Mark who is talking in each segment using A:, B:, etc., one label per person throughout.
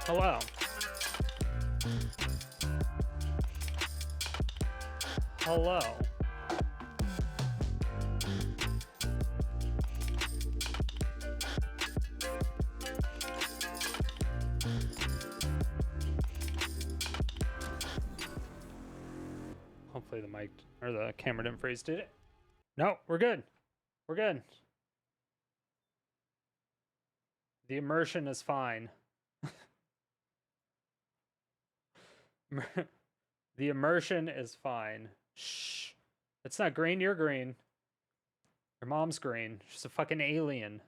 A: Hello. Hello. Hopefully the mic or the camera didn't freeze, did it? No, we're good. We're good. The immersion is fine. The immersion is fine. Shh. It's not green, you're green. Your mom's green. She's a fucking alien.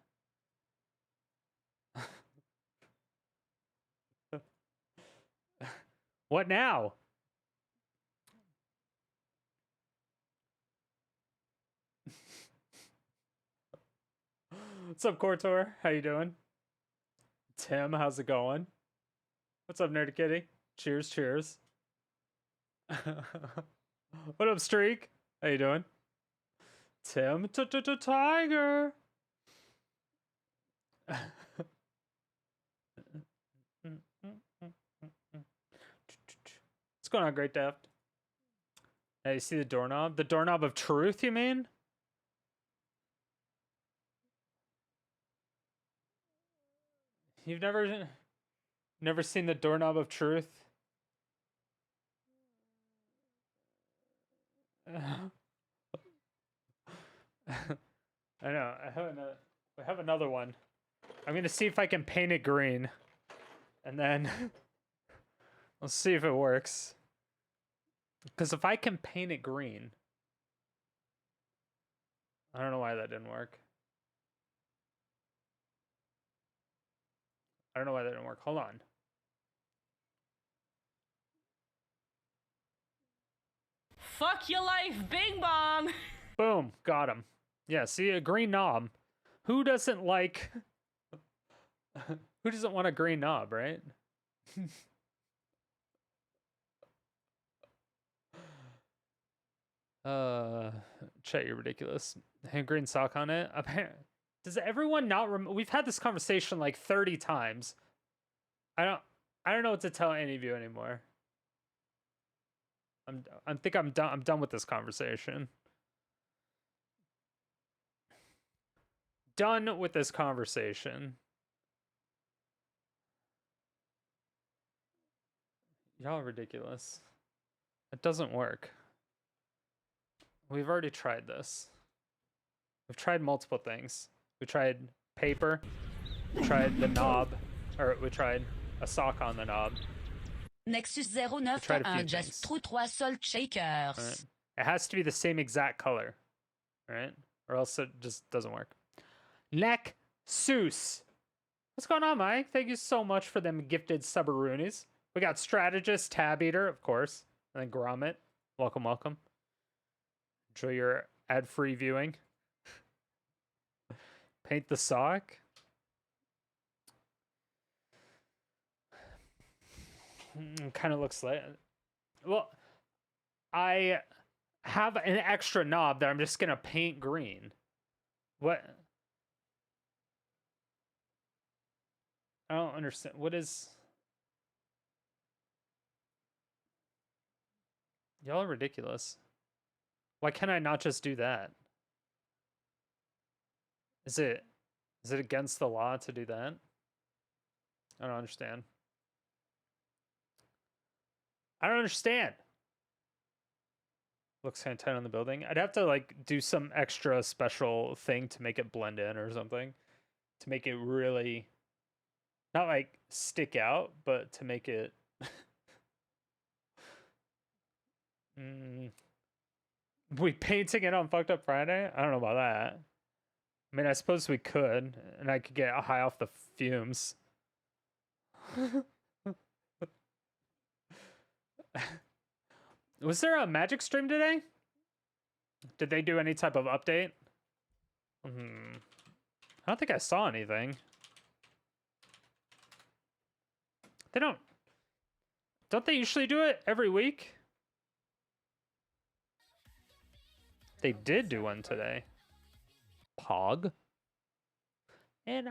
A: What now? What's up, Cortor? How you doing? Tim, how's it going? What's up, Nerdy Kitty? Cheers, cheers. What up, Streak? How you doing? Tim, Tiger. What's going on, Great Deft? Hey, you see the doorknob? The doorknob of truth, you mean? You've never seen the doorknob of truth? I know. I have another one. I'm gonna see if I can paint it green, and then I'll see if it works. Because if I can paint it green, I don't know why that didn't work. I don't know why that didn't work. Hold on.
B: Fuck your life, Bing Bong!
A: Boom, got him. Yeah, see, a green knob. Who doesn't like... Who doesn't want a green knob, right? Chet, you're ridiculous. Hand green sock on it? Apparently. Does everyone not we've had this conversation like 30 times. I don't know what to tell any of you anymore. I think I'm done with this conversation. Done with this conversation. Y'all are ridiculous. It doesn't work. We've already tried this. We've tried multiple things. We tried paper. We tried the knob. Or we tried a sock on the knob.
B: Nexus 091, just trop 3 salt shakers.
A: Right. It has to be the same exact color. Right? Or else it just doesn't work. Nexus. What's going on, Mike? Thank you so much for them gifted subaroonies. We got Strategist, Tab Eater, of course. And then Gromit. Welcome, welcome. Enjoy your ad-free viewing. Paint the sock. Kind of looks like... Well, I have an extra knob that I'm just going to paint green. What? I don't understand. What is... Y'all are ridiculous. Why can't I not just do that? Is it against the law to do that? I don't understand. I don't understand. Looks kind of tight on the building. I'd have to like do some extra special thing to make it blend in or something. To make it really not like stick out, but to make it We painting it on Fucked Up Friday? I don't know about that. I mean, I suppose we could, and I could get high off the fumes. Was there a Magic stream today? Did they do any type of update? I don't think I saw anything. They don't they usually do it every week? They did do one today. Pog. And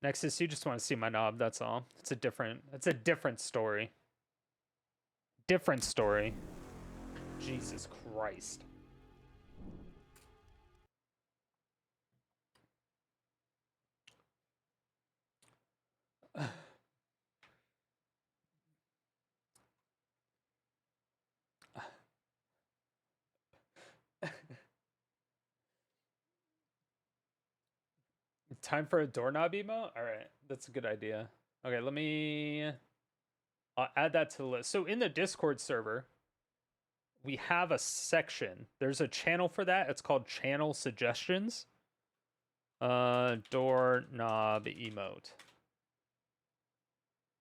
A: Nexus, you just want to see my knob, that's all. It's a different story. Different story. Jesus Christ. Time for a doorknob emote? Alright, that's a good idea. Okay, let me... I'll add that to the list. So in the Discord server, we have a section. There's a channel for that. It's called Channel Suggestions. Doorknob emote.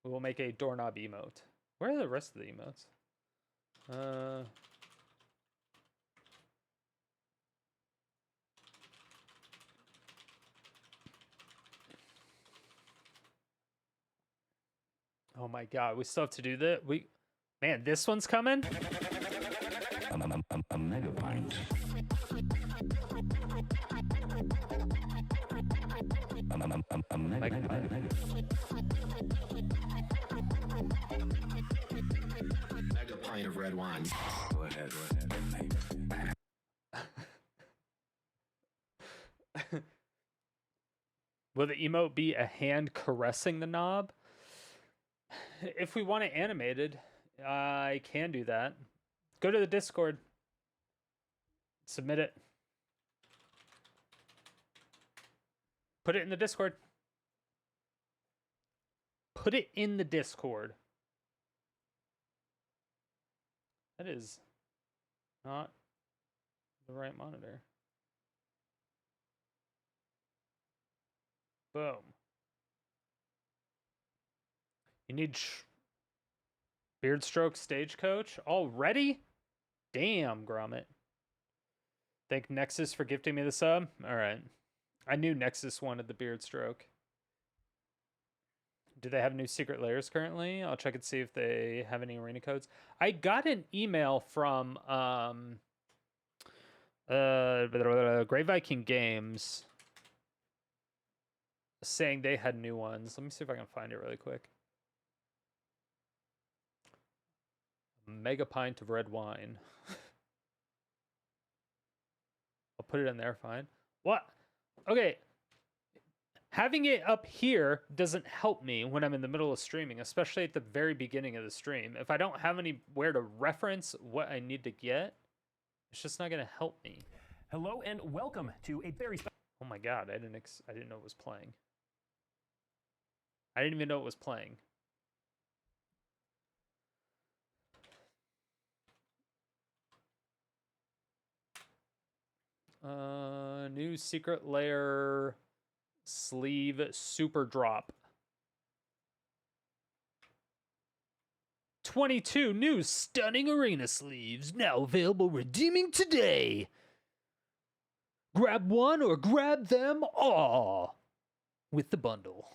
A: We will make a doorknob emote. Where are the rest of the emotes? Oh my god, we still have to do that. Man, this one's coming.
C: A mega pint. A mega pint of red wine. Go ahead.
A: Will the emote be a hand caressing the knob? If we want it animated, I can do that. Go to the Discord. Submit it. Put it in the Discord. Put it in the Discord. That is not the right monitor. Boom. You need Beard Stroke Stagecoach already? Damn, Gromit. Thank Nexus for gifting me the sub. All right. I knew Nexus wanted the Beard Stroke. Do they have new secret layers currently? I'll check and see if they have any arena codes. I got an email from Great Viking Games saying they had new ones. Let me see if I can find it really quick. Mega pint of red wine. I'll put it in there, fine. What? Okay. Having it up here doesn't help me when I'm in the middle of streaming, especially at the very beginning of the stream. If I don't have anywhere to reference what I need to get, it's just not going to help me.
D: Hello and welcome to a very special...
A: Oh my god, I didn't know it was playing. I didn't even know it was playing. New secret layer sleeve super drop. 22 new stunning arena sleeves now available, redeeming today. Grab one or grab them all with the bundle.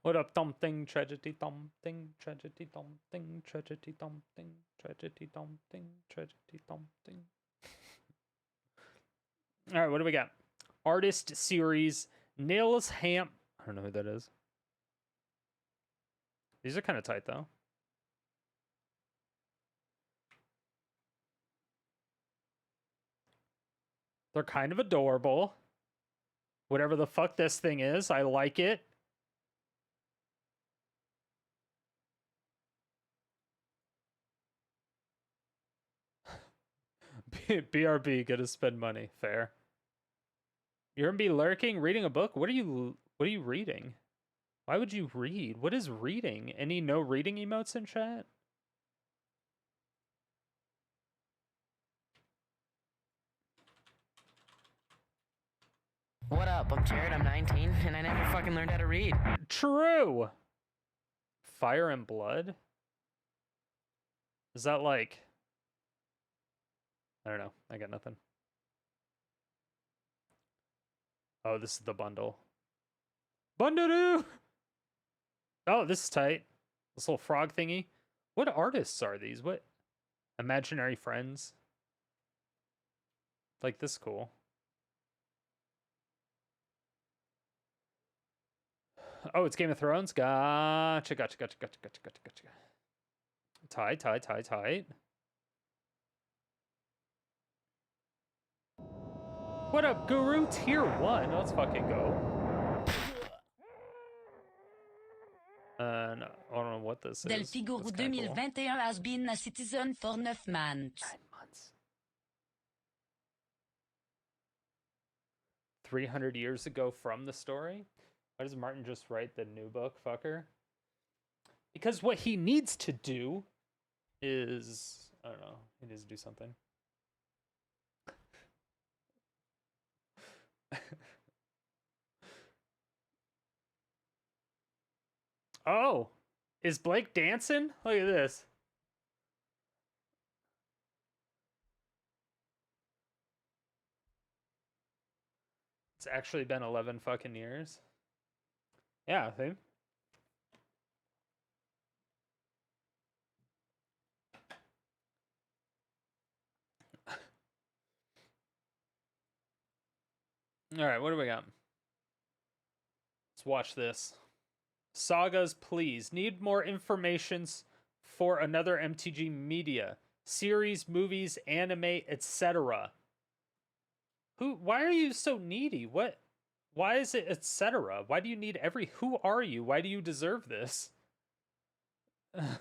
A: What up, Tom Thing, Tragedy, Tom Thing, Tragedy, Tom Thing, Tragedy, Tom Thing, Tragedy, Tom Thing, Tragedy, Tom Thing. All right, what do we got? Artist series, Nils Ham. I don't know who that is. These are kind of tight, though. They're kind of adorable. Whatever the fuck this thing is, I like it. BRB, gonna spend money. Fair. You're gonna be lurking, reading a book? What are you reading? Why would you read? What is reading? Any no reading emotes in chat?
E: What up? I'm Jared, I'm 19, and I never fucking learned how to read.
A: True! Fire and Blood? Is that like... I don't know. I got nothing. Oh, this is the bundle. Bundadoo! Oh, this is tight. This little frog thingy. What artists are these? What? Imaginary friends? Like, this is cool. Oh, it's Game of Thrones? Gotcha. Tight. What up, Guru? Tier 1. Let's fucking go. No, I don't know what this is.
B: Delphi Guru 2021 has been a citizen for 9 months.
A: 9 months. 300 years ago from the story? Why does Martin just write the new book, fucker? Because what he needs to do is... I don't know. He needs to do something. Oh! Is Blake dancing? Look at this. It's actually been 11 fucking years. Yeah, I think. Alright, what do we got? Let's watch this. Sagas, please. Need more information for another MTG media. Series, movies, anime, etc. Why are you so needy? What? Why is it etc.? Why do you need who are you? Why do you deserve this? Are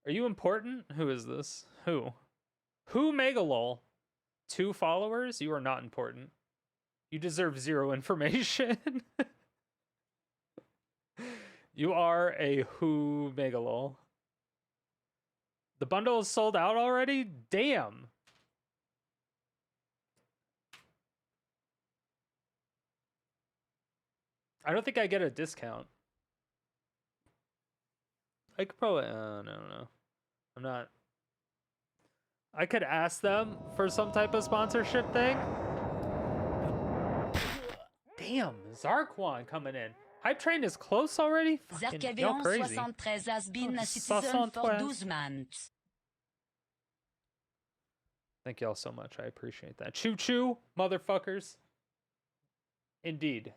A: you important? Who is this? Who Megalol? 2 followers? You are not important. You deserve 0 information. You are a who Megalol. The bundle is sold out already? Damn. I don't think I get a discount. I could probably, no. I'm not. I could ask them for some type of sponsorship thing. Damn, Zarquan coming in. Hype Train is close already? Fucking, y'all crazy.
B: 73 has been a citizen for 12 months.
A: Thank y'all so much. I appreciate that. Choo choo, motherfuckers. Indeed.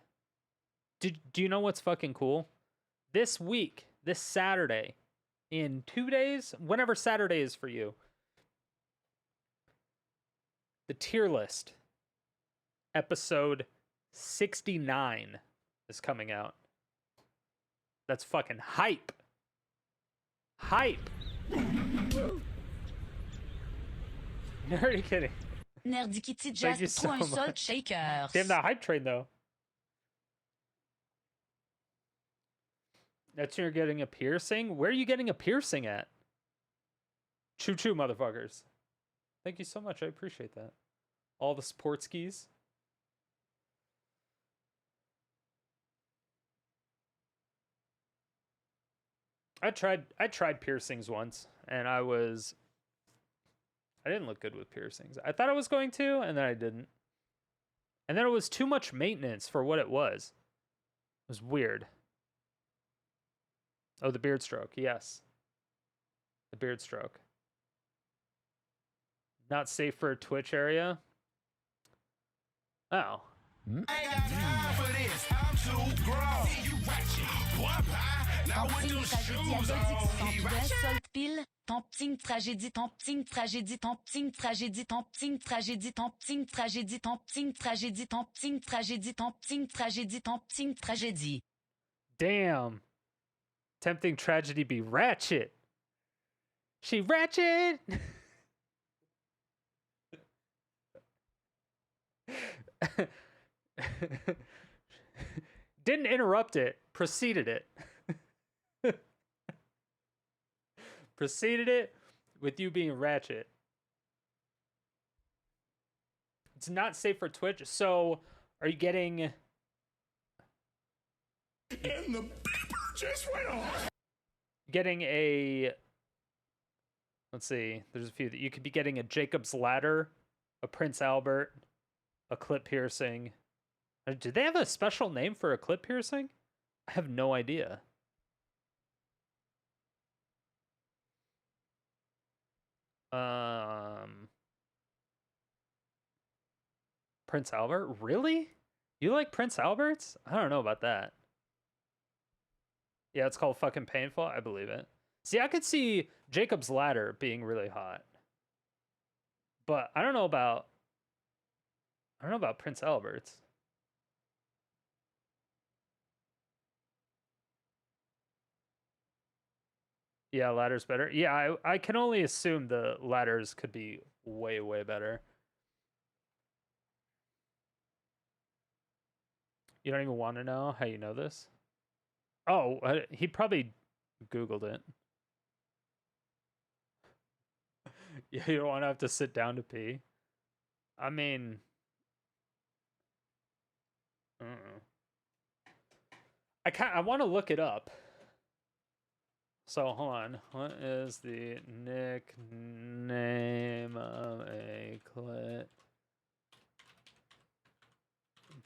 A: Do you know what's fucking cool? This week, this Saturday, in 2 days, whenever Saturday is for you, the tier list, episode 69 is coming out. That's fucking hype. Hype. Nerdy kidding.
B: Nerdy Kitty just trouve un seul shaker.
A: Damn, that hype train though. That's you're getting a piercing? Where are you getting a piercing at? Choo choo, motherfuckers. Thank you so much. I appreciate that. All the support skis. I tried piercings once, and I didn't look good with piercings. I thought I was going to, and then I didn't. And then it was too much maintenance for what it was. It was weird. Oh, the beard stroke. Yes. The beard stroke. Not safe for a Twitch area. Oh.
B: Tempting tragédie, tempting tragédie, tempting tragédie, tempting tragédie, tempting tragédie, tempting tragédie, tempting tragédie, tempting tragédie, tempting tragédie.
A: Damn. Tempting tragedy be ratchet. She ratchet. Didn't interrupt it, preceded it. Preceded it with you being ratchet. It's not safe for Twitch, so are you getting...
F: And the beeper just went off.
A: Getting a... Let's see, there's a few that you could be getting a Jacob's Ladder, a Prince Albert, a clip piercing. Did they have a special name for a clip piercing? I have no idea. Prince Albert? Really? You like Prince Alberts? I don't know about that. Yeah, it's called fucking painful. I believe it. See, I could see Jacob's Ladder being really hot. But I don't know about Prince Albert's. Yeah, ladder's better. Yeah, I can only assume the ladders could be way, way better. You don't even want to know how you know this? Oh, he probably Googled it. Yeah, you don't want to have to sit down to pee. I mean, I want to look it up. So hold on. What is the nickname of a clit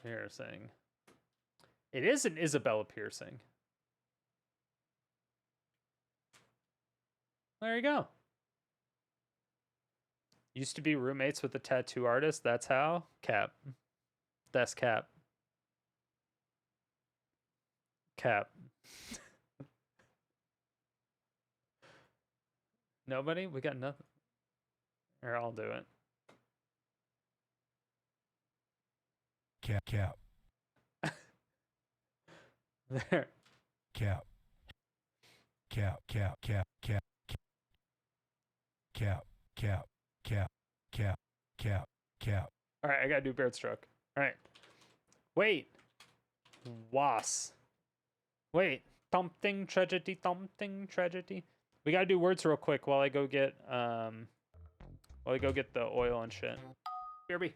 A: piercing? It is an Isabella piercing. There you go. Used to be roommates with a tattoo artist. That's how? Cap. That's cap. Cap. Nobody? We got nothing. Here, I'll do it.
F: Cap.
A: There.
F: Cap.
A: All right, I gotta do Beard Stroke. All right. Wait. Was. Wait. Thumping tragedy, thumping tragedy. We gotta do words real quick while I go get the oil and shit. BRB.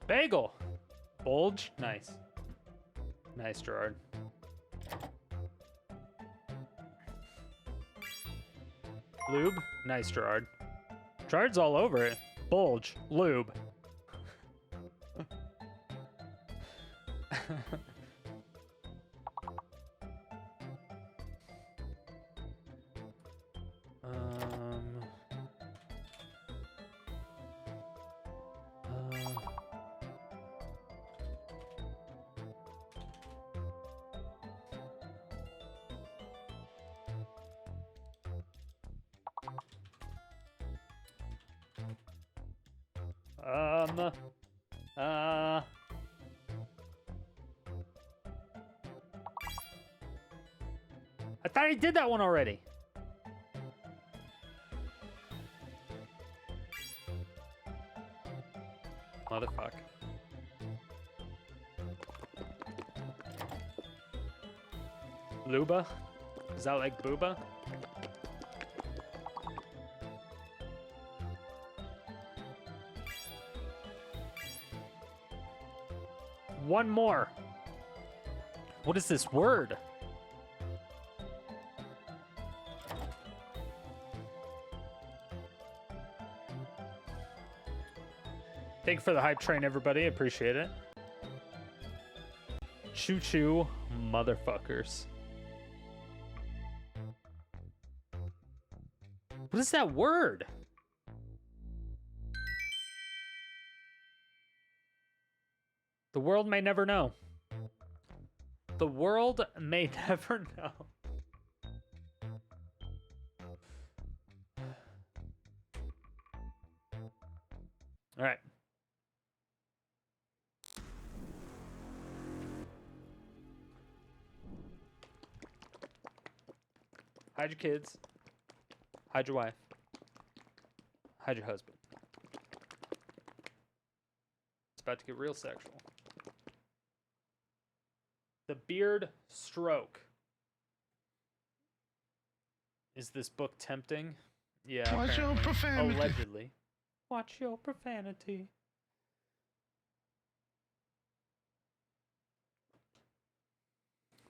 A: Bagel. Bulge. Nice. Nice, Gerard. Lube. Nice, Gerard. Gerard's all over it. Bulge. Lube. I thought I did that one already. Motherfuck. Luba? Is that like booba? One more. What is this word? Thank you for the hype train, everybody. Appreciate it. Choo-choo, motherfuckers. What is that word? The world may never know. The world may never know. All right. Hide your kids. Hide your wife. Hide your husband. It's about to get real sexual. The beard stroke Is this book tempting? Yeah.
F: Watch your
A: apparently.
F: profanity.
A: Allegedly. Watch your profanity.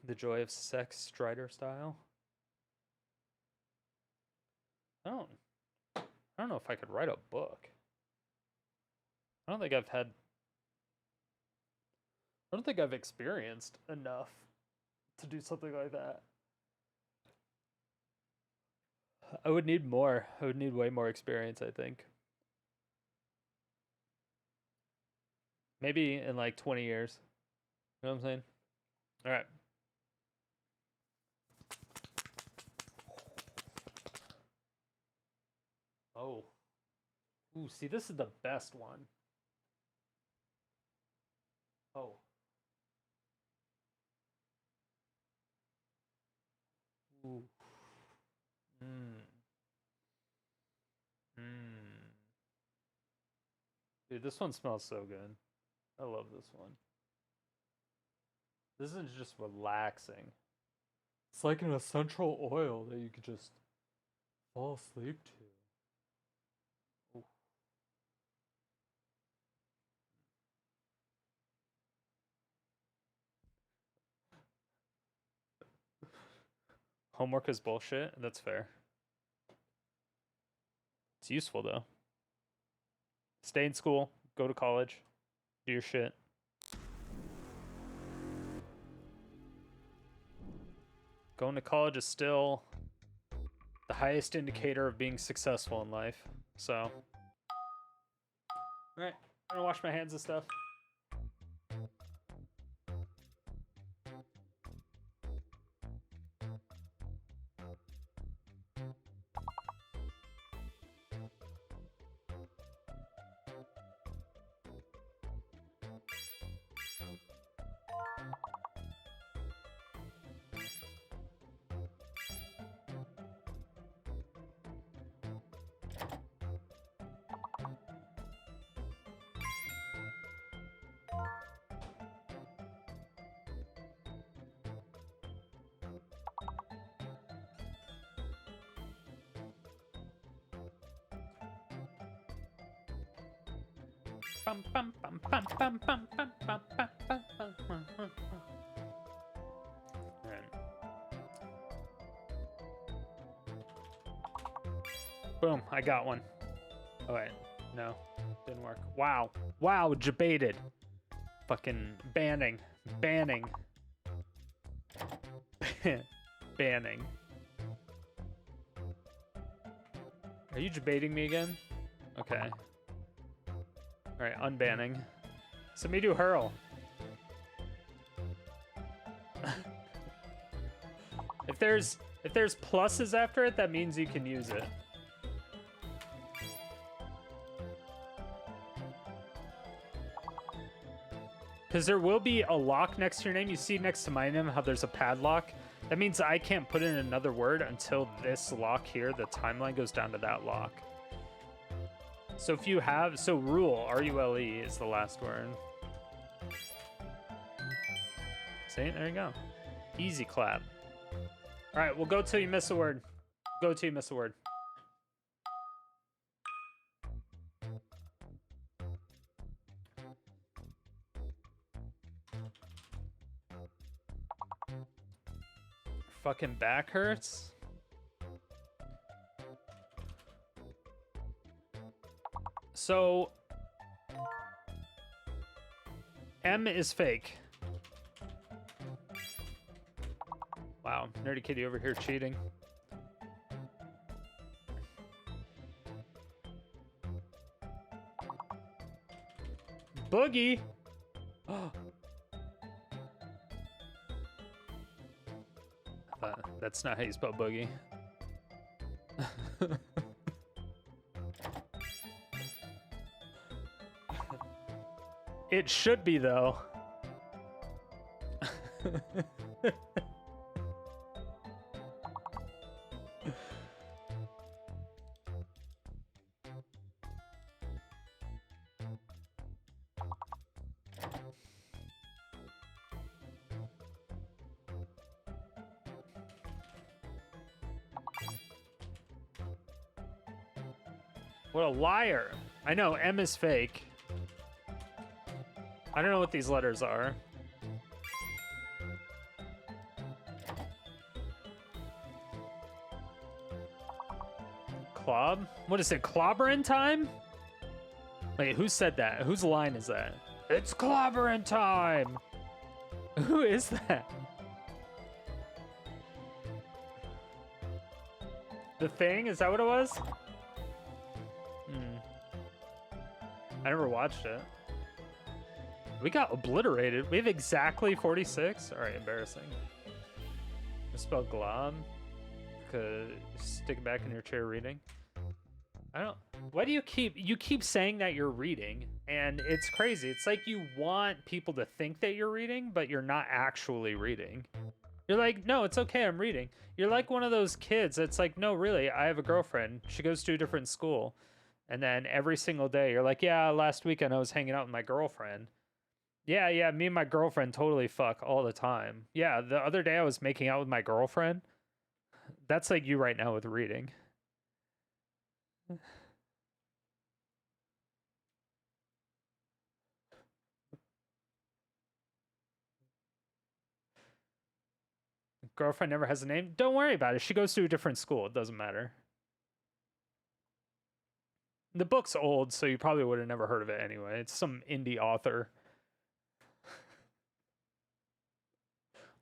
A: The Joy of Sex Strider style. I don't know if I could write a book. I don't think I've experienced enough to do something like that. I would need more. I would need way more experience, I think. Maybe in like 20 years. You know what I'm saying? All right. Oh. Ooh, see, this is the best one. Oh. Ooh. Dude, this one smells so good. I love this one. This is just relaxing. It's like an essential oil that you could just fall asleep to. Ooh. Homework is bullshit. That's fair. It's useful though. Stay in school, go to college, do your shit. Going to college is still the highest indicator of being successful in life. So, alright, I'm gonna wash my hands and stuff. Boom, I got one. Oh wait, no, didn't work. Wow, wow, debated. Fucking banning. Banning. Are you debating me again? Okay. Alright, unbanning. So me do hurl. If there's pluses after it, that means you can use it. Because there will be a lock next to your name. You see next to my name how there's a padlock? That means I can't put in another word until this lock here, the timeline goes down to that lock. So if you have, so rule, R-U-L-E is the last word. See, there you go. Easy clap. All right, we'll go till you miss a word. Go till you miss a word. Fucking back hurts. So M is fake. Wow, nerdy kitty over here cheating. Boogie. That's not how you spell boogie. It should be, though. What a liar. I know, M is fake. I don't know what these letters are. Clob? What is it, clobbering time? Wait, who said that? Whose line is that? It's clobbering time! Who is that? The Thing? Is that what it was? I never watched it. We got obliterated. We have exactly 46? Alright, embarrassing. Misspelled glob. Stick it back in your chair reading. I don't... Why do you keep saying that you're reading? And it's crazy. It's like you want people to think that you're reading, but you're not actually reading. You're like, no, it's okay, I'm reading. You're like one of those kids that's like, no, really, I have a girlfriend. She goes to a different school. And then every single day, you're like, yeah, last weekend I was hanging out with my girlfriend. Yeah, me and my girlfriend totally fuck all the time. Yeah, the other day I was making out with my girlfriend. That's like you right now with reading. Girlfriend never has a name. Don't worry about it. She goes to a different school. It doesn't matter. The book's old, so you probably would have never heard of it anyway. It's some indie author.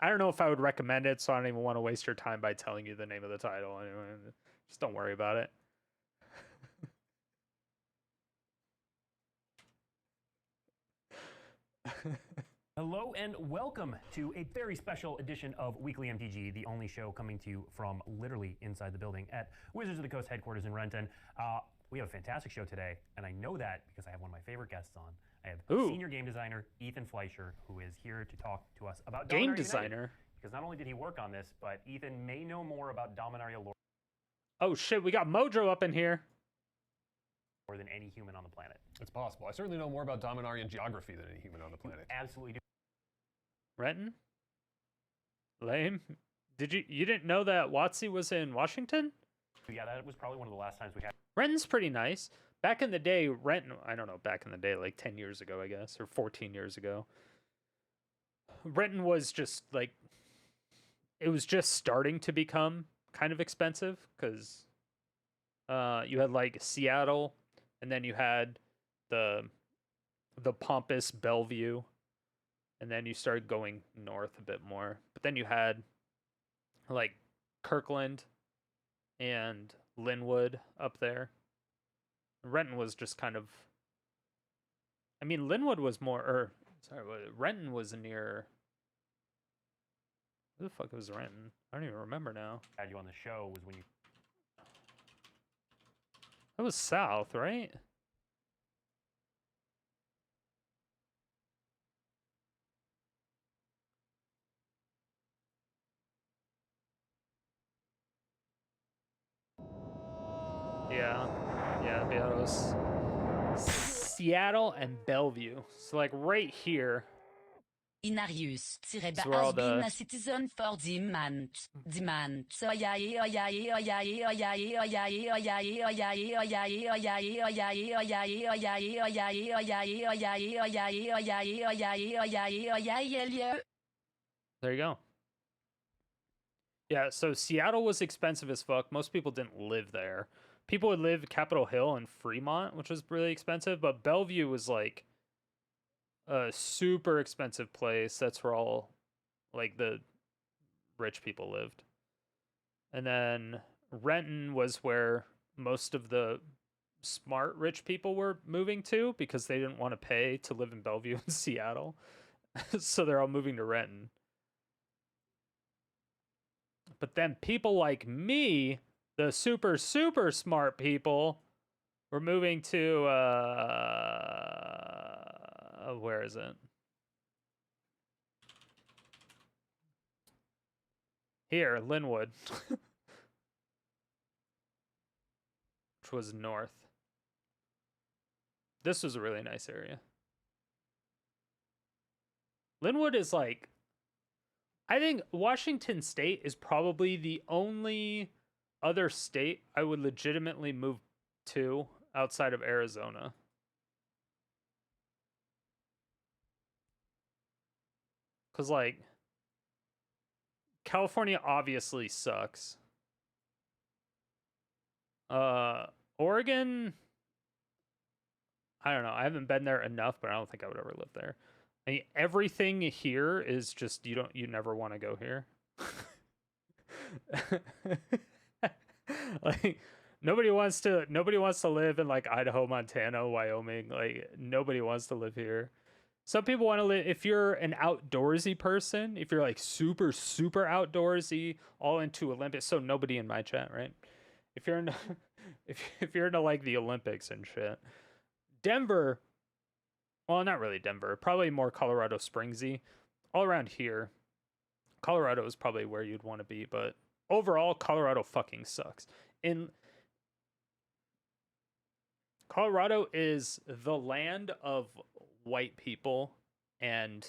A: I don't know if I would recommend it, so I don't even want to waste your time by telling you the name of the title. Anyway, just don't worry about it.
D: Hello and welcome to a very special edition of Weekly MTG, the only show coming to you from literally inside the building at Wizards of the Coast headquarters in Renton. We have a fantastic show today, and I know that because I have one of my favorite guests on. I have senior game designer Ethan Fleischer, who is here to talk to us about
A: Game
D: Dominaria
A: designer?
D: United, because not only did he work on this, but Ethan may know more about Dominaria lore
A: Oh shit, we got Mojo up in here.
D: more than any human on the planet.
G: It's possible. I certainly know more about Dominarian geography than any human on the planet.
D: Absolutely do.
A: Renton? Lame. You didn't know that WotC was in Washington?
D: Yeah, that was probably one of the last times we had.
A: Renton's pretty nice. Back in the day, Renton, I don't know, back in the day, like 10 years ago, I guess, or 14 years ago. Renton was just like, it was just starting to become kind of expensive because you had like Seattle, and then you had the pompous Bellevue, and then you started going north a bit more. But then you had like Kirkland and Linwood up there. Renton was just kind of, I mean, Linwood was more, or sorry, Renton was near, who the fuck was Renton? I don't even remember now.
D: Had you on the show was when you.
A: That was south, right? Yeah, it was Seattle and Bellevue. So like right here.
B: Inarius, tiré
A: So we're all
B: has been
A: the-
B: a citizen for demand. Oyaye, oyaye, oyaye, oyaye, oyaye, oyaye, oyaye, oyaye, oyaye, oyaye, oyaye, oyaye, oyaye, oyaye, oyaye, oyaye, oyaye, oyaye, oyaye, oyaye, lieu.
A: There you go. Yeah, so Seattle was expensive as fuck. Most people didn't live there. People would live Capitol Hill and Fremont, which was really expensive, but Bellevue was like a super expensive place. That's where all like the rich people lived. And then Renton was where most of the smart rich people were moving to because they didn't want to pay to live in Bellevue and Seattle. So they're all moving to Renton. But then people like me, the super, super smart people, were moving to, where is it? Here, Linwood. Which was north. This was a really nice area. Linwood is like, I think Washington State is probably the only other state I would legitimately move to outside of Arizona. Because, like, California obviously sucks. Oregon, I don't know. I haven't been there enough, but I don't think I would ever live there. I mean, everything here is just you never want to go here. Like nobody wants to live in like Idaho, Montana, Wyoming. Like nobody wants to live here. Some people want to live, if you're an outdoorsy person, if you're like super outdoorsy, all into Olympics. So nobody in my chat, right? If you're into if you're into like the Olympics and shit. Denver, well, not really Denver, probably more Colorado Springsy. All around here, Colorado is probably where you'd want to be, but overall, Colorado fucking sucks. Colorado is the land of white people, and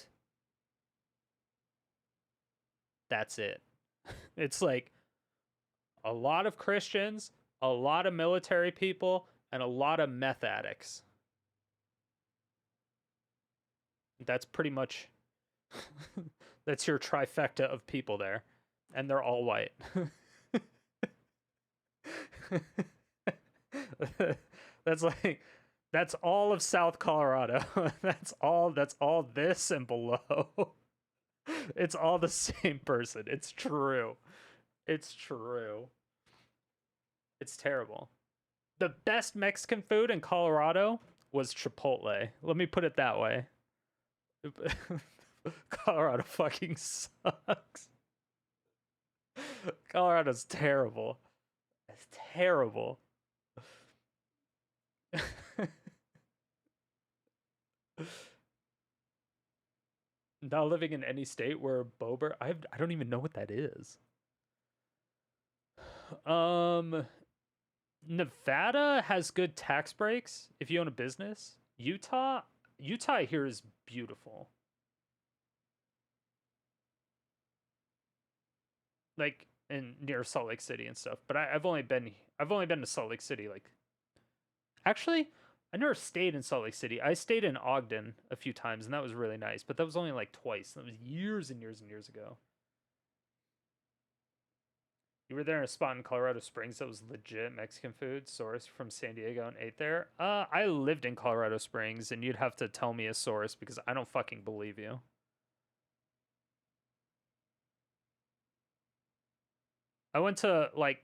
A: that's it. It's like a lot of Christians, a lot of military people, and a lot of meth addicts. That's pretty much that's your trifecta of people there, and they're all white. That's all of South Colorado. That's all this and below. It's all the same person. It's true. It's terrible. The best Mexican food in Colorado was Chipotle. Let me put it that way. Colorado fucking sucks. Colorado's terrible. It's terrible. Not living in any state where Bober, I don't even know what that is. Nevada has good tax breaks if you own a business. Utah here is beautiful. Like in near Salt Lake City and stuff. But I've only been to Salt Lake City like. Actually, I never stayed in Salt Lake City. I stayed in Ogden a few times, and that was really nice. But that was only like twice. That was years and years and years ago. You were there in a spot in Colorado Springs that was legit Mexican food sourced from San Diego and ate there. I lived in Colorado Springs, and you'd have to tell me a source because I don't fucking believe you. I went to like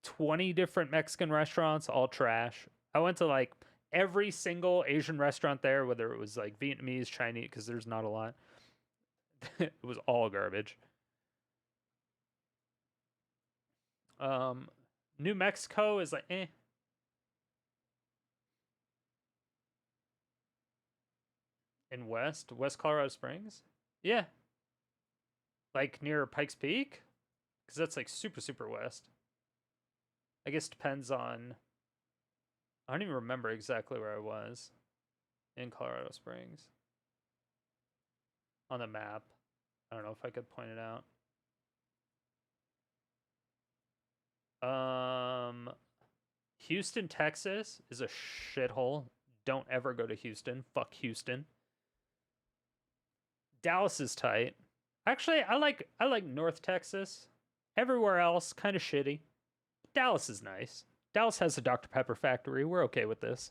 A: 20 different Mexican restaurants, all trash. I went to like every single Asian restaurant there, whether it was like Vietnamese, Chinese, because there's not a lot. It was all garbage. New Mexico is like eh. In West Colorado Springs? Yeah. Like near Pikes Peak? Because that's like super west. I guess depends on... I don't even remember exactly where I was in Colorado Springs. On the map. I don't know if I could point it out. Houston, Texas is a shithole. Don't ever go to Houston. Fuck Houston. Dallas is tight. Actually, I like North Texas. Everywhere else, kind of shitty. Dallas is nice. Dallas has a Dr. Pepper factory. We're okay with this.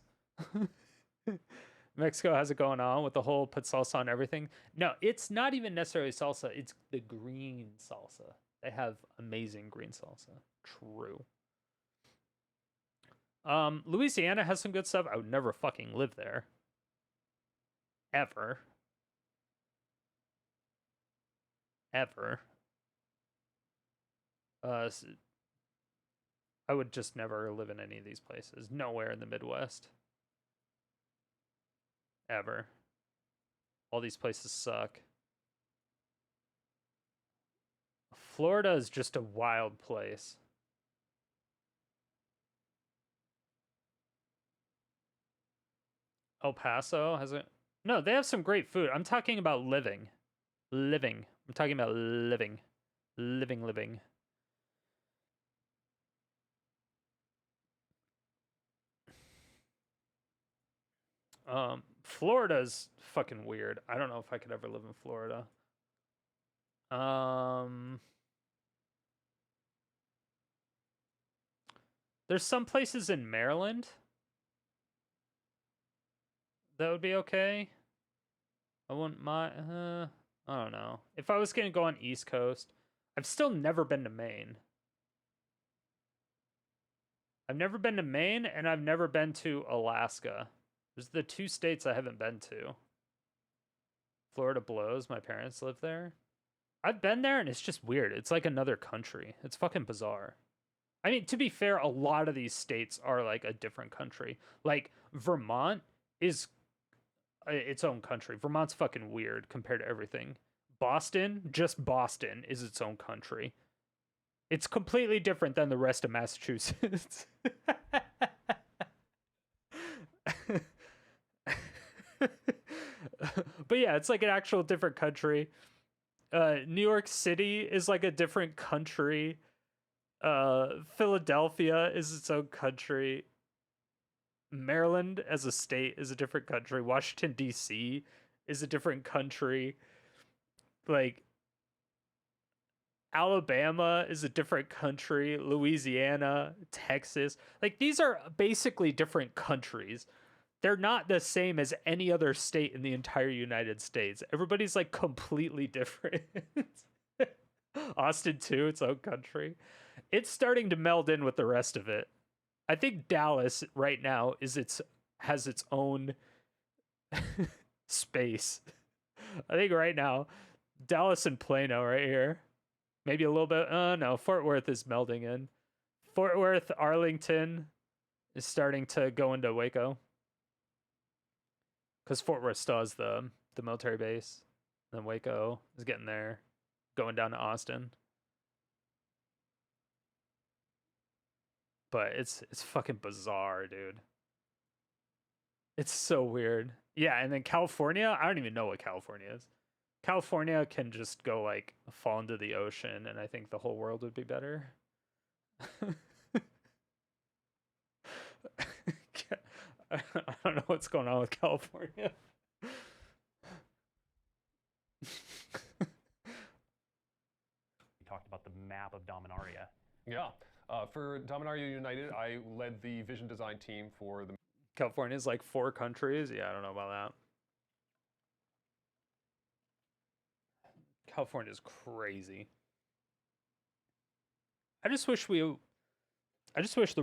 A: Mexico has it going on with the whole put salsa on everything. No, it's not even necessarily salsa. It's the green salsa. They have amazing green salsa. True. Louisiana has some good stuff. I would never fucking live there. Ever. I would just never live in any of these places. Nowhere in the Midwest. Ever. All these places suck. Florida is just a wild place. El Paso has a... No, they have some great food. I'm talking about living. Living. I'm talking about living. Living. Florida's fucking weird. I don't know if I could ever live in Florida. There's some places in Maryland that would be okay. I wouldn't mind. I don't know. If I was gonna go on East Coast, I've still never been to Maine. I've never been to Maine, and I've never been to Alaska. There's the 2 states I haven't been to. Florida blows. My parents live there. I've been there, and it's just weird. It's like another country. It's fucking bizarre. I mean, to be fair, a lot of these states are like a different country. Like, Vermont is its own country. Vermont's fucking weird compared to everything. Boston, just Boston, is its own country. It's completely different than the rest of Massachusetts. But yeah, it's like an actual different country. New York City is like a different country. Philadelphia is its own country. Maryland as a state is a different country. Washington, D.C. is a different country. Like, Alabama is a different country. Louisiana, Texas. Like, these are basically different countries. They're not the same as any other state in the entire United States. Everybody's like completely different. Austin, too, its own country. It's starting to meld in with the rest of it. I think Dallas right now has its own space. I think right now, Dallas and Plano right here. Maybe a little bit. No, Fort Worth is melding in. Fort Worth, Arlington is starting to go into Waco. Because Fort Worth still has the military base. Then Waco is getting there. Going down to Austin. But it's fucking bizarre, dude. It's so weird. Yeah, and then California, I don't even know what California is. California can just go like fall into the ocean, and I think the whole world would be better. I don't know what's going on with California.
D: We talked about the map of Dominaria.
G: Yeah. For Dominaria United, I led the vision design team for the...
A: California's like 4 countries. Yeah, I don't know about that. California's crazy. I just wish the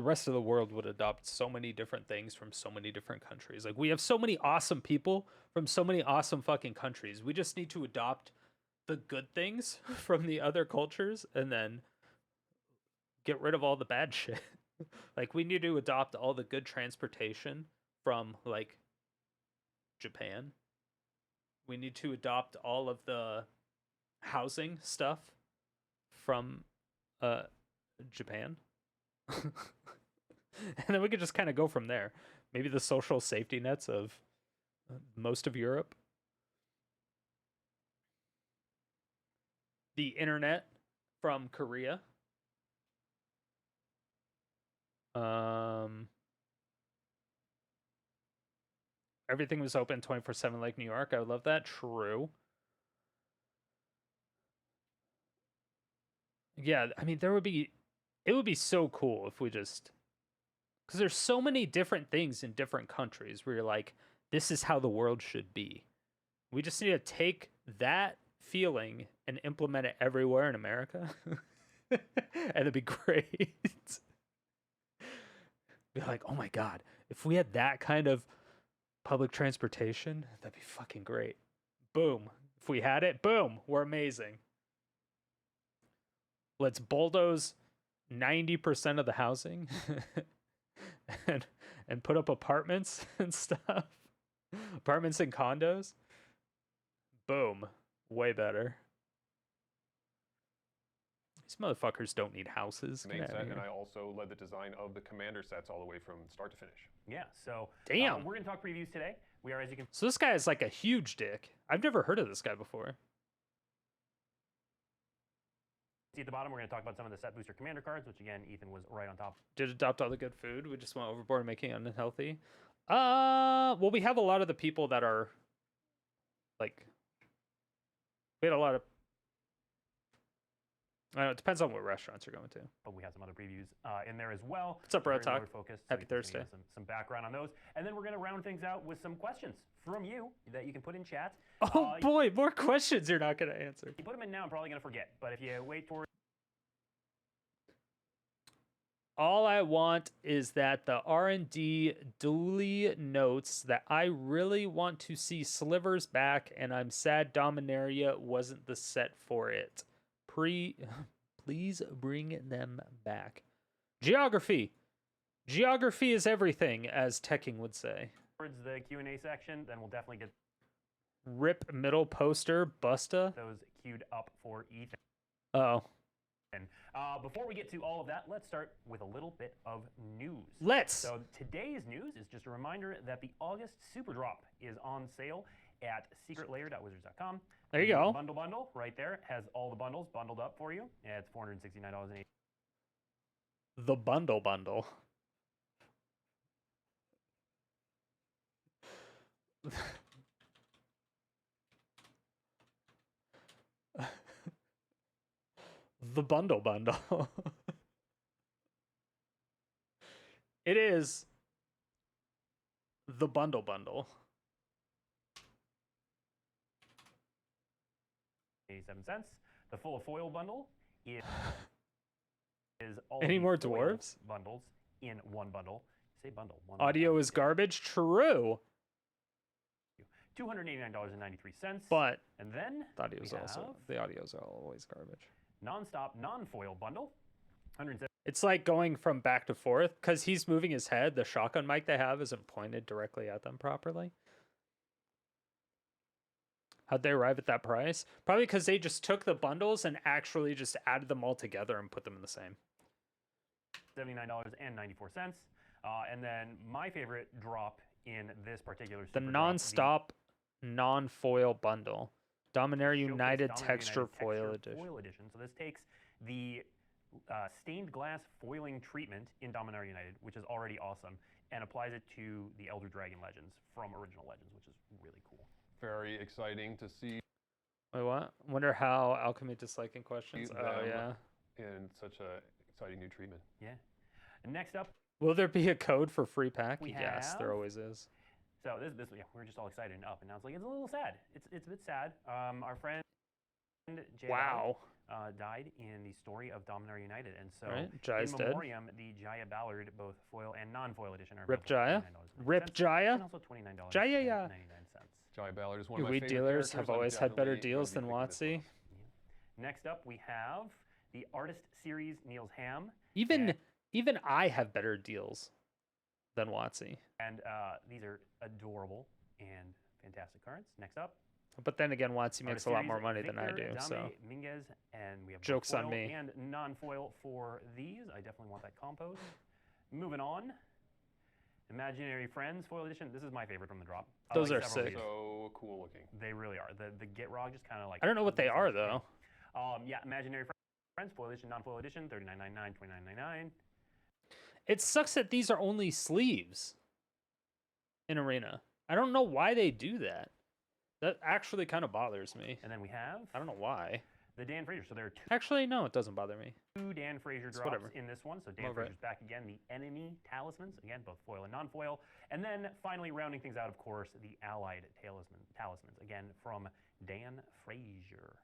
A: rest of the world would adopt so many different things from so many different countries. Like, we have so many awesome people from so many awesome fucking countries. We just need to adopt the good things from the other cultures and then get rid of all the bad shit. Like, we need to adopt all the good transportation from, like, Japan. We need to adopt all of the housing stuff from Japan. And then we could just kind of go from there. Maybe the social safety nets of most of Europe. The internet from Korea. Everything was open 24/7 like New York. I would love that. True. Yeah, I mean, it would be so cool if we just, because there's so many different things in different countries where you're like, this is how the world should be. We just need to take that feeling and implement it everywhere in America. And it'd be great. Be like, oh my God, if we had that kind of public transportation, that'd be fucking great. Boom. If we had it, boom, we're amazing. Let's bulldoze 90% of the housing and put up apartments and stuff. Apartments and condos. Boom. Way better. These motherfuckers don't need houses.
G: main set, and I also led the design of the commander sets all the way from start to finish.
D: Yeah, so
A: damn.
D: We're going to talk previews today. We are, as you can
A: So this guy is like a huge dick. I've never heard of this guy before.
D: see at the bottom, we're going to talk about some of the set booster commander cards, which again, Ethan was right on top.
A: Did adopt all the good food. We just went overboard making it unhealthy. Well, we have a lot of the people that are like. We had a lot of. I don't know, it depends on what restaurants you're going to.
D: But we have some other previews in there as well.
A: What's up, Bro
D: Very
A: Talk?
D: Lord-focused,
A: Happy
D: you can
A: Thursday.
D: get some background on those. And then we're going to round things out with some questions from you that you can put in chat.
A: Oh boy, more questions you're not going to answer.
D: You put them in now, I'm probably going to forget. But if you wait for
A: All I want is that the R&D duly notes that I really want to see Slivers back, and I'm sad Dominaria wasn't the set for it. Please bring them back. Geography. Geography is everything, as Tekking would say.
D: towards the Q&A section, then we'll definitely get
A: Rip middle poster, Busta.
D: those queued up for Ethan.
A: Oh.
D: Before we get to all of that, let's start with a little bit of news.
A: Let's.
D: So today's news is just a reminder that the August Super Drop is on sale at secretlayer.wizards.com.
A: There you go.
D: Bundle right there has all the bundles bundled up for you. Yeah, it's $469.80.
A: The bundle. The bundle. It is the bundle.
D: 87 cents. The full foil bundle is all
A: Any
D: the
A: more
D: foil
A: dwarves?
D: bundles in one bundle. Say bundle. One
A: Audio
D: bundle.
A: is garbage. True.
D: $289.93.
A: But
D: and then
A: the audio's
D: we
A: also
D: have
A: the audios are always garbage.
D: non-stop non-foil bundle. 107.
A: It's like going from back to forth because he's moving his head. The shotgun mic they have isn't pointed directly at them properly. How'd they arrive at that price? Probably because they just took the bundles and actually just added them all together and put them in the same.
D: $79.94. And then my favorite drop in this particular
A: The
D: super drop,
A: non-stop non-foil bundle. Dominaria
D: Showcase
A: United
D: Dominaria
A: Texture
D: United
A: Foil
D: Texture
A: Edition.
D: Foil Edition. So this takes the stained glass foiling treatment in Dominaria United, which is already awesome, and applies it to the Elder Dragon Legends from Original Legends, which is really cool.
G: Very exciting to see
A: Wait, what? Wonder how Alchemy disliking questions. Oh,
G: them
A: yeah.
G: in such a exciting new treatment.
D: Yeah. And next up,
A: Will there be a code for free pack?
D: We
A: Yes, there
D: have-
A: always is.
D: so this yeah, we're just all excited and up, and now it's like it's a little sad. It's a bit sad. Our friend Jay
A: Wow.
D: died in the story of Dominaria United, and so
A: Right, Jai's
D: in
A: dead.
D: memoriam, the Jaya Ballard, both foil and non-foil edition, are
A: Rip
D: available for
A: Jaya?
D: $29.99,
A: Rip Jaya?
D: and also $29.99.
A: Jaya.
G: Jai Ballard is one
A: You
G: of my
A: weed
G: favorite
A: dealers
G: characters.
A: have
G: I'm
A: always had better
G: definitely
A: deals
G: gonna
A: than
G: be picking this
A: WotC.
D: Next up, we have the Artist Series Niels Ham,
A: Even I have better deals than WotC.
D: and these are adorable and fantastic cards. Next up,
A: But then again, WotC makes
D: Artist
A: a lot
D: Series
A: more money than I
D: Victor
A: do.
D: Dame
A: So
D: Minguez, and we have both
A: Joke's on
D: foil
A: me.
D: and non-foil for these. I definitely want that compost. Moving on, Imaginary Friends Foil Edition. This is my favorite from the drop. I
A: Those
D: like
A: are
D: several of
A: sick.
D: these.
G: So cool looking.
D: They really are. The Get Rog just kind of like.
A: I don't know what they
D: makes
A: are
D: sense to
A: though.
D: me. Yeah, Imaginary Friends Foil Edition, non-foil edition, $39.99, $29.99.
A: It sucks that these are only sleeves in Arena. I don't know why they do that. That actually kind of bothers me.
D: And then we have
A: I don't know why.
D: the Dan Frazier. So there are
A: Actually, no, it doesn't bother me.
D: two Dan Frazier drops
A: whatever.
D: in this one. So Dan
A: over it.
D: Frazier's back again. The Enemy Talismans, again, both foil and non-foil. And then finally rounding things out, of course, the Allied Talismans, again, from Dan Frazier.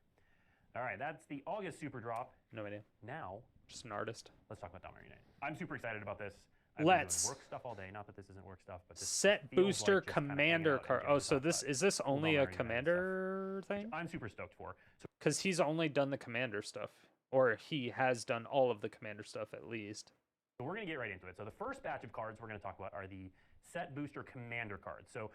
D: All right, that's the August Super Drop.
A: No idea.
D: Now,
A: Just an artist.
D: let's talk about Dominaria United. I'm super excited about this. I've
A: Let's.
D: been doing work stuff all day. Not that this isn't work stuff, but this
A: Set
D: feels
A: booster
D: like just kinda hanging
A: commander
D: out and
A: card.
D: getting
A: Oh,
D: the
A: so
D: stuff
A: this
D: done.
A: is this
D: Cool
A: only a
D: Dominaria United
A: commander
D: stuff,
A: thing?
D: which I'm super stoked for. So
A: Because he's only done the commander stuff, or he has done all of the commander stuff at least.
D: we're going to get right into it. So the first batch of cards we're going to talk about are the set booster commander cards. So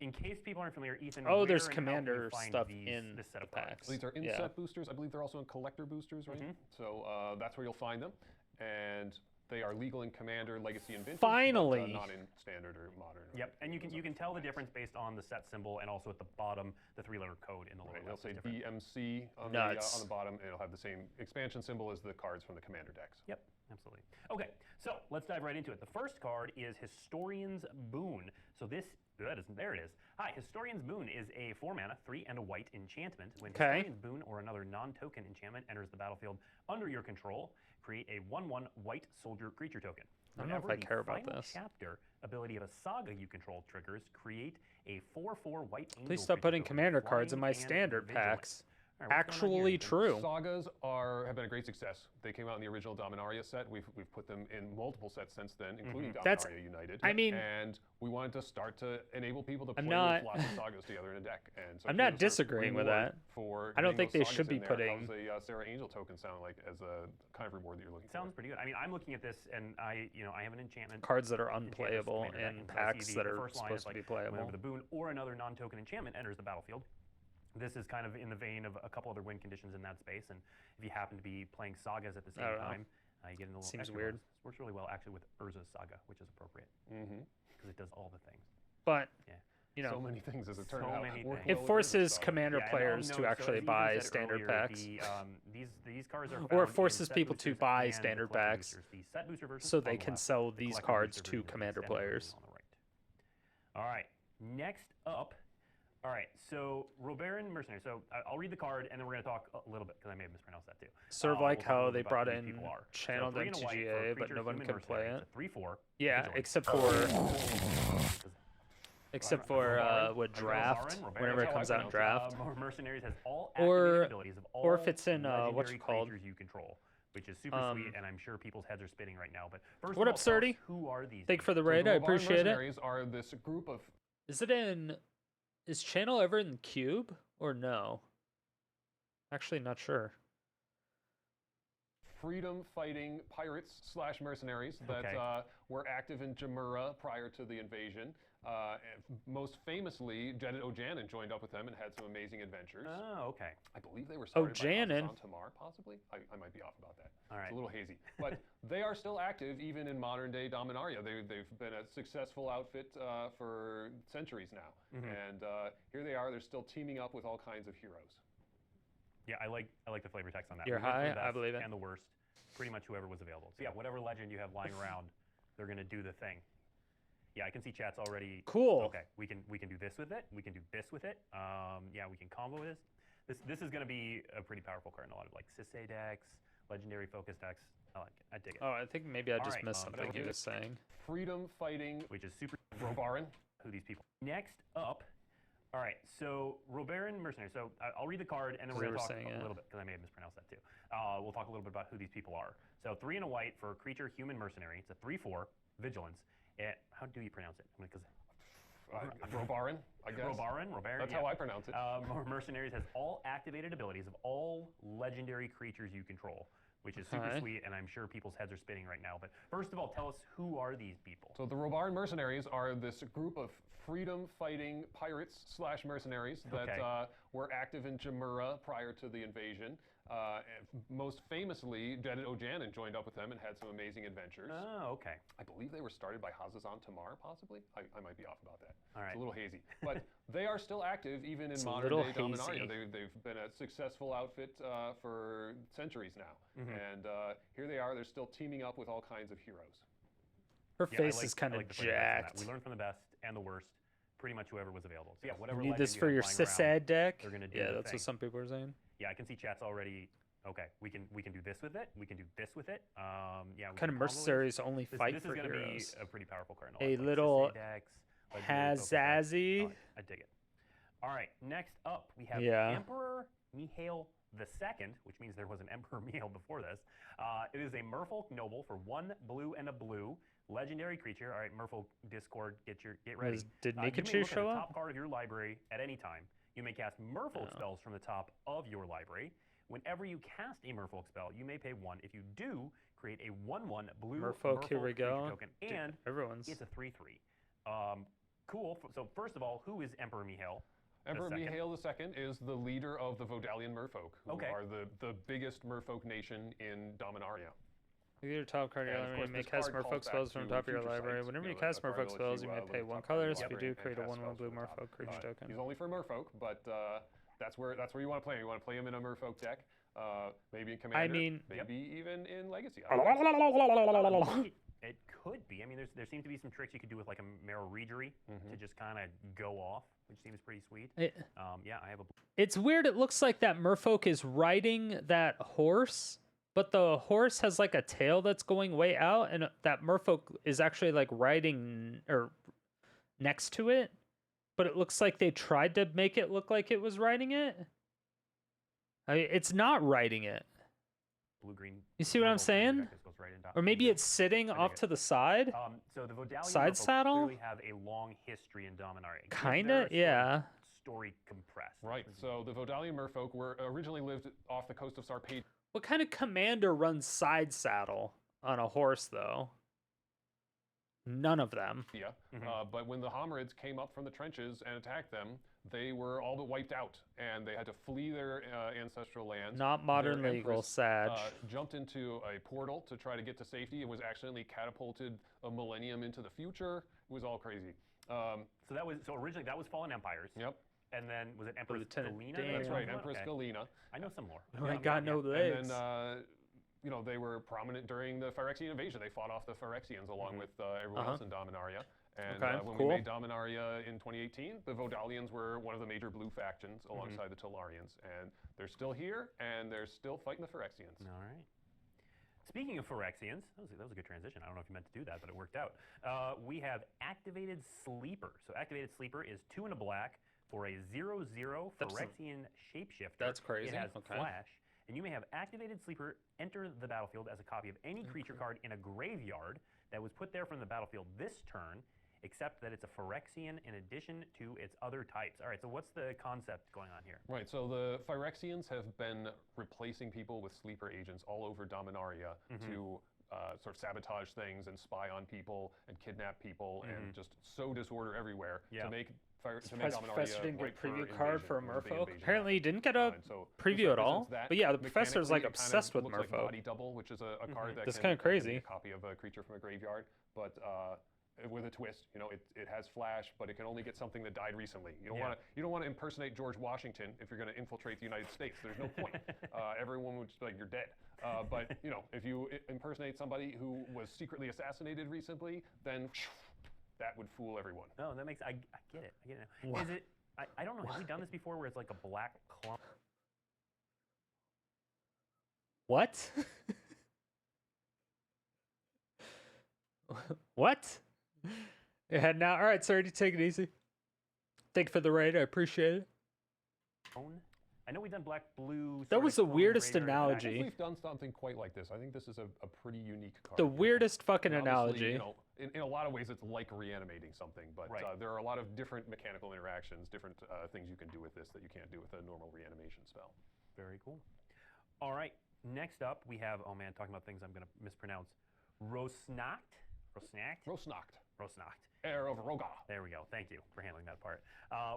D: in case people aren't familiar, Ethan,
A: Oh,
D: where
A: there's
D: and how can you
A: commander
D: find
A: stuff
D: these,
A: in
D: this set
A: the
D: of cards?
A: packs.
G: These are
A: Yeah.
G: inset boosters. I believe they're also in collector boosters, right? So that's where you'll find them. And they are legal in Commander, Legacy, and Vintage.
A: Finally.
G: But, not in Standard or Modern. or
D: Yep, and you
G: those
D: can
G: other
D: tell the
G: formats.
D: difference based on the set symbol and also at the bottom the three-letter code in the lower
G: Right,
D: left
G: they'll
D: is
G: say
D: different.
G: DMC on
A: Nuts.
G: the bottom, and it'll have the same expansion symbol as the cards from the Commander decks.
D: Yep, Absolutely. Okay, so let's dive right into it. The first card is Historian's Boon. So there it is. Hi, Historian's Boon is a 4-mana, 3 and a white enchantment. When Historian's Boon or another non-token enchantment enters the battlefield under your control, create a 1/1 white soldier creature token.
A: I don't know if I care about
D: Final
A: this.
D: chapter ability of a saga you control triggers, create a 4/4 white angel
A: Please stop
D: creature
A: putting
D: token,
A: commander cards in
D: flying
A: my
D: and
A: standard
D: vigilant.
A: packs.
D: All right, what's going on here?
A: Actually true.
G: Sagas have been a great success. They came out in the original Dominaria set. We've put them in multiple sets since then, including Dominaria
A: That's-
G: United.
A: I mean-
G: and we wanted to start to enable people to play
A: not-
G: with lots of sagas together in a deck. And so
A: I'm
G: here's
A: not
G: our
A: disagreeing with
G: reward
A: that.
G: For
A: I don't
G: getting
A: think
G: those
A: they should
G: sagas
A: be
G: in there.
A: putting-
G: How's a Sarah Angel token sound like as a kind of reward that you're looking
D: Sounds
G: for?
D: pretty good. I mean, I'm looking at this, and I have an enchantment.
A: Cards that are
D: enchantment
A: unplayable
D: commander deck,
A: in
D: and so I
A: packs
D: see
A: that
D: the
A: are
D: first line
A: supposed
D: is
A: to be
D: like,
A: playable.
D: Whenever the boon or another non-token enchantment enters the battlefield. This is kind of in the vein of a couple other win conditions in that space, and if you happen to be playing sagas at the
A: I
D: same
A: don't know.
D: time, you get a little
A: Seems
D: extra
A: weird.
D: bonus. Works really well actually with Urza's saga, which is appropriate because it does all the things.
A: But
D: Yeah.
G: So many things as it turned
D: So
G: out.
D: many
G: worked
D: things.
A: it
G: well with
A: forces
G: Urza's Saga.
A: commander
D: Yeah, and
A: players
D: I'll
A: to
D: note, so
A: actually
D: as Ethan
A: buy
D: said
A: standard
D: earlier,
A: packs.
D: these cards are
A: Or
D: found
A: it forces
D: in set
A: people to
D: boosters
A: buy
D: and the
A: standard
D: collector
A: packs
D: boosters. The set booster version
A: so
D: on
A: they
D: the
A: can
D: left,
A: sell
D: the
A: these
D: collector
A: cards
D: booster
A: to
D: version is the
A: commander
D: standard version
A: players.
D: on the right. All right, next up. All right, so Robaran Mercenary. So I'll read the card, and then we're going to talk a little bit, because I may have mispronounced that too.
A: Sort of
D: We'll
A: like
D: talk a
A: how
D: little
A: they
D: bit about
A: brought
D: who these
A: in
D: people are.
A: channeled
D: so 3 and a white for a
A: MTGA, but
D: creature
A: no one
D: human
A: can play
D: mercenary.
A: it.
D: It's a 3/4.
A: Yeah,
D: vigilance.
A: except for what draft,
D: Robaran,
A: whenever it
G: That's how
A: comes
G: I
A: out in
G: pronounce
A: draft.
D: Mercenaries has all
A: Or-
D: activated abilities of all
A: or if it's in,
D: legendary
A: whatchamacalled.
D: creatures you control, which is super sweet, and I'm sure people's heads are spinning right now. But first
A: What
D: of
A: up,
D: all, tell us
A: Surdy?
D: who are these?
A: Thank you for the
G: So
A: raid,
G: the
A: I
G: Robaran
A: appreciate it.
G: Mercenaries are this group of
A: Is channel ever in cube or no? Actually, not sure.
G: freedom-fighting pirates/mercenaries that
D: Okay.
G: were active in Jamura prior to the invasion. And most famously, Jedit O'Janan joined up with them and had some amazing adventures.
D: Oh, okay.
G: I believe they were started by
A: O'Janan?
G: Hassan Tamar, possibly. I might be off about that.
D: All right.
G: It's a little hazy. But they are still active even in modern-day Dominaria. They've been a successful outfit for centuries now. And here they are. They're still teaming up with all kinds of heroes.
D: Yeah, I like the flavor text on that.
A: You're
D: We went for
A: high?
D: the
A: I
D: best
A: believe it.
D: And the worst. Pretty much whoever was available. So yeah, whatever legend you have lying around, they're gonna do the thing. Yeah, I can see chat's already.
A: Cool.
D: Okay, we can do this with it. We can do this with it. Yeah, we can combo this. This is gonna be a pretty powerful card in a lot of like Sisay decks, legendary focus decks. I like it. I dig it.
A: Oh, I think maybe I just
D: Alright,
A: missed
D: but
A: something he
D: okay.
A: was saying.
G: Freedom-fighting
D: Which is super.
G: Robaran.
D: Who these people? Next up. All right, so Robaran Mercenary. So I'll read the card, and then we're
A: They
D: going
A: were
D: to talk
A: saying
D: a
A: it.
D: little bit, because I may have mispronounced that too. We'll talk a little bit about who these people are. So 3 and a white for a creature human mercenary. It's a 3/4 vigilance. How do you pronounce it?
G: Robaran, I guess.
D: Robaran.
G: That's
D: yeah.
G: how I pronounce it.
D: Mercenaries has all activated abilities of all legendary creatures you control, which is super
A: Okay.
D: sweet, and I'm sure people's heads are spinning right now. But first of all, tell us, who are these people?
G: So the Robaran Mercenaries are this group of freedom-fighting pirates/mercenaries that
D: Okay.
G: were active in Jamura prior to the invasion. And most famously, Jedit O'Janan joined up with them and had some amazing adventures.
D: Oh, okay.
G: I believe they were started by Hassan Tamar, possibly. I might be off about that.
D: All right.
G: It's a little hazy. But they are still active even in
A: It's a
G: modern-day
A: little
G: Dominaria.
A: hazy.
G: They've been a successful outfit for centuries now.
D: Mm-hmm.
G: And here they are. They're still teaming up with all kinds of heroes.
A: Her
D: Yeah,
A: face
D: I like-
A: is kind
D: I
A: of
D: like the flavor text on that.
A: jacked.
D: We learned from the best and the worst. Pretty much whoever was available. So yeah, whatever.
A: You need
D: legend
A: this for
D: have
A: your
D: lying around,
A: Sisad deck?
D: they're gonna do
A: Yeah,
D: the
A: that's
D: thing.
A: what some people are saying.
D: Yeah, I can see chat's already. Okay, we can do this with it. We can do this with it. Yeah. We
A: Kind
D: can
A: of
D: combo it.
A: mercenaries only
D: This,
A: fight
D: this
A: for
D: is gonna
A: heroes.
D: be a pretty powerful card.
A: A
D: Like
A: little
D: Sisay decks, legendary focus decks.
A: Hazazi.
D: I dig it. All right, next up we have
A: Yeah.
D: Emperor Mihail II, which means there was an Emperor Mihail before this. It is a Merfolk noble for 1 blue and a blue. Legendary creature. All right, Merfolk Discord, get ready.
A: Did
D: You may
A: Mikachu
D: look at
A: show
D: the
A: up?
D: top card of your library at any time. You may cast Merfolk
A: Oh.
D: spells from the top of your library. Whenever you cast a Merfolk spell, you may pay 1. If you do, create a 1/1 blue
A: Merfolk, here we
D: creature
A: go.
D: token,
A: Dude,
D: and
A: everyone's.
D: it's a 3/3. Cool. So first of all, who is Emperor Mihail?
G: Emperor
D: II?
G: Mihail II is the leader of the Vodalian Merfolk, who
D: Okay.
G: are the biggest Merfolk nation in Dominaria.
A: Look at your top card of your
G: And of
A: library. You
G: course,
A: may
G: this
A: cast
G: card calls
A: Merfolk
G: back
A: spells from
G: to
A: the top of your
G: future
A: library.
G: sites.
A: Whenever you
G: You know,
A: cast
G: a card
A: Merfolk
G: that
A: spells, you
G: lets
A: may
G: you,
A: pay
G: look
A: 1
G: at the top of your
A: colorless. If you
G: library
A: do,
G: and
A: create a
G: cast
A: 1/1
G: spells
A: blue
G: from the top.
A: Merfolk creature token.
G: He's only for Merfolk, but that's where you want to play him. You want to play him in a Merfolk deck, maybe in Commander,
A: mean-
G: maybe even in Legacy. I don't know.
D: It could be. I mean, there seems to be some tricks you could do with like a Marrow Regery to just kind of go off, which seems pretty sweet. Yeah, I have a.
A: It's weird. It looks like that Merfolk is riding that horse, but the horse has like a tail that's going way out, and that Merfolk is actually like riding or next to it. But it looks like they tried to make it look like it was riding it. I mean, it's not riding it.
D: Blue-green.
A: You see what I'm saying? Or maybe it's sitting off to the side.
D: So the Vodalian
A: Side
D: Merfolk
A: saddle?
D: clearly have a long history in Dominaria. Give
A: Kinda,
D: their sort of
A: yeah.
D: Story compressed.
G: Right. So the Vodalian Merfolk were originally lived off the coast of Sarpedia.
A: What kind of commander runs side saddle on a horse, though? None of them.
G: But when the Homerids came up from the trenches and attacked them, they were all but wiped out, and they had to flee their ancestral lands.
A: Not modern
G: Their
A: legal,
G: empress,
A: Sag.
G: Jumped into a portal to try to get to safety and was accidentally catapulted a millennium into the future. It was all crazy.
D: So originally that was Fallen Empires.
G: Yep.
D: And then was it Empress
A: Lieutenant
D: Galena?
A: Dan.
G: That's right,
D: Okay.
G: Empress Galena.
D: I know some more.
A: Oh my God, no legs.
G: And then, they were prominent during the Phyrexian invasion. They fought off the Phyrexians along with everyone else in Dominaria. And when we made Dominaria in 2018, the Vodalians were one of the major blue factions alongside the Tolarians. And they're still here, and they're still fighting the Phyrexians.
D: All right. Speaking of Phyrexians, that was a good transition. I don't know if you meant to do that, but it worked out. We have Activated Sleeper. So Activated Sleeper is 2 and a black for a 0/0 Phyrexian shapeshifter.
A: That's crazy.
D: It has
A: Okay.
D: flash. And you may have Activated Sleeper enter the battlefield as a copy of any creature card in a graveyard that was put there from the battlefield this turn, except that it's a Phyrexian in addition to its other types. All right, so what's the concept going on here?
G: Right, so the Phyrexians have been replacing people with sleeper agents all over Dominaria to sort of sabotage things and spy on people and kidnap people and just sow disorder everywhere to make
A: Surprised
G: Dominaria
A: Professor didn't get
G: ripe
A: a preview
G: for
A: card
G: invasion
A: for a
G: when the big
A: Merfolk.
G: invasion
A: Apparently, he
G: happened.
A: didn't get a
G: And so this
A: preview at all.
G: represents that.
A: But yeah, the Professor's like
G: Mechanically, it kind
A: obsessed
G: of
A: with
G: looks like
A: Merfolk.
G: Body Double, which is a card that
A: That's
G: can
A: kinda crazy.
G: be a copy of a creature from a graveyard, but with a twist. It has flash, but it can only get something that died recently. You don't want to impersonate George Washington if you're going to infiltrate the United States. There's no point. Everyone would just be like, you're dead. But if you impersonate somebody who was secretly assassinated recently, then that would fool everyone.
D: No, that makes I get it. I get it now. Is it? I don't know. Have we done this before, where it's like a black clump?
A: What? What? Yeah, now, all right, sorry to take it easy. Thank you for the raid. I appreciate it.
D: I know we've done black blue.
A: That was the weirdest
G: I think
A: analogy.
G: we've done something quite like this. I think this is a pretty unique card.
A: The weirdest fucking
G: And obviously,
A: analogy.
G: In a lot of ways, it's like reanimating something, but
D: Right.
G: there are a lot of different mechanical interactions, different things you can do with this that you can't do with a normal reanimation spell.
D: Very cool. All right. Next up, we have, oh man, talking about things I'm going to mispronounce. Rosnacht? Rosnacht.
G: Heir of Roga.
D: There we go. Thank you for handling that part.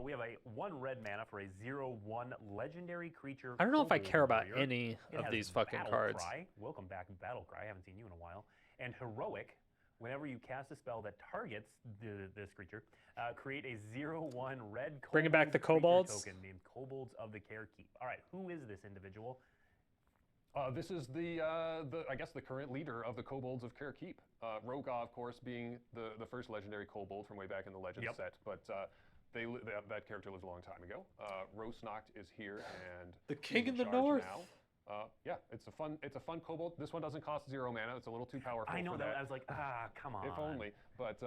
D: We have a 1 red mana for a 0/1 legendary creature.
A: I don't know if I
D: kobold
A: care about
D: warrior.
A: any
D: It
A: of
D: has
A: these fucking
D: Battle
A: cards.
D: Cry. Welcome back, Battle Cry. I haven't seen you in a while. And Heroic. Whenever you cast a spell that targets this creature, create a 0/1 red
A: Bringing back the
D: creature
A: kobolds?
D: token named Kobolds of the Carekeep. All right, who is this individual?
G: This is the I guess the current leader of the Kobolds of Carekeep. Roga, of course, being the first legendary kobold from way back in the Legends set, but that character lived a long time ago. Rosnacht is here and
A: The king
G: he's
A: in the
G: charge
A: north.
G: Now. Yeah, it's a fun kobold. This one doesn't cost 0 mana. It's a little too powerful.
D: I know
G: for
D: that.
G: that.
D: I was like, come on.
G: If only, but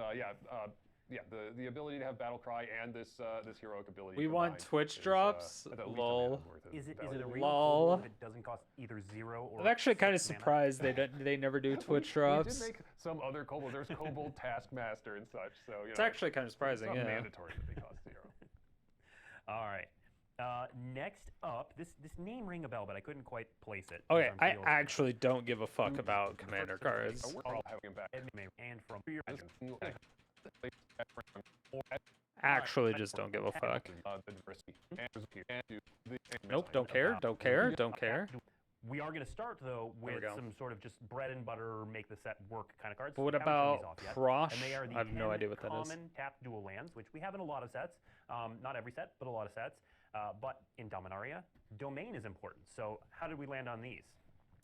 G: the ability to have battle cry and this heroic ability.
A: We want
G: combined
A: Twitch
G: is,
A: drops?
G: at least a
A: Lol.
G: mana's worth of
D: Is it a
G: value.
D: real
A: Lol.
D: kobold if it doesn't cost either 0 or
A: I'm actually kind of
D: 6 mana?
A: surprised they never do Twitch
G: We
A: drops.
G: did make some other kobold. There's kobold taskmaster and such. So
A: It's actually kind of surprising,
G: it's not
A: yeah.
G: mandatory that they cost 0.
D: All right. Next up, this name rang a bell, but I couldn't quite place it.
A: Okay,
D: because I'm
A: I
D: too old.
A: actually don't give a fuck about commander cards.
G: We're all having him back.
D: And from
A: Actually just don't give a fuck.
G: The diversity. And
A: Nope, don't care, don't care, don't care.
D: We are going to start, though,
A: There we
D: with
A: go.
D: some sort of just bread and butter, make the set work kind of cards.
A: But what
D: We haven't shown these
A: about
D: off yet.
A: Prosh?
D: And they are the
A: I have no
D: 10
A: idea what that is.
D: common tapped dual lands, which we have in a lot of sets. Not every set, but a lot of sets. But in Dominaria, domain is important. So how did we land on these?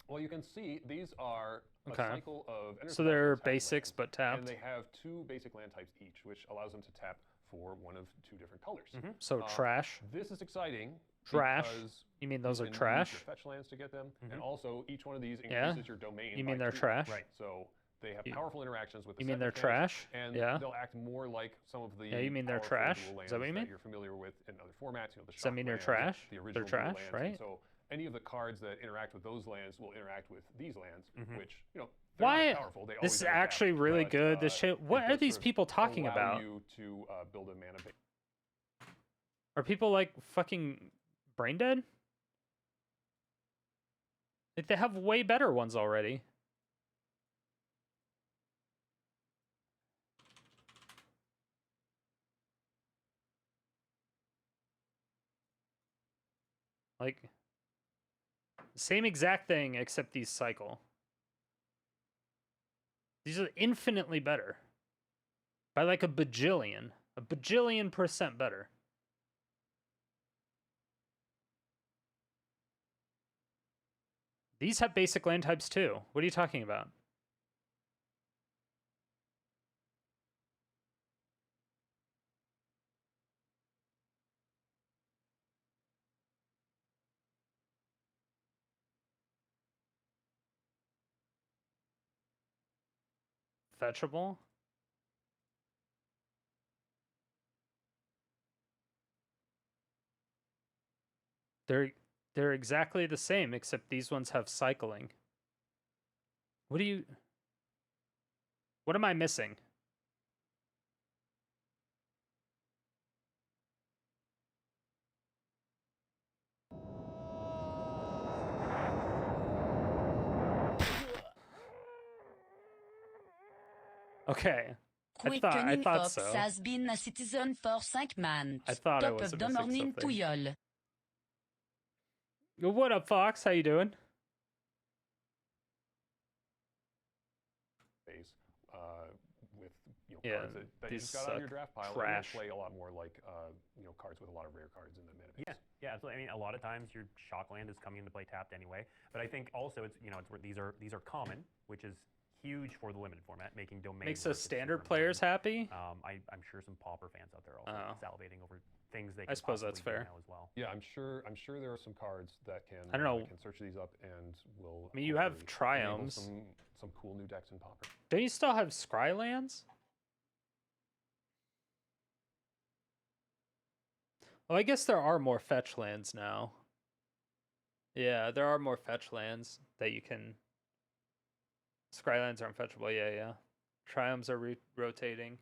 G: Well, you can see these are a
A: Okay.
G: cycle of
A: So they're
G: tapped
A: basics
G: lands,
A: but tapped.
G: and they have 2 basic land types each, which allows them to tap for one of 2 different colors.
A: So trash.
G: This is exciting.
A: Trash?
G: Because
A: You mean those
G: you
A: are
G: can use
A: trash?
G: your fetch lands to get them, and also each one of these
A: Yeah?
G: increases your domain.
A: You
G: by
A: mean they're
G: 3.
A: trash?
D: Right.
G: So they have powerful interactions with the
A: You mean
G: set
A: they're
G: mechanics,
A: trash?
G: and
A: Yeah.
G: they'll act more like some of the
A: Yeah, you mean they're
G: powerful
A: trash?
G: dual
A: Is that what you
G: lands
A: mean?
G: you're familiar with in other formats. You know, the
A: Does that
G: shock
A: mean they're
G: lands,
A: trash?
G: The
A: They're
G: original dual
A: trash,
G: lands.
A: right?
G: And so any of the cards that interact with those lands will interact with these lands, which, you know, they're
A: Why?
G: not powerful. They
A: This
G: always
A: is
G: untap,
A: actually really
G: but,
A: good. This shit.
G: it
A: What are
G: does
A: these
G: sort of
A: people talking
G: allow
A: about?
G: you to build a mana base.
A: Are people like fucking brain dead? Like they have way better ones already. Like same exact thing except these cycle. These are infinitely better. By like a bajillion. A bajillion % better. These have basic land types too. What are you talking about? Fetchable? They're exactly the same, except these ones have cycling. What am I missing? Okay. I
B: Quickening
A: thought
B: Fox
A: so.
B: has been a citizen for 5 months.
A: I thought I
B: Top
A: was
B: of
A: missing
B: the morning to
A: something.
B: y'all.
A: What up, Fox? How you doing?
G: Base with
A: Yeah,
G: cards that you
A: these
G: just got on your
A: suck.
G: draft pile.
A: Trash.
G: And play a lot more like cards with a lot of rare cards in the meta base.
D: Yeah, absolutely. I mean, a lot of times your shock land is coming into play tapped anyway. But I think also it's it's where these are common, which is huge for the limited format, making domain
A: Makes
D: work
A: us
D: is
A: standard
D: super
A: players
D: important.
A: happy?
D: I'm sure some pauper fans out there are
A: Oh.
D: also salivating over things they.
A: I
D: Can
A: suppose that's
D: possibly do
A: fair.
D: now as well.
G: Yeah, I'm sure there are some cards that can
A: I don't know.
G: can search these up and will.
A: I mean, you have
G: hopefully enable
A: triomes.
G: some cool new decks in Pauper.
A: Don't you still have Scrylands? Well, I guess there are more fetch lands now. Yeah, there are more fetch lands that you can. Scrylands aren't fetchable. Yeah. Triomes are rotating.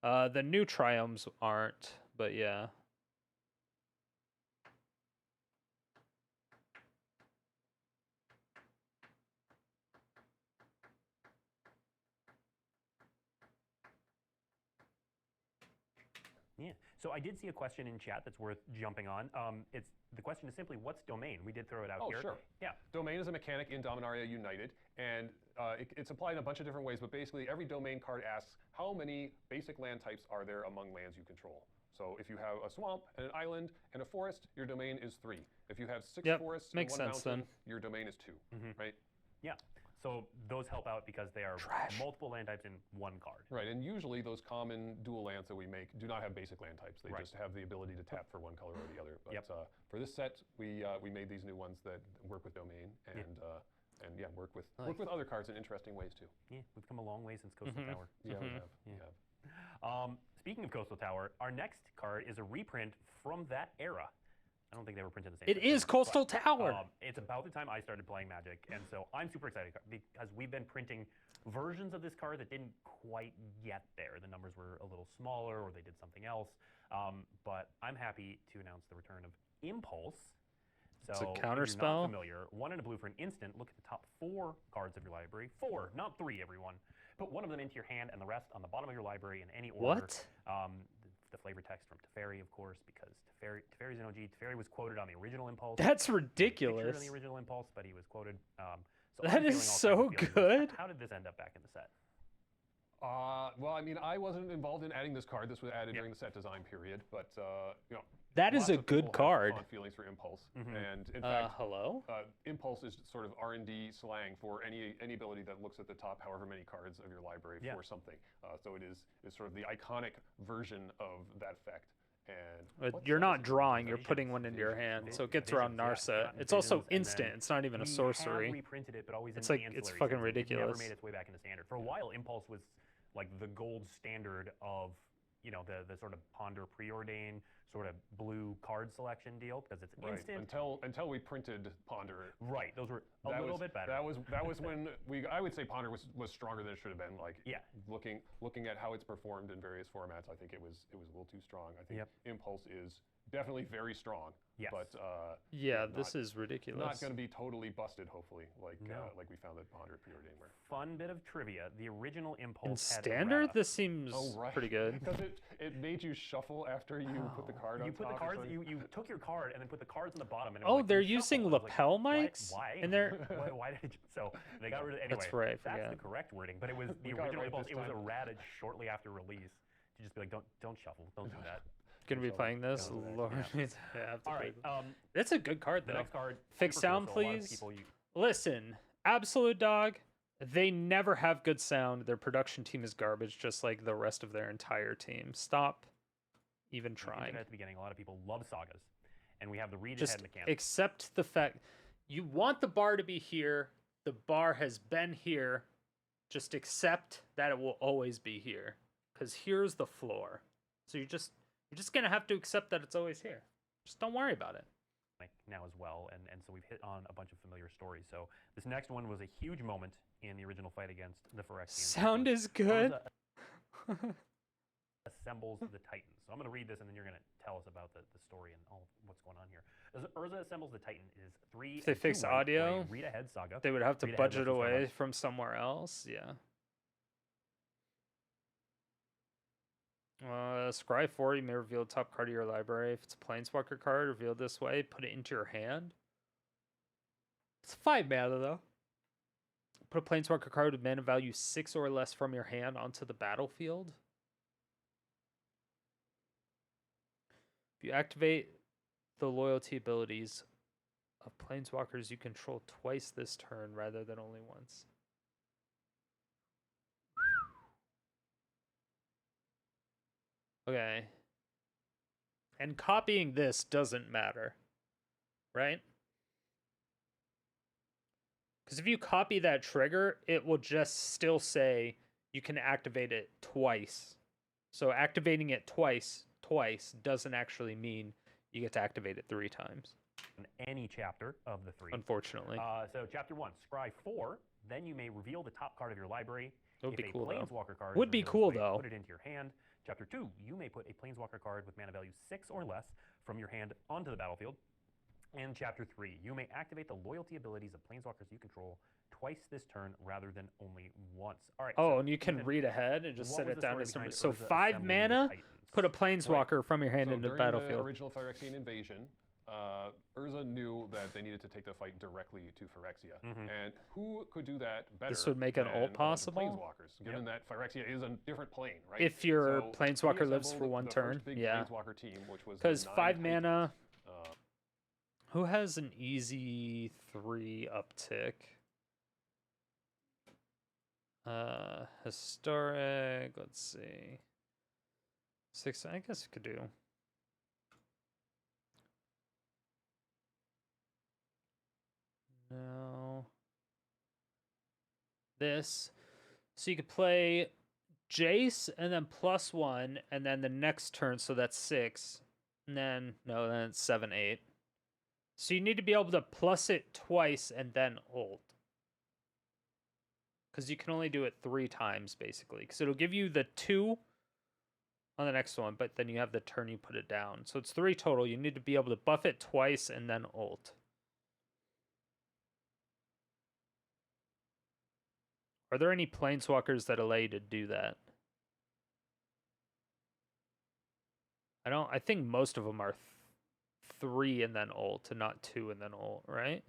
A: The new triomes aren't, but yeah.
D: Yeah. So I did see a question in chat that's worth jumping on. The question is simply, what's domain? We did throw it out
G: Oh,
D: here.
G: sure.
D: Yeah.
G: Domain is a mechanic in Dominaria United, and it's applied in a bunch of different ways, but basically every domain card asks, how many basic land types are there among lands you control? So if you have a swamp and an island and a forest, your domain is 3. If you have 6
A: Yep,
G: forests and
A: makes
G: 1
A: sense
G: mountain,
A: then.
G: your domain is 2, right?
D: Yeah. So those help out because they are
A: Trash.
D: multiple land types in one card.
G: Right, and usually those common dual lands that we make do not have basic land types. They
D: Right.
G: just have the ability to tap for one color or the other. But
D: Yep.
G: For this set, we made these new ones that work with domain and work with other cards in interesting ways too.
D: Yeah, we've come a long way since Coastal Tower.
G: Yeah, we have.
D: Yeah.
G: We have.
D: Speaking of Coastal Tower, our next card is a reprint from that era. I don't think they were printed the same.
A: It
D: section,
A: is Coastal
D: but,
A: Tower.
D: it's about the time I started playing Magic, and so I'm super excited because we've been printing versions of this card that didn't quite get there. The numbers were a little smaller, or they did something else. But I'm happy to announce the return of Impulse. So
A: It's a
D: if
A: counterspell?
D: you're not familiar, 1 and a blue for an instant. Look at the top 4 cards of your library. 4, not 3, everyone. Put one of them into your hand and the rest on the bottom of your library in any order.
A: What?
D: The flavor text from Teferi, of course, because Teferi's an OG. Teferi was quoted on the original Impulse.
A: That's
D: Pictured
A: ridiculous.
D: on the original Impulse, but he was quoted. So
A: That
D: I'm
A: is
D: feeling all
A: so
D: kinds of feelings.
A: good.
D: How did this end up back in the set?
G: Well, I mean, I wasn't involved in adding this card. This was added during the set design period, but
A: That is
G: lots
A: a
G: of people
A: good
G: have
A: card.
G: fond feelings for Impulse,
D: Mhm.
G: and in fact,
A: Hello?
G: Impulse is sort of R&D slang for any ability that looks at the top however many cards of your library
D: Yeah.
G: for something. So it is sort of the iconic version of that effect. And
A: But
G: what
A: you're
G: set
A: not
G: is it?
A: drawing, you're
D: Visions.
A: putting one into your hand, so it gets
D: Visions,
A: around
D: yeah,
A: Narset.
D: yeah,
A: It's also
D: Visions, and
A: instant,
D: then
A: it's not even a
D: we
A: sorcery.
D: have reprinted it, but always
A: It's
D: in
A: like- it's
D: ancillary
A: fucking
D: since it never
A: ridiculous.
D: made its way back into standard. For a while, Impulse was like the gold standard of, you know, the sort of Ponder preordain sort of blue card selection deal because it's
G: Right.
D: instant.
G: Until we printed Ponder.
D: Right, those were a
G: That
D: little
G: was-
D: bit better.
G: That was when I would say Ponder was stronger than it should have been. Like
D: Yeah.
G: looking at how it's performed in various formats, I think it was a little too strong. I think
D: Yep.
G: Impulse is definitely very strong.
D: Yes.
G: But
A: Yeah,
G: not-
A: this is ridiculous.
G: not going to be totally busted, hopefully, like
D: No.
G: like we found at Ponder preordain were.
D: Fun bit of trivia: the original
A: In
D: Impulse had
A: standard,
D: errata.
A: this seems
G: Oh, right.
A: pretty good.
G: Because it made you shuffle after you put the card on
D: You put the
G: top or
D: cards.
G: something?
D: You took your card and then put the cards on the bottom. And it was
A: Oh,
D: like,
A: they're
D: you
A: using
D: shuffle. I was like,
A: lapel
D: what?
A: mics?
D: Why?
A: And they're
D: why did it, so they got rid of anyway?
A: That's right, I
D: That's the
A: forget.
D: correct wording, but it was
G: We
D: the
G: got it
D: original
G: right
D: Impulse.
G: this
D: It was
G: time.
D: errata shortly after release to just be like, don't shuffle, don't do that.
A: gonna be playing this.
D: Don't do that,
A: Lord,
D: yeah.
A: I have to
D: All
A: play
D: right.
A: this. That's a good card
D: The
A: though.
D: next card.
A: Fix
D: super cool,
A: sound,
D: so a lot of
A: please.
D: people
A: Listen, Absolute Dog, they never have good sound. Their production team is garbage, just like the rest of their entire team. Stop even
D: you
A: trying.
D: mentioned at the beginning, a lot of people love sagas, and we have the read
A: Just
D: ahead mechanic.
A: accept the fact you want the bar to be here. The bar has been here. Just accept that it will always be here, because here's the floor. So you're just gonna have to accept that it's always here. Just don't worry about it.
D: Now as well, and so we've hit on a bunch of familiar stories. So this next one was a huge moment in the original fight against the Phyrexians.
A: Sound is good.
D: Urza assembles the Titans. So I'm going to read this, and then you're going to tell us about the story and all what's going on here. Urza assembles the Titan is 3.
A: If they
D: and 2
A: fix
D: white for a
A: audio,
D: read ahead saga.
A: They would have to
D: Read ahead
A: budget
D: lets you start
A: away
D: off.
A: from somewhere else. Yeah. Scry 4, you may reveal the top card of your library. If it's a Planeswalker card, reveal it this way. Put it into your hand. It's 5 mana, though. Put a Planeswalker card with mana value 6 or less from your hand onto the battlefield. If you activate the loyalty abilities of Planeswalkers you control twice this turn rather than only once. Okay. And copying this doesn't matter, right? Because if you copy that trigger, it will just still say you can activate it twice. So activating it twice doesn't actually mean you get to activate it 3 times,
D: In any chapter of the 3.
A: unfortunately.
D: So chapter 1, Scry 4. Then you may reveal the top card of your library.
A: That would
D: If
A: be
D: a
A: cool, though.
D: Planeswalker card is
A: Would be
D: revealed this
A: cool,
D: way,
A: though.
D: Put it into your hand. Chapter 2, you may put a Planeswalker card with mana value 6 or less from your hand onto the battlefield. And Chapter 3, you may activate the loyalty abilities of Planeswalkers you control twice this turn rather than only once. All right.
A: Oh,
D: so
A: and you can
D: Ethan,
A: read ahead and just
D: what
A: set
D: was
A: it
D: the
A: down
D: story
A: as number.
D: behind
A: So
D: Urza
A: 5
D: assembling the
A: mana,
D: Titans?
A: put a Planeswalker from your hand
G: So
A: into the
G: during the
A: battlefield.
G: original Phyrexian invasion, Urza knew that they needed to take the fight directly to Phyrexia. And who could do that better?
A: This would make an
G: than
A: ult
G: a bunch of
A: possible?
G: Planeswalkers, given that Phyrexia is a different plane, right?
A: If your
G: So
A: Planeswalker
G: he
A: lives for
G: assembled
A: 1
G: the
A: turn,
G: first big
A: yeah.
G: Planeswalker team, which was
A: Because
G: 9
A: 5
G: Titans.
A: mana, who has an easy 3 uptick? Historic, let's see. 6, I guess it could do. No. This. So you could play Jace and then +1, and then the next turn, so that's 6. And then, no, then it's 7, 8. So you need to be able to plus it twice and then ult. Because you can only do it 3 times, basically. Because it'll give you the 2 on the next one, but then you have the turn you put it down. So it's 3 total. You need to be able to buff it twice and then ult. Are there any Planeswalkers that allow you to do that? I think most of them are 3 and then ult, and not 2 and then ult, right?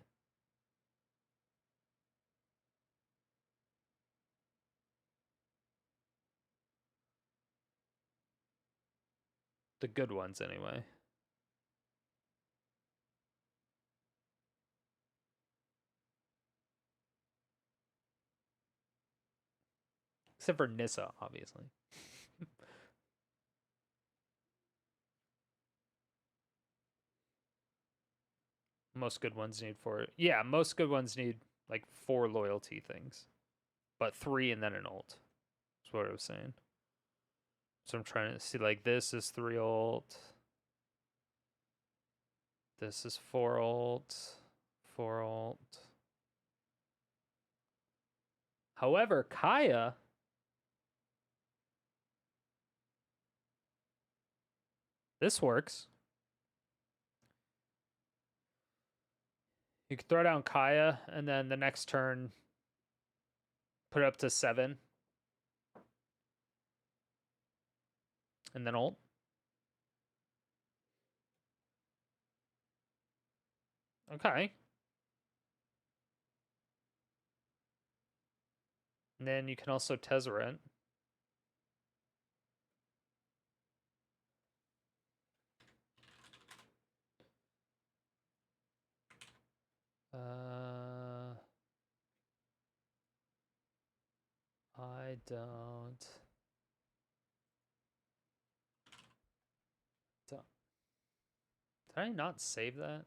A: The good ones, anyway. Except for Nissa, obviously. Most good ones need 4. Yeah, most good ones need like 4 loyalty things. But 3 and then an ult. That's what I was saying. So I'm trying to see, like, this is 3 ult. This is 4 ult. 4 ult. However, Kaya... This works. You could throw down Kaya, and then the next turn, put it up to 7. And then ult. Okay. And then you can also Tezzeret. I don't. Did I not save that?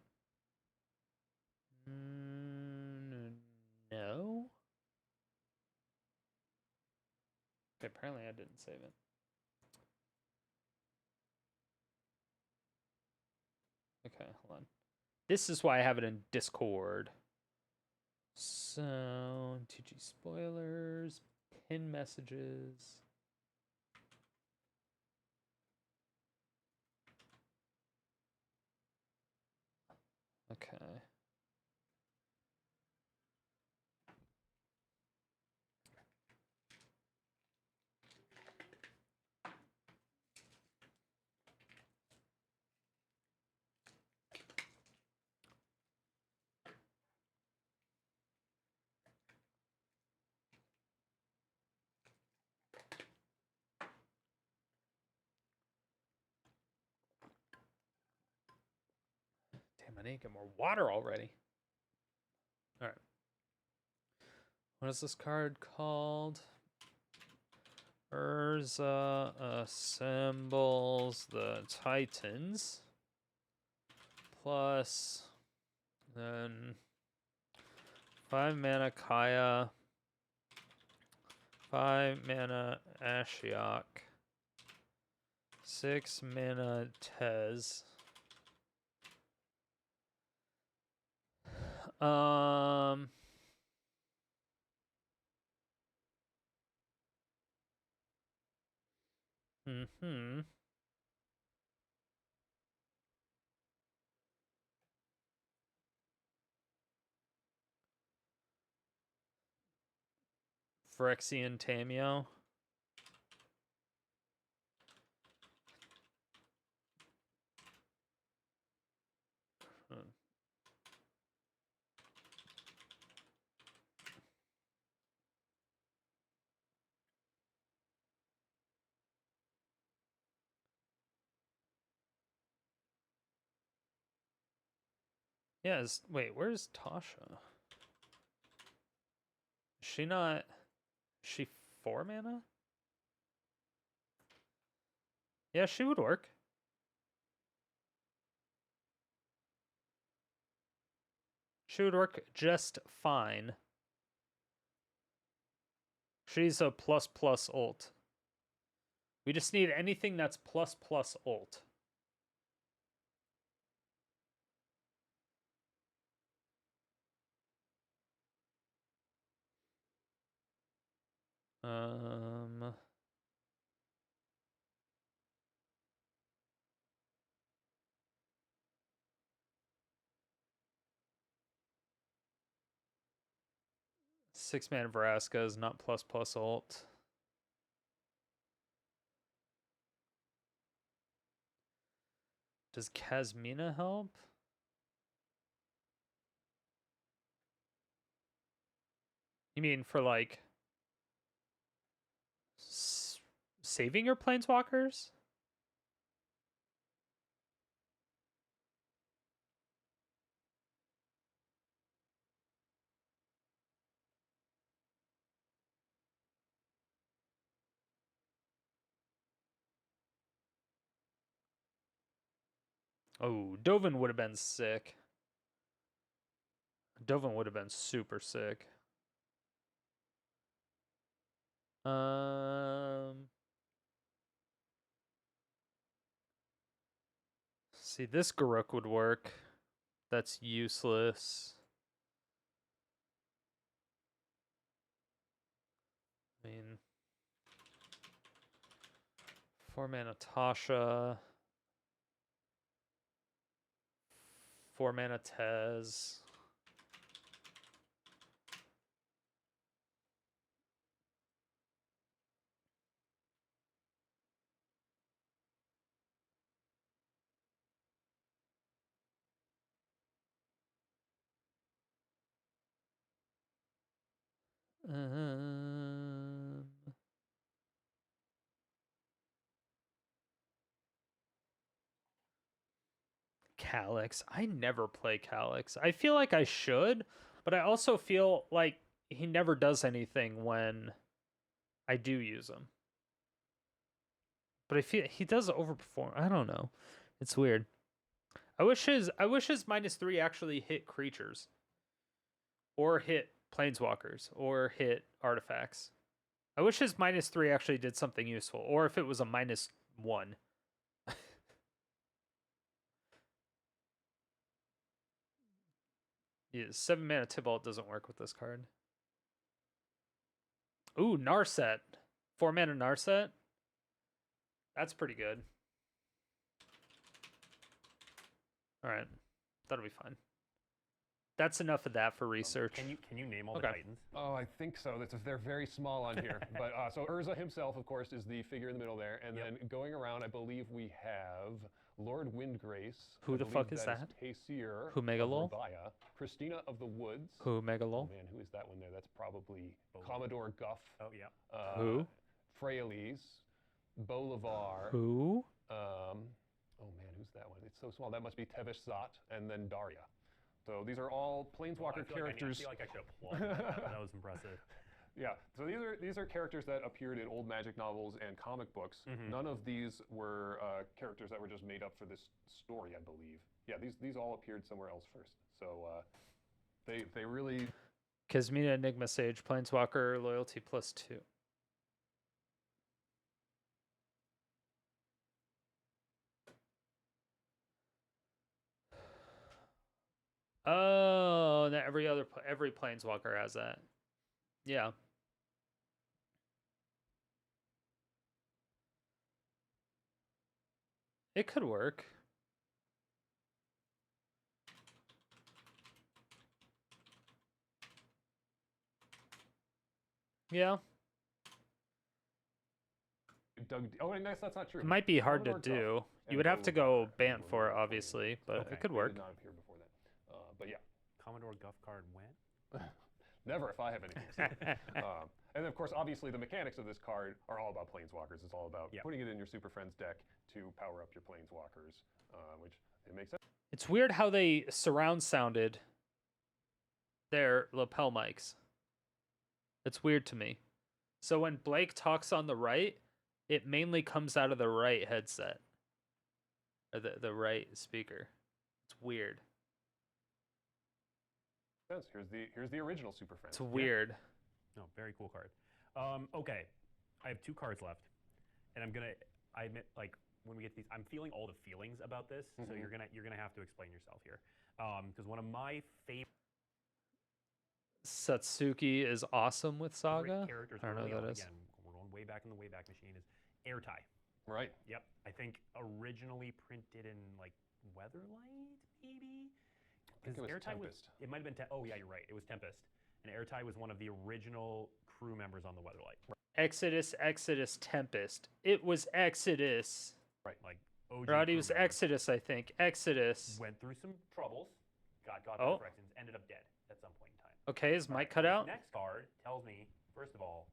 A: No. Okay, apparently I didn't save it. Okay, hold on. This is why I have it in Discord. So, TG spoilers, pin messages. Okay. Damn, I need to get more water already. All right. What is this card called? Urza assembles the Titans. Plus, then 5 mana Kaya, 5 mana Ashiok, 6 mana Tez. Phyrexian Tameo. Yeah, wait, where's Tasha? Is she not... Is she 4 mana? Yeah, she would work. She would work just fine. She's a ++ ult. We just need anything that's ++ ult. Um... 6 mana Vraska is not ++ ult. Does Kasmina help? You mean for like saving your planeswalkers? Oh, Dovin would have been sick. Dovin would have been super sick. See, this Garuk would work. That's useless. I mean, 4-mana Tasha. 4-mana Tez. Um, Calyx. I never play Calyx. I feel like I should, but I also feel like he never does anything when I do use him. But I feel he does overperform. I don't know. It's weird. I wish his -3 actually hit creatures. Or hit planeswalkers. Or hit artifacts. I wish his -3 actually did something useful. Or if it was a -1. Yeah, 7-mana Tibalt doesn't work with this card. Ooh, Narset. 4-mana Narset. That's pretty good. Alright. That'll be fine. That's enough of that for research.
D: Can you name all the
A: Okay.
D: Titans?
G: Oh, I think so. They're very small on here. But so Urza himself, of course, is the figure in the middle there. And then going around, I believe we have Lord Windgrace.
A: Who
G: I
A: the
G: believe
A: fuck is that?
G: Taysir
A: Who Megalol?
G: of Rabaya, Christina of the Woods.
A: Who
G: Oh
A: Megalol?
G: man, who is that one there? That's probably Commodore Guff.
D: Oh yeah.
A: Who?
G: Freyalise, Bolivar.
A: Who?
G: Oh man, who's that one? It's so small. That must be Tevish Zot, and then Daria. So these are all Planeswalker characters.
D: I feel like I should have plugged that. That was impressive.
G: Yeah, so these are characters that appeared in old Magic novels and comic books. None of these were characters that were just made up for this story, I believe. Yeah, these all appeared somewhere else first. So they really.
A: Kasmina Enigma Sage, Planeswalker, loyalty +2. Oh, that every Planeswalker has that. Yeah. It could work. Yeah.
G: Oh, and that's not true.
A: It might be hard to
G: Commodore Guff
A: do.
G: and
A: You would have to
G: Bolivar
A: go Bant
G: and
A: for it,
G: Bolivar.
A: obviously, but
G: Okay,
A: it could
G: they
A: work.
G: did not appear before that. But yeah.
D: Commodore Guff card when?
G: Never if I have anything. And of course, obviously, the mechanics of this card are all about Planeswalkers. It's all about putting it in your Super Friends deck to power up your Planeswalkers, which it makes sense.
A: It's weird how they surround sounded their lapel mics. It's weird to me. So when Blake talks on the right, it mainly comes out of the right headset. Or the right speaker. It's weird.
G: Here's the original Super Friends.
A: It's weird.
D: No, very cool card. Okay, I have 2 cards left, and I admit, like when we get these, I'm feeling all the feelings about this. So you're gonna have to explain yourself here, because one of my favorite
A: Satsuki is awesome with Saga.
D: characters,
A: I don't know
D: early
A: what that
D: on,
A: is.
D: again, we're going way back in the Wayback Machine, is Airtie.
G: Right.
D: Yep, I think originally printed in like Weatherlight, maybe.
G: I think it was
D: Airtie
G: Tempest.
D: it might have been. Oh yeah, you're right. It was Tempest, and Airtie was one of the original crew members on the Weatherlight.
A: Exodus, Tempest. It was Exodus.
G: Right.
D: Like OG.
A: Roddy
D: crew
A: was
D: member.
A: Exodus, I think. Exodus.
D: Went through some troubles, got
A: Oh.
D: corrections, ended up dead at some point in time.
A: Okay, is Mike cut
D: This
A: out?
D: Next card tells me, first of all,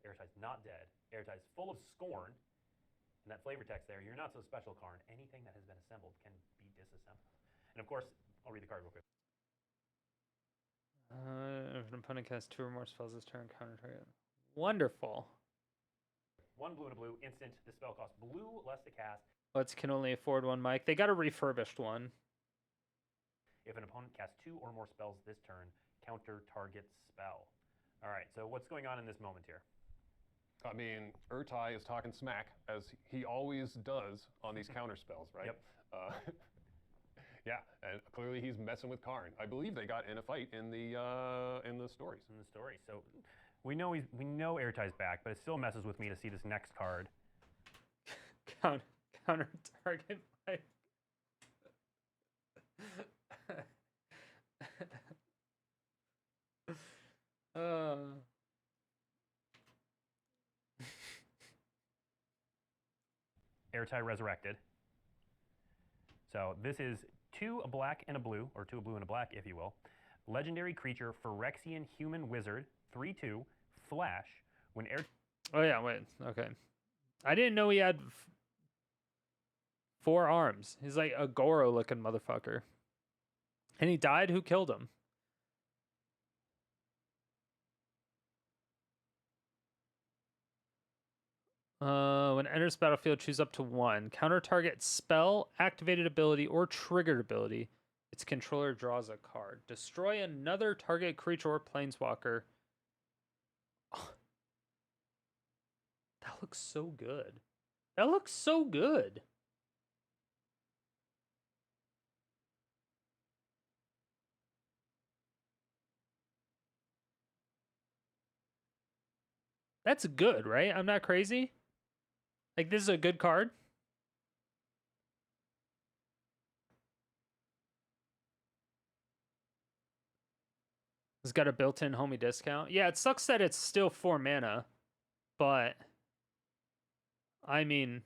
D: Airtie's not dead. Airtie's full of scorn. And that flavor text there, you're not so special, Karn. Anything that has been assembled can be disassembled. And of course, I'll read the card real quick.
A: If an opponent casts 2 or more spells this turn, counter target. Wonderful.
D: 1 blue and a blue, instant. The spell costs blue less to cast.
A: Let's can only afford one mic. They got a refurbished one.
D: If an opponent casts 2 or more spells this turn, counter target spell. All right, so what's going on in this moment here?
G: I mean, Urtai is talking smack, as he always does on these counter spells, right?
D: Yep.
G: Yeah, and clearly he's messing with Karn. I believe they got in a fight in the stories.
D: In the story. So we know Airtie's back, but it still messes with me to see this next card.
A: Counter target mic.
D: Airtie resurrected. So this is 2 a black and a blue, or 2 a blue and a black, if you will. Legendary creature, Phyrexian human wizard, 3/2, flash. When air.
A: Oh yeah, wait. Okay. I didn't know he had 4 arms. He's like a Goro-looking motherfucker. And he died? Who killed him? When it enters battlefield, choose up to 1. Counter target spell, activated ability, or triggered ability. Its controller draws a card. Destroy another target creature or planeswalker. Oh, that looks so good. That looks so good. That's good, right? I'm not crazy. Like, this is a good card. It's got a built-in homie discount. Yeah, it sucks that it's still 4 mana, but I mean,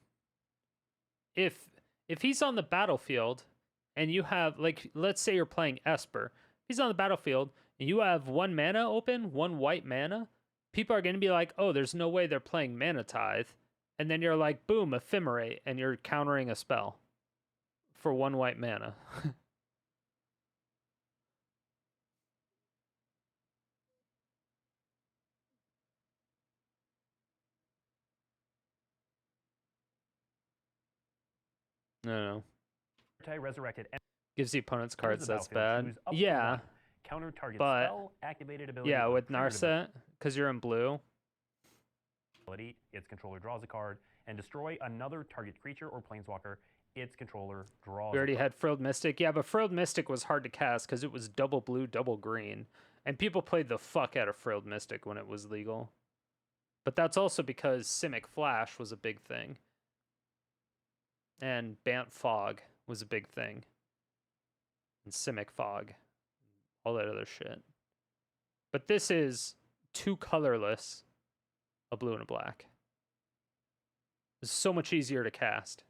A: if he's on the battlefield and you have, like, let's say you're playing Esper, he's on the battlefield and you have 1 mana open, 1 white mana, people are going to be like, oh, there's no way they're playing Mana Tithe. And then you're like, boom, Ephemerate, and you're countering a spell for 1 white mana. No.
D: Airtie resurrected.
A: Gives the opponent's
D: Enters
A: cards,
D: the
A: that's
D: battlefield,
A: bad.
D: choose up to
A: Yeah,
D: 1. Counter target
A: but
D: spell, activated ability.
A: yeah,
D: or
A: with
D: triggered
A: Narset, because you're in blue.
D: ability, its controller draws a card, and destroy another target creature or planeswalker. Its controller draws.
A: We already
D: a card.
A: had Frilled Mystic. Yeah, but Frilled Mystic was hard to cast because it was double blue, double green. And people played the fuck out of Frilled Mystic when it was legal. But that's also because Simic Flash was a big thing. And Bant Fog was a big thing. And Simic Fog. All that other shit. But this is 2 colorless, a blue and a black. It's so much easier to cast.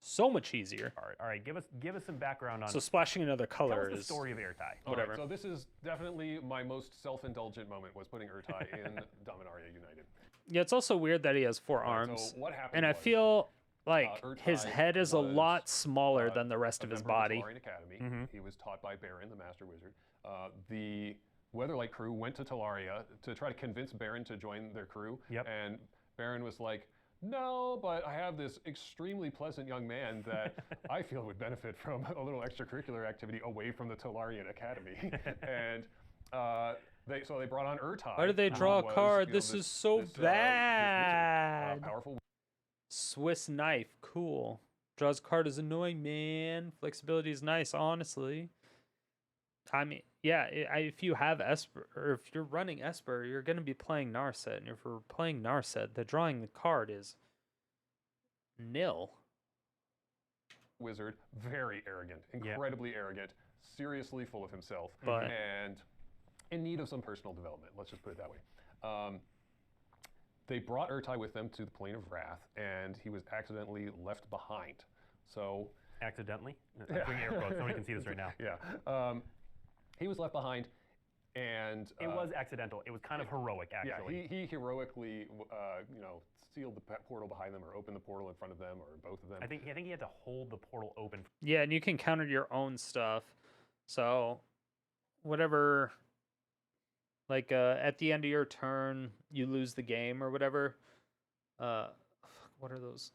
A: So much easier.
D: All right. Give us some background on.
A: So splashing another
D: tell
A: color
D: us the
A: is
D: story of Airtie.
G: All right,
A: whatever.
G: so this is definitely my most self-indulgent moment, was putting Urtai in Dominaria United.
A: Yeah, it's also weird that he has 4
G: Right,
A: arms.
G: so what happened
A: And I
G: was,
A: feel like his
G: Urtai
A: head is a
G: was,
A: lot smaller
G: uh,
A: than the rest
G: a
A: of his
G: member of the
A: body.
G: Talarian Academy.
D: Mhm.
G: He was taught by Baron, the Master Wizard. The Weatherlight crew went to Talaria to try to convince Baron to join their crew.
D: Yep.
G: And Baron was like, no, but I have this extremely pleasant young man that I feel would benefit from a little extracurricular activity away from the Talarian Academy. And so they brought on Urtai.
A: Why did they
G: who
A: draw a
G: was,
A: card?
G: you know,
A: This is so
G: this
A: bad.
G: powerful
A: Swiss knife, cool. Draws a card is annoying, man. Flexibility is nice, honestly. I mean, yeah, if you have Esper, or if you're running Esper, you're going to be playing Narset. And if you're playing Narset, the drawing the card is nil.
G: wizard, very arrogant, incredibly arrogant, seriously full of himself,
A: But-
G: and in need of some personal development. Let's just put it that way. They brought Urtai with them to the Plane of Wrath, and he was accidentally left behind. So
D: Accidentally? I'm doing air quotes. Nobody can see this right now.
G: yeah, he was left behind, and
D: It was accidental. It was kind of heroic, actually.
G: yeah, he heroically, sealed the portal behind them, or opened the portal in front of them, or both of them.
D: I think he had to hold the portal open.
A: Yeah, and you can counter your own stuff. So, whatever, like at the end of your turn, you lose the game or whatever. What What are those?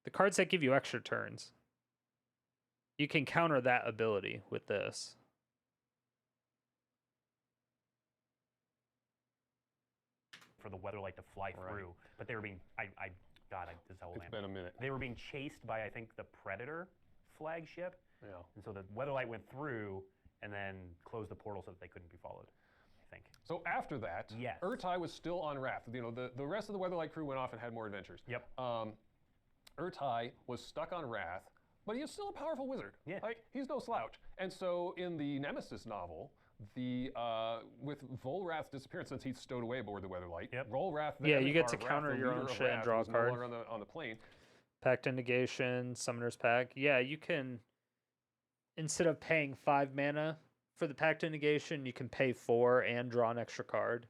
A: The cards that give you extra turns. You can counter that ability with this.
D: For the Weatherlight to fly through, but they were being, God, this is how old I
G: It's
D: am.
G: been a minute.
D: They were being chased by, I think, the Predator flagship.
G: Yeah.
D: And so the Weatherlight went through and then closed the portal so that they couldn't be followed, I think.
G: So after that,
D: Yes.
G: Urtai was still on Wrath. You know, the rest of the Weatherlight crew went off and had more adventures.
D: Yep.
G: Urtai was stuck on Wrath, but he is still a powerful wizard.
D: Yeah.
G: Like, he's no slouch. And so in the Nemesis novel, with Volrath's disappearance, since he's stowed away aboard the Weatherlight,
D: Yep.
G: Volrath,
A: Yeah, you get
G: Avatar
A: to
G: of
A: counter
G: Wrath, the
A: your own
G: leader of
A: shit and
G: Wrath,
A: draw a
G: was
A: card.
G: No longer on the plane.
A: Pact of Negation, Summoner's Pack. Yeah, you can, instead of paying 5 mana for the Pact of Negation, you can pay 4 and draw an extra card.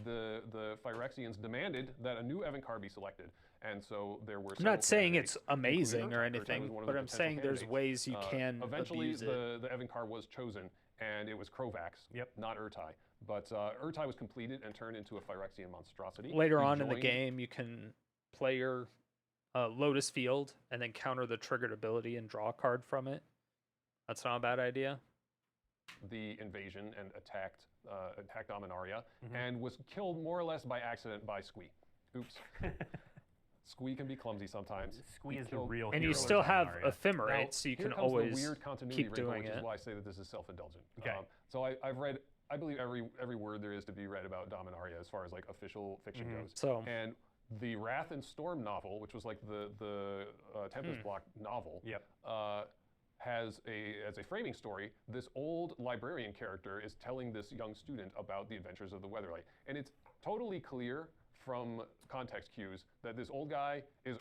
G: The Phyrexians demanded that a new Evan card be selected, and so there were.
A: I'm not saying
G: candidates,
A: it's amazing
G: including
A: or
G: Urtai. Urtai
A: anything,
G: was one of
A: but
G: the
A: I'm
G: potential
A: saying there's
G: candidates.
A: ways you can
G: Eventually,
A: abuse it.
G: the Evan card was chosen, and it was Krovax,
D: Yep.
G: not Urtai. But Urtai was completed and turned into a Phyrexian monstrosity.
A: Later
G: He
A: on in the
G: joined
A: game, you can play your Lotus Field and then counter the triggered ability and draw a card from it. That's not a bad idea.
G: the invasion and attacked Dominaria, and was killed more or less by accident by Squee. Oops. Squee can be clumsy sometimes.
D: Squee
G: He
D: is the
G: killed-
D: real
A: And you
D: hero of
A: still have
D: Dominaria.
A: Ephemerate,
G: Now,
A: so you
G: here
A: can
G: comes the
A: always
G: weird continuity
A: keep
G: wrinkle,
A: doing
G: which
A: it.
G: is why I say that this is self-indulgent.
D: Okay.
G: So I've read, I believe every word there is to be read about Dominaria as far as like official fiction goes.
A: So-
G: and the Wrath and Storm novel, which was like the Tempest Block novel,
D: Yep.
G: has as a framing story, this old librarian character is telling this young student about the adventures of the Weatherlight, and it's totally clear from context cues that this old guy is.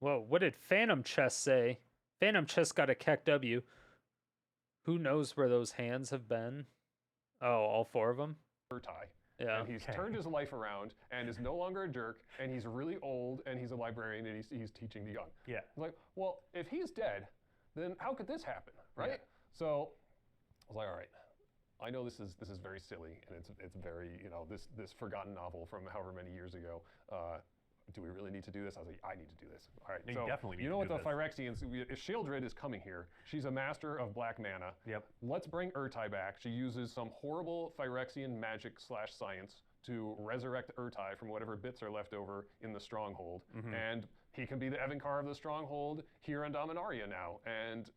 A: Whoa, what did Phantom Chest say? Phantom Chest got a Keck W. Who knows where those hands have been? Oh, all 4 of them?
G: Urtai.
A: Yeah.
G: And he's turned his life around and is no longer a jerk, and he's really old, and he's a librarian, and he's teaching the young.
D: Yeah.
G: It's like, well, if he's dead, then how could this happen, right?
D: Yeah.
G: So I was like, all right, I know this is very silly, and it's very, this forgotten novel from however many years ago. Do we really need to do this? I was like, I need to do this. All right,
D: No, you
G: so
D: definitely need
G: you
D: to
G: know what
D: do
G: the Phyrexians, Sheoldred is coming here. She's a master of black mana.
D: Yep.
G: Let's bring Urtai back. She uses some horrible Phyrexian magic / science to resurrect Urtai from whatever bits are left over in the stronghold. And he can be the Evankar of the stronghold here on Dominaria now, and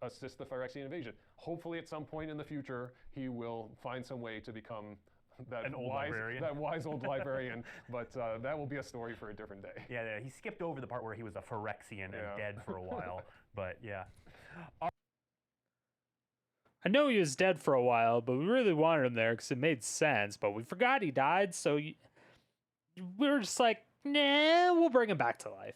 G: assist the Phyrexian invasion. Hopefully at some point in the future, he will find some way to become
D: An old librarian.
G: that wise old librarian, but that will be a story for a different day.
D: Yeah, he skipped over the part where he was a Phyrexian and
G: Yeah.
D: dead for a while, but yeah.
A: I know he was dead for a while, but we really wanted him there because it made sense. But we forgot he died, so we were just like, nah, we'll bring him back to life.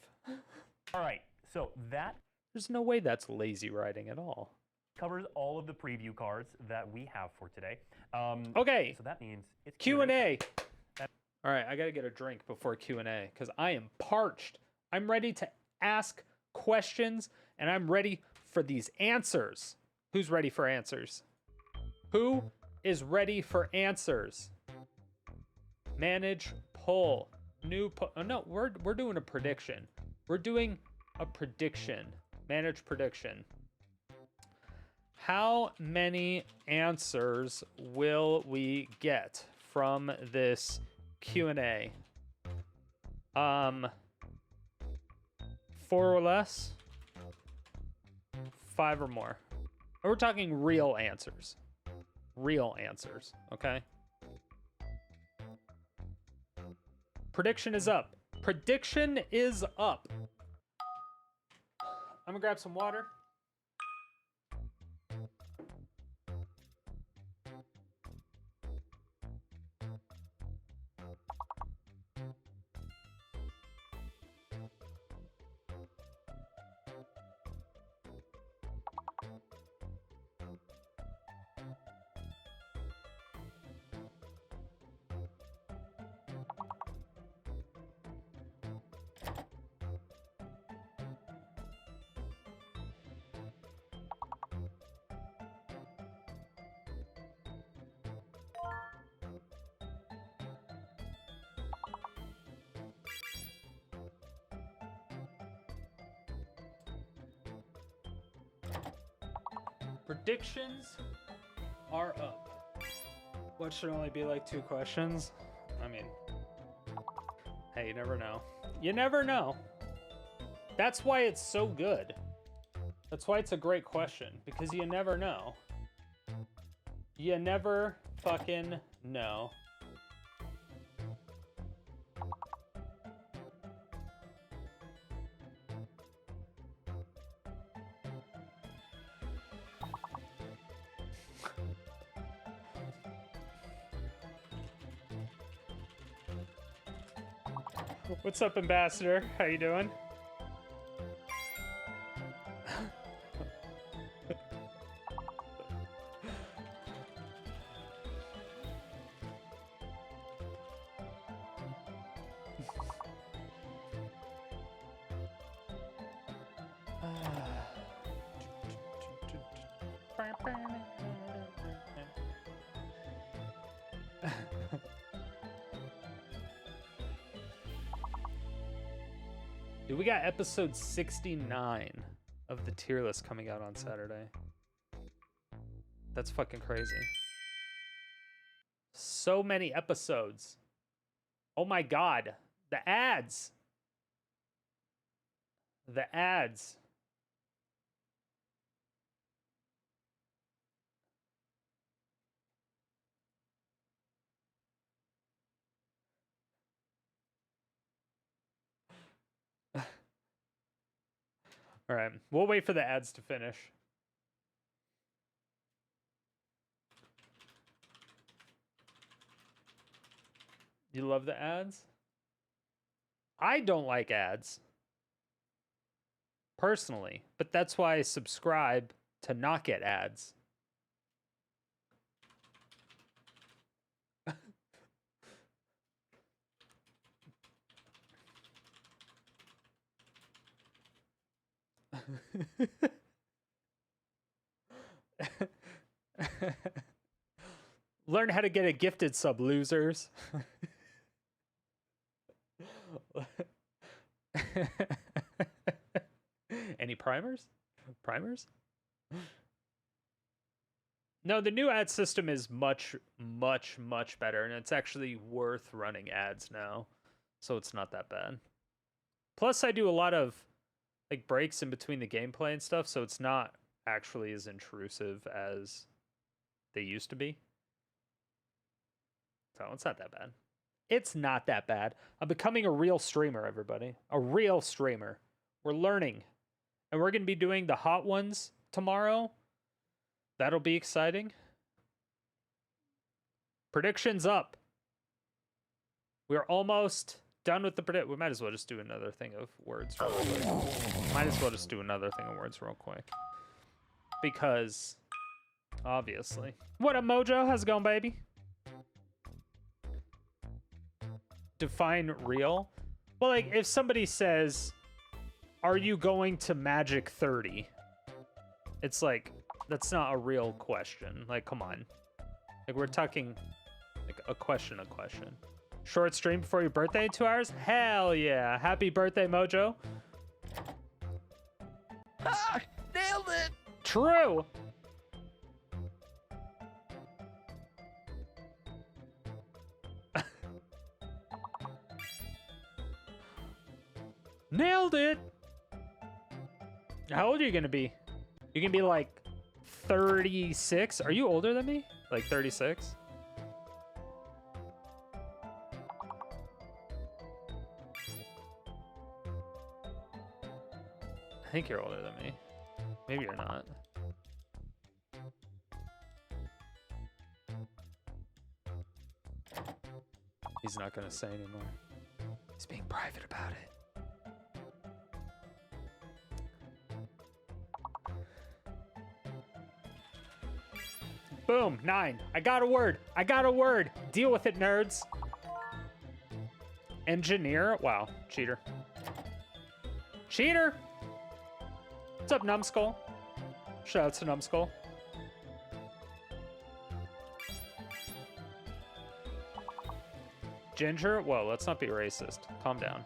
D: All right, so that
A: There's no way that's lazy writing at all.
D: covers all of the preview cards that we have for today.
A: Okay,
D: So that means it's
A: Q&A. All right, I got to get a drink before Q&A because I am parched. I'm ready to ask questions, and I'm ready for these answers. Who's ready for answers? Who is ready for answers? Manage poll. New poll. Oh, no, we're doing a prediction. We're doing a prediction. Manage prediction. How many answers will we get from this Q&A? 4 or less? 5 or more? We're talking real answers. Real answers, okay? Prediction is up. Prediction is up. I'm gonna grab some water. Predictions are up. What should only be like 2 questions? I mean, hey, you never know. You never know. That's why it's so good. That's why it's a great question, because you never know. You never fucking know. What's up, Ambassador? How you doing? Dude, we got episode 69 of the tier list coming out on Saturday. That's fucking crazy. So many episodes. Oh my god. The ads. The ads. All right, we'll wait for the ads to finish. You love the ads? I don't like ads. Personally, but that's why I subscribe to not get ads. Learn how to get a gifted sub, losers. Any primers? Primers? No, the new ad system is much, much, much better, and it's actually worth running ads now, so it's not that bad. Plus, I do a lot of like breaks in between the gameplay and stuff, so it's not actually as intrusive as they used to be. So it's not that bad. It's not that bad. I'm becoming a real streamer, everybody. A real streamer. We're learning. And we're going to be doing the hot ones tomorrow. That'll be exciting. Predictions up. We're almost done with the predict. We might as well just do another thing of words real quick. Might as well just do another thing of words real quick. Because, obviously. What up, Mojo? How's it going, baby? Define real? Well, like, if somebody says, are you going to Magic 30? It's like, that's not a real question. Like, come on. Like, we're talking, like, a question. Short stream before your birthday in 2 hours? Hell yeah. Happy birthday, Mojo.
E: Ah, nailed it!
A: True. Nailed it. How old are you gonna be? You're gonna be like 36? Are you older than me? Like 36? I think you're older than me. Maybe you're not. He's not gonna say anymore. He's being private about it. Boom, 9. I got a word. Deal with it, nerds. Engineer? Wow, cheater. Cheater! What's up, Numbskull? Shout out to Numbskull. Ginger? Whoa, let's not be racist. Calm down.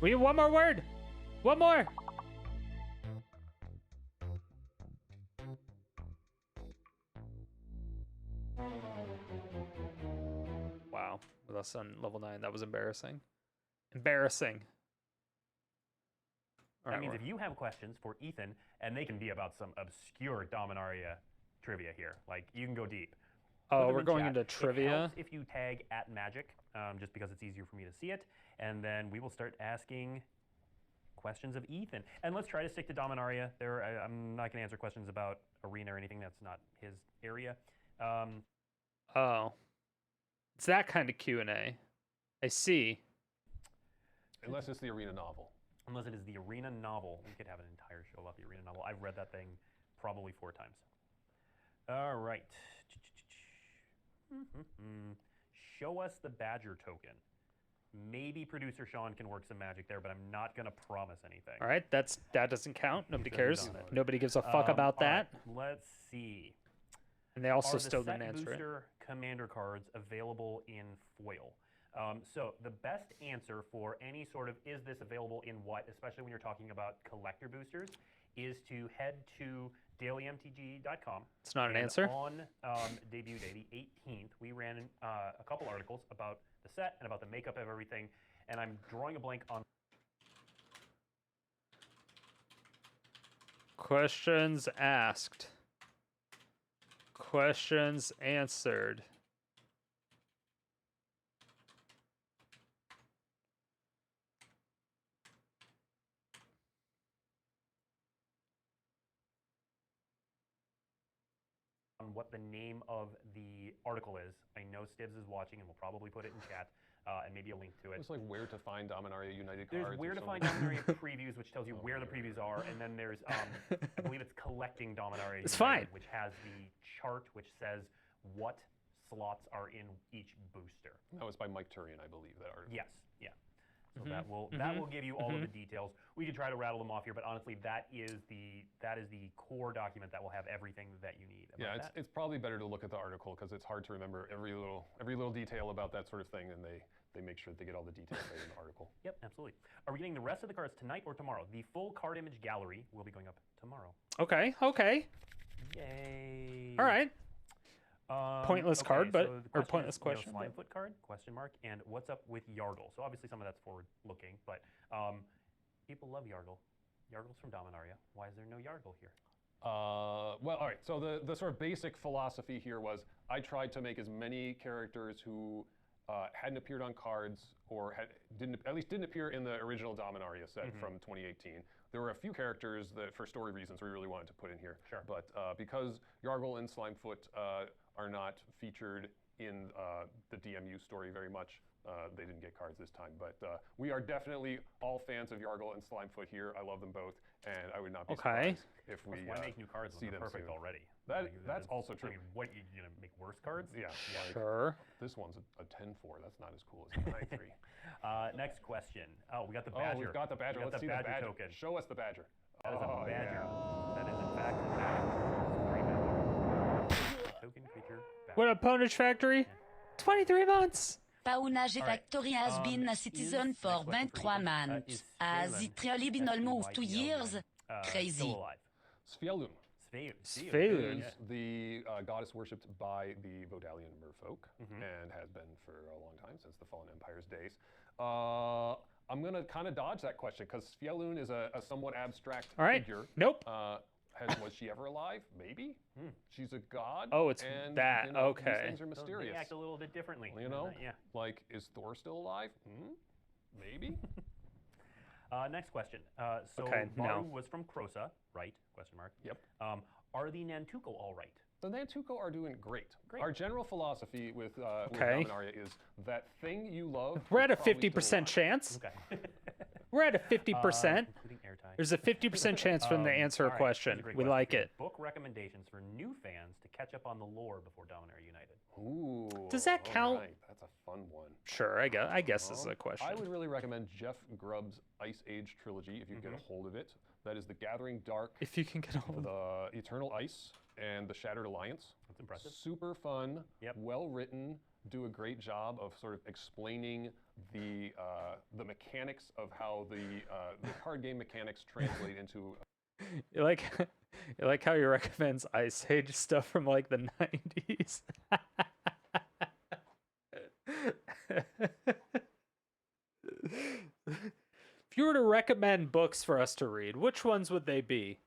A: We need one more word. One more. Wow, with us on level 9, that was embarrassing. Embarrassing. All
D: That
A: right,
D: means
A: we're-
D: if you have questions for Ethan, and they can be about some obscure Dominaria trivia here, like you can go deep. Put
A: Oh,
D: them
A: we're
D: in
A: going
D: chat.
A: into
D: It
A: trivia.
D: helps if you tag @magic, just because it's easier for me to see it, and then we will start asking questions of Ethan. And let's try to stick to Dominaria. I'm not going to answer questions about Arena or anything. That's not his area.
A: Oh, it's that kind of Q&A. I see.
G: Unless it's the Arena novel.
D: Unless it is the Arena novel. We could have an entire show about the Arena novel. I've read that thing probably 4 times. All right. Show us the Badger token. Maybe producer Sean can work some magic there, but I'm not going to promise anything.
A: All right, that doesn't count. Nobody
D: He's
A: cares.
D: done it.
A: Nobody gives a fuck about
D: all right,
A: that.
D: let's see.
A: And they also
D: Are the
A: still
D: set
A: didn't answer it.
D: booster commander cards available in foil? So the best answer for any sort of is this available in what, especially when you're talking about collector boosters, is to head to dailymtg.com.
A: It's not an
D: And
A: answer.
D: On debut day, the 18th, we ran a couple articles about the set and about the makeup of everything, and I'm drawing a blank on.
A: Questions asked. Questions answered.
D: What the name of the article is. I know Stibbs is watching and we'll probably put it in chat and maybe a link to it.
G: It's like where to find Dominaria United
D: There's
G: cards.
D: where
G: or
D: to find
G: something.
D: Dominaria previews, which tells you where the previews are, and then there's, I believe it's collecting Dominaria
A: It's
D: United,
A: fine.
D: which has the chart which says what slots are in each booster.
G: That was by Mike Turian, I believe, that article.
D: Yes, yeah. So that will give you all of the details. We can try to rattle them off here, but honestly, that is the core document that will have everything that you need.
G: Yeah, it's probably better to look at the article because it's hard to remember every little detail about that sort of thing, and they make sure that they get all the details right in the article.
D: Yep, absolutely. Are we getting the rest of the cards tonight or tomorrow? The full card image gallery will be going up tomorrow.
A: Okay, okay.
D: Yay!
A: All right. Pointless
D: okay,
A: card, but
D: so the
A: or
D: question
A: pointless
D: is,
A: question.
D: No Slimefoot card? Question mark. And what's up with Yargle? So obviously some of that's forward-looking, but people love Yargle. Yargle's from Dominaria. Why is there no Yargle here?
G: Well, all right. So the sort of basic philosophy here was I tried to make as many characters who hadn't appeared on cards or at least didn't appear in the original Dominaria set from 2018. There were a few characters that, for story reasons, we really wanted to put in here.
D: Sure.
G: But because Yargle and Slimefoot are not featured in the DMU story very much, they didn't get cards this time. But we are definitely all fans of Yargle and Slimefoot here. I love them both, and I would not be surprised if we
D: Why make new cards when
G: see
D: they're
G: them
D: perfect
G: soon.
D: already?
G: That's also true.
D: I mean, what, you gonna make worse cards?
G: Yeah. Like,
A: Sure.
G: this one's a 10-4. That's not as cool as the 9-3.
D: Next question. Oh, we got the Badger.
G: Oh, we've got the Badger.
D: We got
G: Let's see the Badger
D: token.
G: Show us the Badger.
D: That is a
G: Oh,
D: Badger.
G: yeah.
D: That is in fact a Badger. Token creature. Badger.
A: What a Ponage Factory? 23 months.
B: Paunage
D: All right.
B: Factory has been a citizen
D: Is-
B: for
D: next question for
B: 23
D: Ethan.
B: months.
D: Is
B: As
D: Phelan,
B: it really been almost 2 years. Crazy.
D: Still alive.
G: Svialum
A: Svialum.
G: is the goddess worshipped by the Vodalian merfolk and has been for a long time, since the Fallen Empire's days. I'm going to kind of dodge that question because Svialun is a somewhat abstract
A: All right.
G: figure.
A: Nope.
G: Was she ever alive? Maybe. She's a god.
A: Oh, it's
G: and,
A: that.
G: you know,
A: Okay.
G: These things are
D: So
G: mysterious.
D: they act a little bit differently.
G: You know?
D: Yeah.
G: Like, is Thor still alive? Maybe.
D: Next question. So
A: Okay,
D: Maru
A: no.
D: was from Krosa, right? Question mark.
G: Yep.
D: Are the Nantuko all right?
G: The Nantuko are doing great.
D: Great.
G: Our general philosophy with
A: Okay.
G: Dominaria is that thing you love.
A: We're at a
G: is probably still
A: 50%
G: alive.
A: chance.
D: Okay.
A: We're at a 50%.
D: Including airtime.
A: There's a 50% chance from the answer
D: all
A: a
D: right,
A: question.
D: here's a great
A: We
D: question.
A: like it.
D: Book recommendations for new fans to catch up on the lore before Dominaria United.
G: Ooh.
A: Does that
G: all
A: count?
G: right, that's a fun one.
A: Sure, I guess this is a question.
G: I would really recommend Jeff Grubb's Ice Age trilogy if you get a hold of it. That is The Gathering Dark,
A: If you can get a hold of
G: The Eternal Ice, and The Shattered Alliance.
D: That's impressive.
G: Super fun,
D: Yep.
G: well written, do a great job of sort of explaining the mechanics of how the card game mechanics translate into.
A: You like, you like how he recommends Ice Age stuff from like the 90s. If you were to recommend books for us to read, which ones would they be?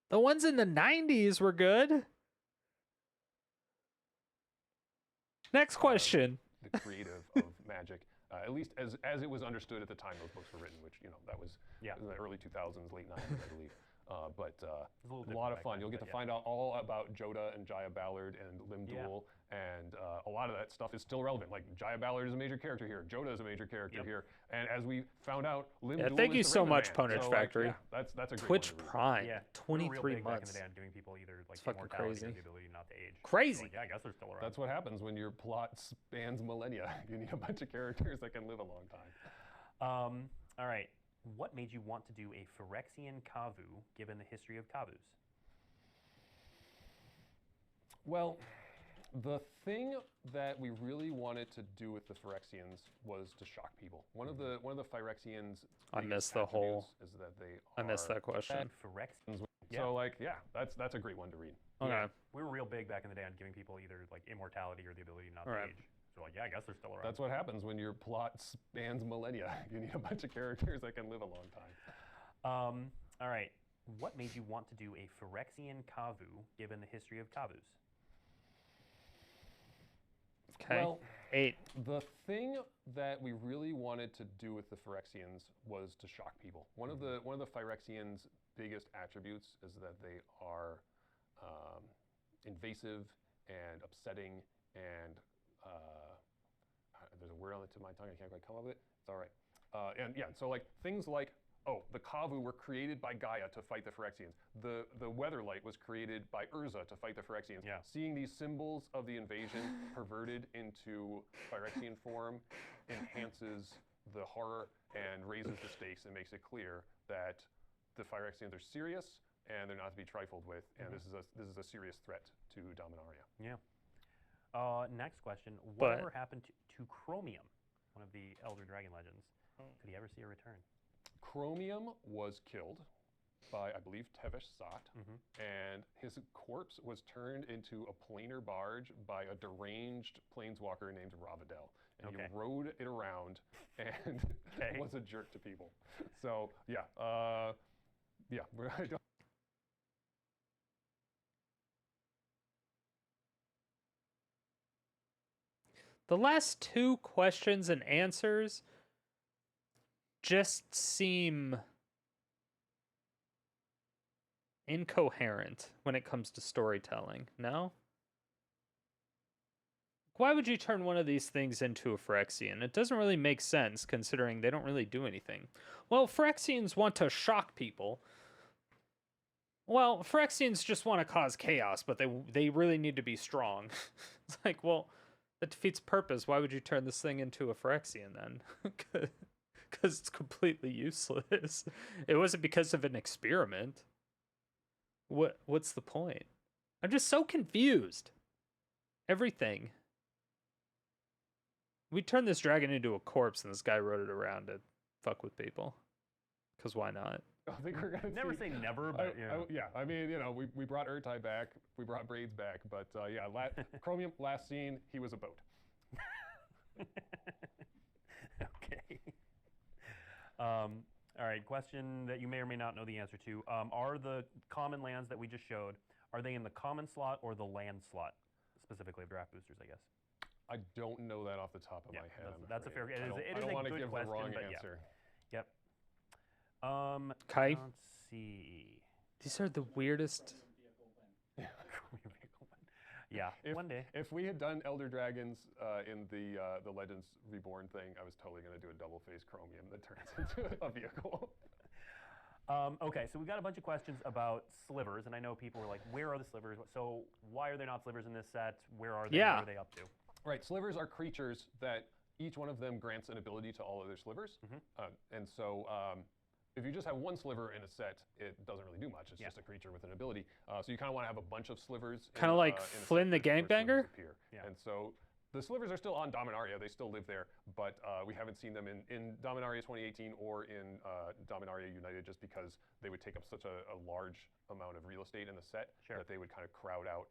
A: The ones in the 90s were good. Next question.
G: The creative of Magic, at least as it was understood at the time those books were written, which that was in the early 2000s, late 90s, I believe. But a lot of fun. You'll get to find out all about Joda and Jaya Ballard and Lim-Dul, and a lot of that stuff is still relevant. Like Jaya Ballard is a major character here, Joda is a major character here, and as we found out, Lim-Dul
A: thank you
G: is the
A: so
G: Ring
A: much,
G: Man.
A: Punich
G: So,
A: Factory.
G: that's a great
A: Twitch
G: one to read.
A: Prime,
D: Yeah,
A: 23
D: we were real big
A: months.
D: back in the day on giving people either like
A: It's fucking
D: immortality
A: crazy.
D: or the ability not to age.
A: Crazy.
D: Like, yeah, I guess they're still around.
G: That's what happens when your plot spans millennia. You need a bunch of characters that can live a long time.
D: All right. What made you want to do a Phyrexian Kavu, given the history of Kavus?
G: Well, the thing that we really wanted to do with the Phyrexians was to shock people. One of the Phyrexians'
A: I missed the whole.
G: is that they
A: I missed that question.
D: Phyrexians.
G: So that's a great one to read.
A: Okay.
D: Yeah, we were real big back in the day on giving people either like immortality or the ability not to
A: Right.
D: age. So like, yeah, I guess they're still around.
G: That's what happens when your plot spans millennia. You need a bunch of characters that can live a long time.
D: All right. What made you want to do a Phyrexian Kavu, given the history of Kavus?
A: Okay.
G: Well,
A: 8.
G: the thing that we really wanted to do with the Phyrexians was to shock people. One of the Phyrexians' biggest attributes is that they are invasive and upsetting, and there's a word on the tip of my tongue. I can't quite come up with it. It's all right. And yeah, so like things like, oh, the Kavu were created by Gaia to fight the Phyrexians. The Weatherlight was created by Urza to fight the Phyrexians.
D: Yeah.
G: Seeing these symbols of the invasion perverted into Phyrexian form enhances the horror and raises the stakes and makes it clear that the Phyrexians are serious and they're not to be trifled with, and this is a serious threat to Dominaria.
D: Yeah. Next question. Whatever happened to Chromium, one of the Elder Dragon legends? Could he ever see a return?
G: Chromium was killed by, I believe, Tevesh Sat, and his corpse was turned into a planar barge by a deranged planeswalker named Ravadel. And he rode it around and was a jerk to people. So, yeah. I don't.
A: The last two questions and answers just seem incoherent when it comes to storytelling, no? Why would you turn one of these things into a Phyrexian? It doesn't really make sense, considering they don't really do anything. Well, Phyrexians want to shock people. Well, Phyrexians just want to cause chaos, but they really need to be strong. It's like, well, that defeats purpose. Why would you turn this thing into a Phyrexian then? Because it's completely useless. It wasn't because of an experiment. What's the point? I'm just so confused. Everything. We turned this dragon into a corpse and this guy rode it around to fuck with people. Because why not?
G: I think we're gonna
D: never say never, but
G: I mean, we brought Urtai back, we brought Braids back, but Chromium last scene, he was a boat.
D: Okay. All right, question that you may or may not know the answer to. Are the common lands that we just showed, are they in the common slot or the land slot, specifically of draft boosters, I guess?
G: I don't know that off the top of my head.
D: That's a fair.
G: I
D: It
G: don't
D: is
G: want
D: a
G: to
D: good
G: give
D: question,
G: the wrong
D: but
G: answer.
D: Yep.
A: Okay.
D: Let's see.
A: These are the weirdest.
D: Yeah, one day.
G: If we had done Elder Dragons in the Legends Reborn thing, I was totally going to do a double-faced Chromium that turns into a vehicle.
D: Okay, so we got a bunch of questions about slivers, and I know people were like, where are the slivers? So why are there not slivers in this set? Where are they?
A: Yeah.
D: What are they up to?
G: Right, slivers are creatures that each one of them grants an ability to all of their slivers.
D: Mm-hmm.
G: And so if you just have one sliver in a set, it doesn't really do much. It's just a creature with an ability. So you kind of want to have a bunch of slivers.
A: Kind of like
G: in a set
A: Flynn the
G: where slivers
A: Gangbanger?
G: appear.
D: Yeah.
G: And so the slivers are still on Dominaria. They still live there, but we haven't seen them in Dominaria 2018 or in Dominaria United just because they would take up such a large amount of real estate in the set that they would kind of crowd out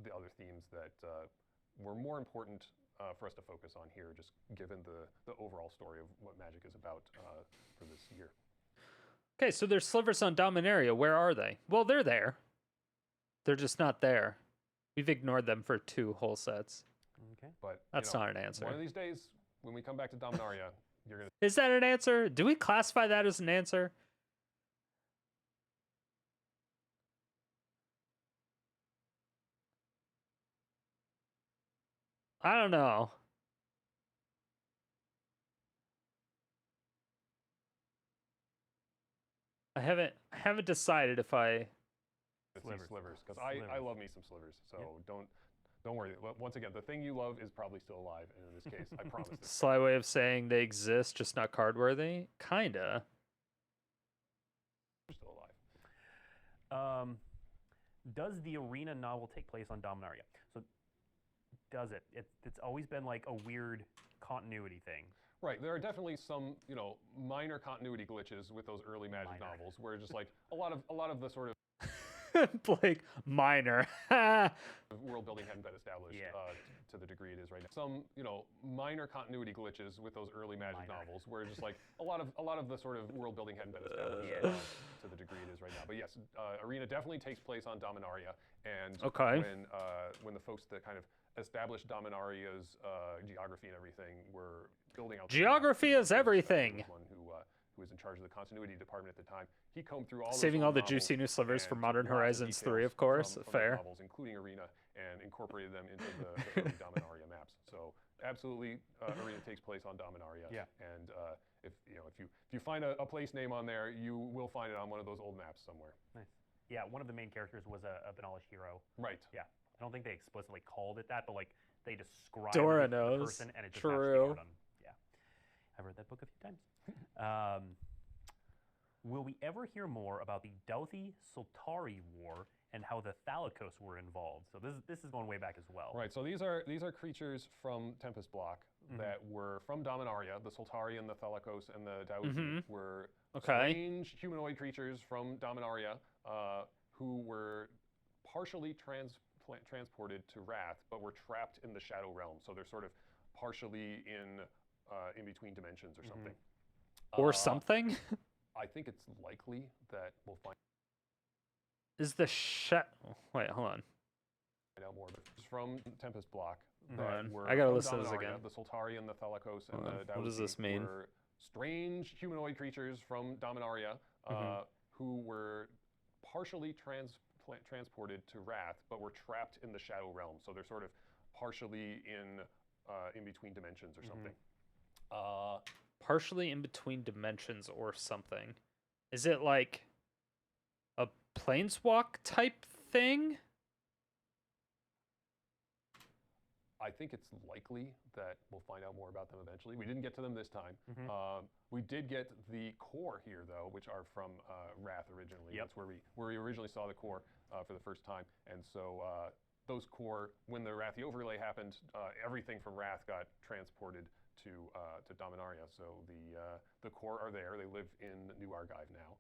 G: the other themes that were more important for us to focus on here, just given the overall story of what Magic is about for this year.
A: Okay, so there's slivers on Dominaria. Where are they? Well, they're there. They're just not there. We've ignored them for 2 whole sets.
D: Okay.
G: But
A: That's not an answer.
G: One of these days, when we come back to Dominaria, you're gonna.
A: Is that an answer? Do we classify that as an answer? I don't know. I haven't decided if I.
G: Slivers, because I love me some slivers. So don't worry. Once again, the thing you love is probably still alive, and in this case, I promise.
A: Sly way of saying they exist, just not card worthy. Kinda.
G: They're still alive.
D: Does the Arena novel take place on Dominaria? So does it? It's always been like a weird continuity thing.
G: Right, there are definitely some, minor continuity glitches with those early Magic novels, where just like a lot of the sort of
A: Blake, minor.
G: world building hadn't been established to the degree it is right now. Some, minor continuity glitches with those early Magic novels, where just like a lot of the sort of world building hadn't been established to the degree it is right now. But yes, Arena definitely takes place on Dominaria, and when the folks that kind of established Dominaria's geography and everything were building out.
A: Geography is everything.
G: One who was in charge of the continuity department at the time. He combed through all
A: saving all the
G: novels
A: juicy new slivers for
G: and
A: Modern
G: took lots of
A: Horizons 3,
G: details
A: of course.
G: from
A: Fair.
G: the novels, including Arena, and incorporated them into the early Dominaria maps. So absolutely, Arena takes place on Dominaria.
D: Yeah.
G: And if you find a place name on there, you will find it on one of those old maps somewhere.
D: Nice. Yeah, one of the main characters was a Benalish hero.
G: Right.
D: Yeah. I don't think they explicitly called it that, but like they described
A: Dora
D: the
A: knows.
D: person, and it just
A: True.
D: matched the art on. Yeah, I've read that book a few times. Will we ever hear more about the Dauthi-Sultari War and how the Thalicos were involved? So this is going way back as well.
G: Right. So these are creatures from Tempest Block that were from Dominaria. The Sultari and the Thalicos and the Dauthi were strange humanoid creatures from Dominaria who were partially transported to Wrath, but were trapped in the Shadow Realm. So they're sort of partially in between dimensions or something.
A: Or something?
G: I think it's likely that we'll find
A: Is the Wait, hold on.
G: out more. But it's from Tempest Block.
A: Hold
G: That
A: on.
G: were
A: I gotta
G: from
A: listen to this
G: Dominaria.
A: again.
G: The Sultari and the Thalicos and
A: Hold on.
G: the Dauthi
A: What does this mean?
G: were strange humanoid creatures from Dominaria who were partially transported to Wrath, but were trapped in the Shadow Realm. So they're sort of partially in between dimensions or something.
A: Partially in between dimensions or something. Is it like a planeswalk type thing?
G: I think it's likely that we'll find out more about them eventually. We didn't get to them this time. We did get the core here, though, which are from Wrath originally. That's where we originally saw the core for the first time. And so those core, when the Wrathy overlay happened, everything from Wrath got transported to Dominaria. So the core are there. They live in New Argive now.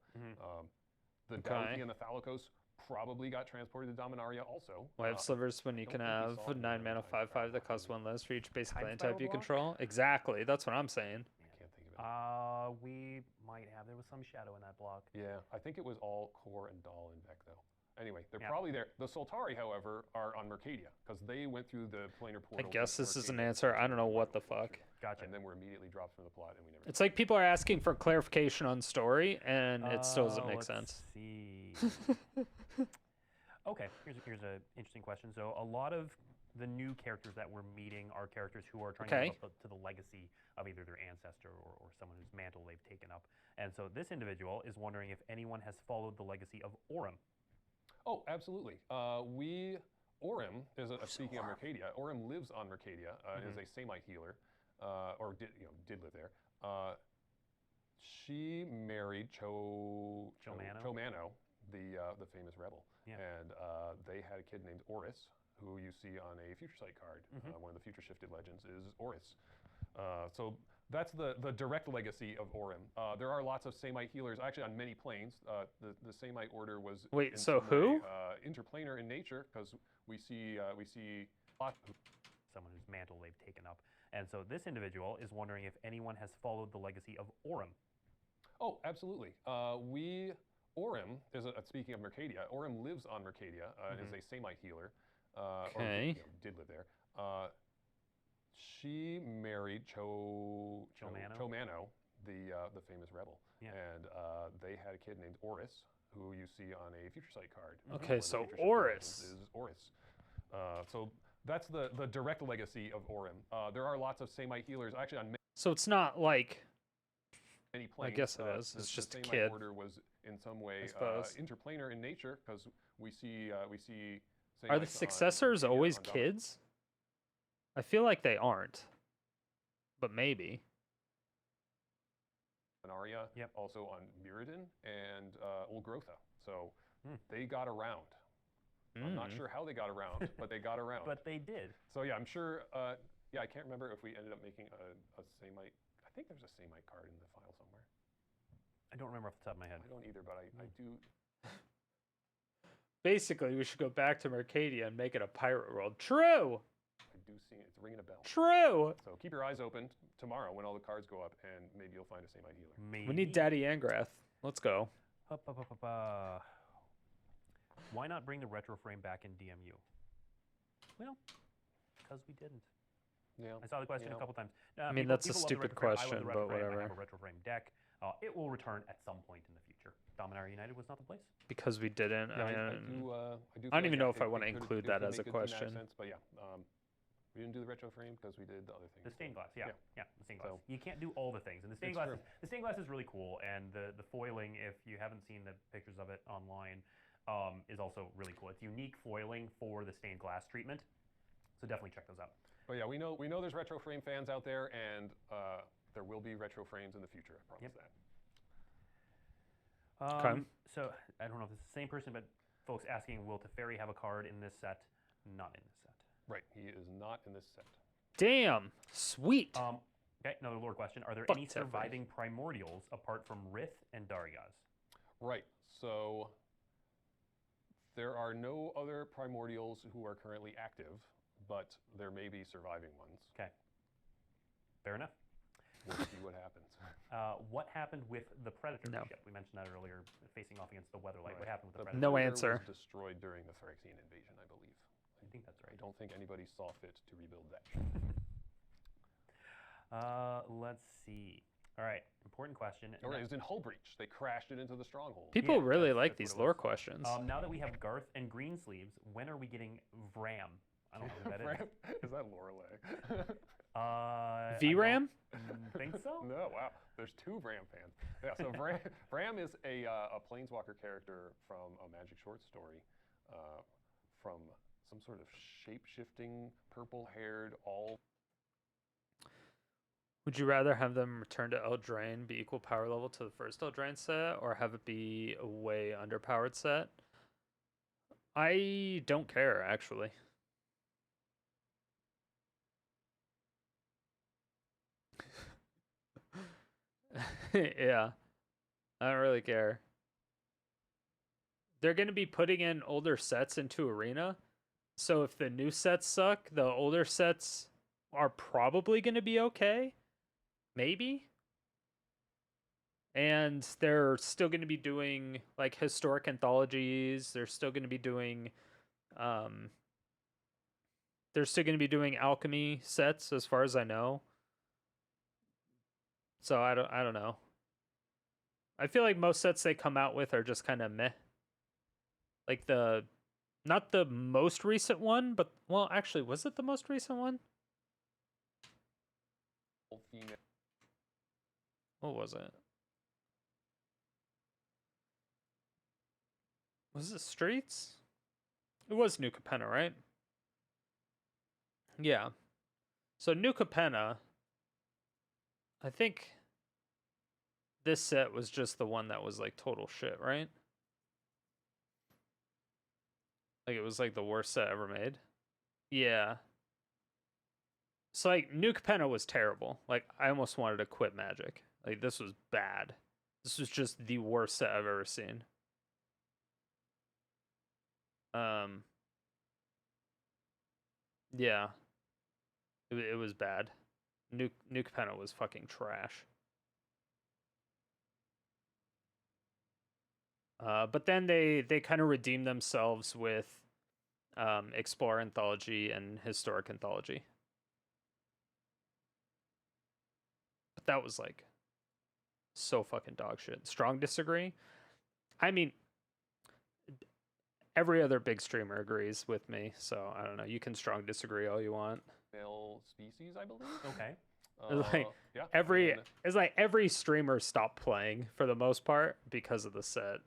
G: The Dauthi and the Thalicos probably got transported to Dominaria also.
A: Why have slivers when you can
G: don't think we
A: have
G: saw it in
A: 9
G: the
A: mana
G: Time
A: 5/5 that
G: Spiral
A: costs
G: Block.
A: 1 less for each basic
D: Time
A: land
D: Spiral
A: type you
D: Block?
A: control? Exactly, that's what I'm saying.
G: I can't think of it.
D: We might have. There was some shadow in that block.
G: Yeah, I think it was all core and Dahl in Beck, though. Anyway, they're probably there. The Sultari, however, are on Mercadia, because they went through the planar portal.
A: I guess
G: to
A: this is an
G: Mercadia
A: answer. I don't know what the fuck.
D: Gotcha.
G: And then were immediately dropped from the plot, and we never.
A: It's like people are asking for clarification on story, and it still doesn't make
D: let's
A: sense.
D: See. Okay, here's an interesting question. So a lot of the new characters that we're meeting are characters who are trying to live up to the legacy of either their ancestor or someone whose mantle they've taken up. And so this individual is wondering if anyone has followed the legacy of Aurum.
G: Oh, absolutely. Aurum is speaking of Mercadia. Aurum lives on Mercadia, is a Samite healer. or did live there. She married Chomano, the famous rebel,
D: Yeah.
G: and they had a kid named Oris, who you see on a Future Sight card. One of the Future Shifted legends is Oris. So that's the direct legacy of Orim. There are lots of Samite healers, actually on many planes. The Samite order was
A: Wait,
G: in
A: so
G: some
A: who?
G: way, interplanar in nature, because we see
D: Someone whose mantle they've taken up. And so this individual is wondering if anyone has followed the legacy of Orim.
G: Oh, absolutely. Orim is speaking of Mercadia. Orim lives on Mercadia and is a Samite healer.
A: Okay.
G: Or did live there. She married Chomano, the famous rebel,
D: Yeah.
G: and they had a kid named Oris, who you see on a Future Sight card.
A: Okay,
G: One of the
A: so
G: Future Shifted
A: Oris.
G: legends is Oris. So that's the direct legacy of Orim. There are lots of Samite healers, actually on
A: So it's not like
G: many planes.
A: guess it is. It's just a
G: Samite
A: kid,
G: order was in some way
A: I suppose.
G: interplanar in nature, because we see
A: Are the
G: Samites
A: successors
G: on
A: always
G: Dominaria.
A: kids? I feel like they aren't, but maybe.
G: Dominaria,
D: Yep.
G: also on Mirrodin and Olgrotha. So they got around. I'm not sure how they got around, but they got around.
D: But they did.
G: So yeah, I'm sure. I can't remember if we ended up making a Samite. I think there's a Samite card in the file somewhere.
D: I don't remember off the top of my head.
G: I don't either, but I do.
A: Basically, we should go back to Mercadia and make it a pirate world. True!
G: I do see it. It's ringing a bell.
A: True!
G: So keep your eyes open tomorrow when all the cards go up, and maybe you'll find a Samite healer.
D: Maybe.
A: We need Daddy Angrath. Let's go.
D: Why not bring the retro frame back in DMU? Well, because we didn't.
G: Yeah.
D: I saw the question a couple times.
A: I mean, that's a stupid question, but whatever.
D: I have a retro frame deck. It will return at some point in the future. Dominaria United was not the place.
A: Because we didn't.
G: Yeah,
A: I mean,
G: I do
A: I don't even know if I want to include that as a question.
G: Sense, but yeah, we didn't do the retro frame because we did the other things.
D: The stained glass, yeah, the stained glass.
G: So-
D: You can't do all the things, and the stained
G: It's
D: glass.
G: true.
D: The stained glass is really cool, and the foiling, if you haven't seen the pictures of it online, is also really cool. It's unique foiling for the stained glass treatment, so definitely check those out.
G: But yeah, we know there's retro frame fans out there, and there will be retro frames in the future. I promise that.
A: Okay.
D: So I don't know if it's the same person, but folks asking, will Teferi have a card in this set? Not in this set.
G: Right, he is not in this set.
A: Damn! Sweet!
D: Okay, another lore question. Are there
A: Fuck
D: any
A: Teferi.
D: surviving primordials apart from Rith and Darius?
G: Right, so there are no other primordials who are currently active, but there may be surviving ones.
D: Okay. Fair enough.
G: We'll see what happens.
D: What happened with the Predator
A: No.
D: ship? We mentioned that earlier, facing off against the Weatherlight. What
G: Right.
D: happened with the
G: The
D: Predator?
A: No
G: Predator
A: answer.
G: was destroyed during the Phyrexian invasion, I believe.
D: I think that's
G: I
D: right.
G: don't think anybody saw fit to rebuild that.
D: Let's see. All right, important question.
G: Or it was in Hull Breach. They crashed it into the stronghold.
A: People
D: yeah,
A: really
D: that's-
A: like
D: that's
A: these
D: what it
A: lore
D: was.
A: questions.
D: Now that we have Garth and Greensleeves, when are we getting Vram? I don't know who that is.
G: Is that Lorelei?
A: VRAM?
D: Think so?
G: No, wow. There's two Vram fans. Yeah, so Vram is a planeswalker character from a Magic short story, from some sort of shape-shifting, purple-haired, all.
A: Would you rather have them return to Eldraine, be equal power level to the first Eldraine set, or have it be a way underpowered set? I don't care, actually. Yeah. I don't really care. They're going to be putting in older sets into Arena. So if the new sets suck, the older sets are probably going to be okay. Maybe. And they're still going to be doing like historic anthologies. They're still going to be doing alchemy sets as far as I know. So I don't know. I feel like most sets they come out with are just kind of meh. Like not the most recent one, but well, actually, was it the most recent one?
G: Female.
A: What was it? Was it Streets? It was New Capenna, right? Yeah. So New Capenna I think this set was just the one that was like total shit, right? Like it was like the worst set ever made. Yeah. So like Nuke Penna was terrible. Like I almost wanted to quit Magic. Like this was bad. This was just the worst set I've ever seen. Yeah. It was bad. Nuke Penna was fucking trash. But then they kind of redeemed themselves with Explorer Anthology and Historic Anthology. But that was like so fucking dog shit. Strong disagree. I mean, every other big streamer agrees with me, so I don't know. You can strong disagree all you want.
G: Male species, I believe.
D: Okay.
G: Yeah.
A: It's like every streamer stopped playing for the most part because of the set.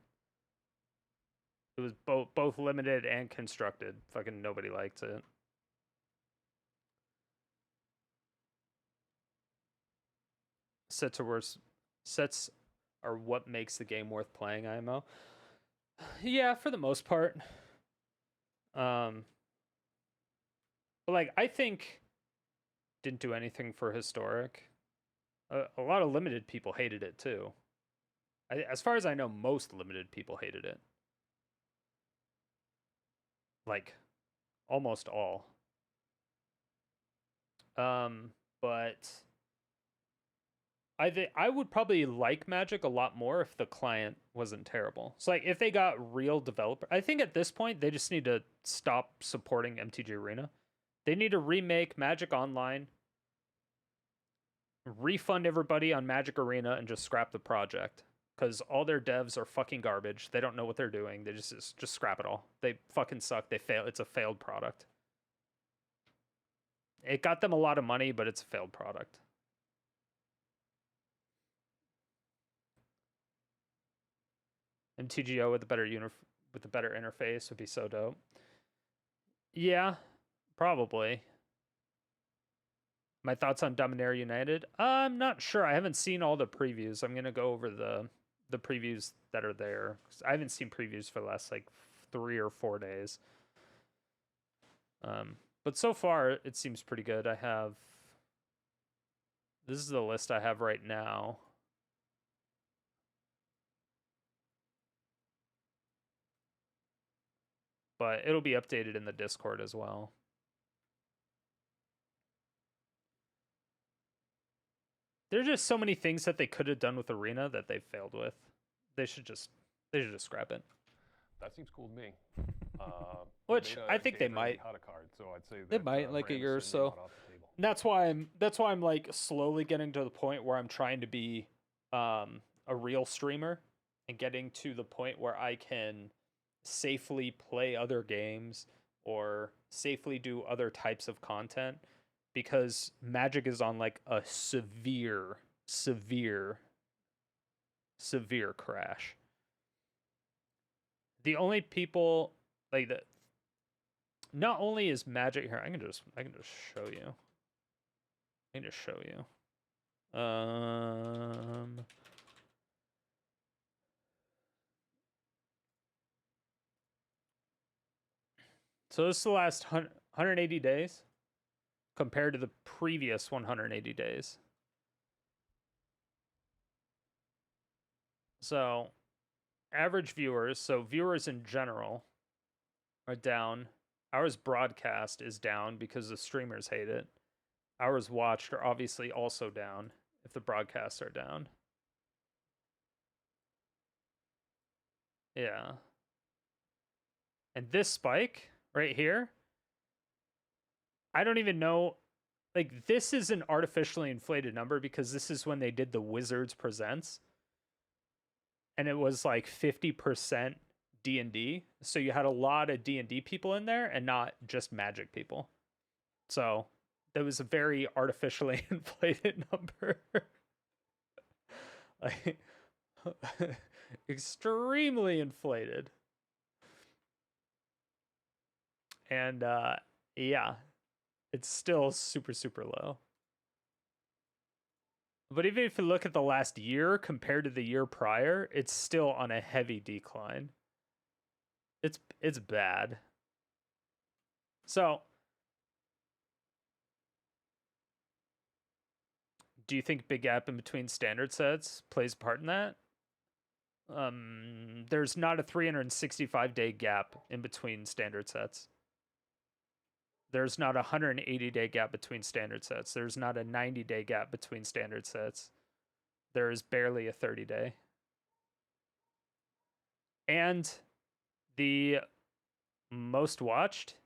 A: It was both limited and constructed. Fucking nobody liked it. Sets are what makes the game worth playing, IMO. Yeah, for the most part. But like I think didn't do anything for historic. A lot of limited people hated it too. As far as I know, most limited people hated it. Like almost all. But I would probably like Magic a lot more if the client wasn't terrible. So like if they got real developer, I think at this point they just need to stop supporting MTG Arena. They need to remake Magic Online, refund everybody on Magic Arena, and just scrap the project. Because all their devs are fucking garbage. They don't know what they're doing. They just scrap it all. They fucking suck. They fail. It's a failed product. It got them a lot of money, but it's a failed product. MTGO with a better interface would be so dope. Yeah, probably. My thoughts on Dominaria United? I'm not sure. I haven't seen all the previews. I'm gonna go over the previews that are there. I haven't seen previews for the last like 3 or 4 days. But so far it seems pretty good. This is the list I have right now. But it'll be updated in the Discord as well. There's just so many things that they could have done with Arena that they failed with. They should just scrap it.
G: That seems cool to me.
A: Which I think they might.
G: Had a card, so I'd say
A: They might like a year or so. That's why I'm like slowly getting to the point where I'm trying to be a real streamer and getting to the point where I can safely play other games or safely do other types of content, because Magic is on like a severe crash. The only people like that, not only is Magic here, I can just show you. I can just show you. So this is the last 180 days compared to the previous 180 days. So average viewers, so viewers in general, are down. Hours broadcast is down because the streamers hate it. Hours watched are obviously also down if the broadcasts are down. Yeah. And this spike right here, I don't even know. Like, this is an artificially inflated number because this is when they did the Wizards Presents. And it was like 50% D&D. So you had a lot of D&D people in there and not just Magic people. So that was a very artificially inflated number. Like, extremely inflated. And yeah, it's still super low. But even if you look at the last year compared to the year prior, it's still on a heavy decline. It's bad. So, do you think big gap in between standard sets plays a part in that? There's not a 365-day gap in between standard sets. There's not a 180-day gap between standard sets. There's not a 90-day gap between standard sets. There is barely a 30-day. And the most watched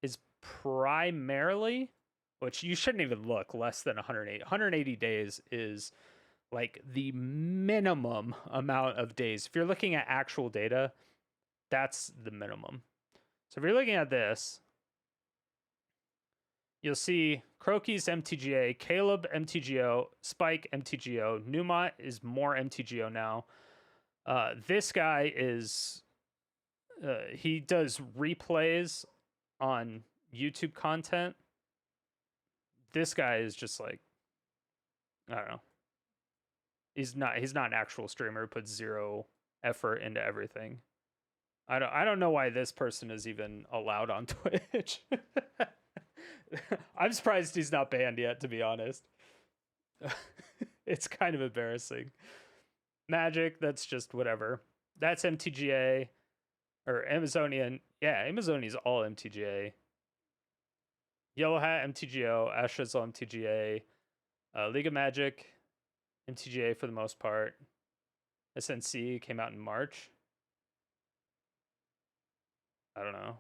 A: is primarily, which you shouldn't even look, less than 180. 180 days is like the minimum amount of days. If you're looking at actual data, that's the minimum. So if you're looking at this, you'll see Croaky's MTGA, Caleb MTGO, Spike MTGO, Newmont is more MTGO now. This guy is, he does replays on YouTube content. This guy is just like, I don't know. He's not an actual streamer, puts zero effort into everything. I don't know why this person is even allowed on Twitch. I'm surprised he's not banned yet, to be honest. It's kind of embarrassing. Magic, that's just whatever. That's MTGA or Amazonian. Yeah, Amazonian's all MTGA. Yellow Hat, MTGO, Ash Shizzle, MTGA, League of Magic, MTGA for the most part. SNC came out in March. I don't know.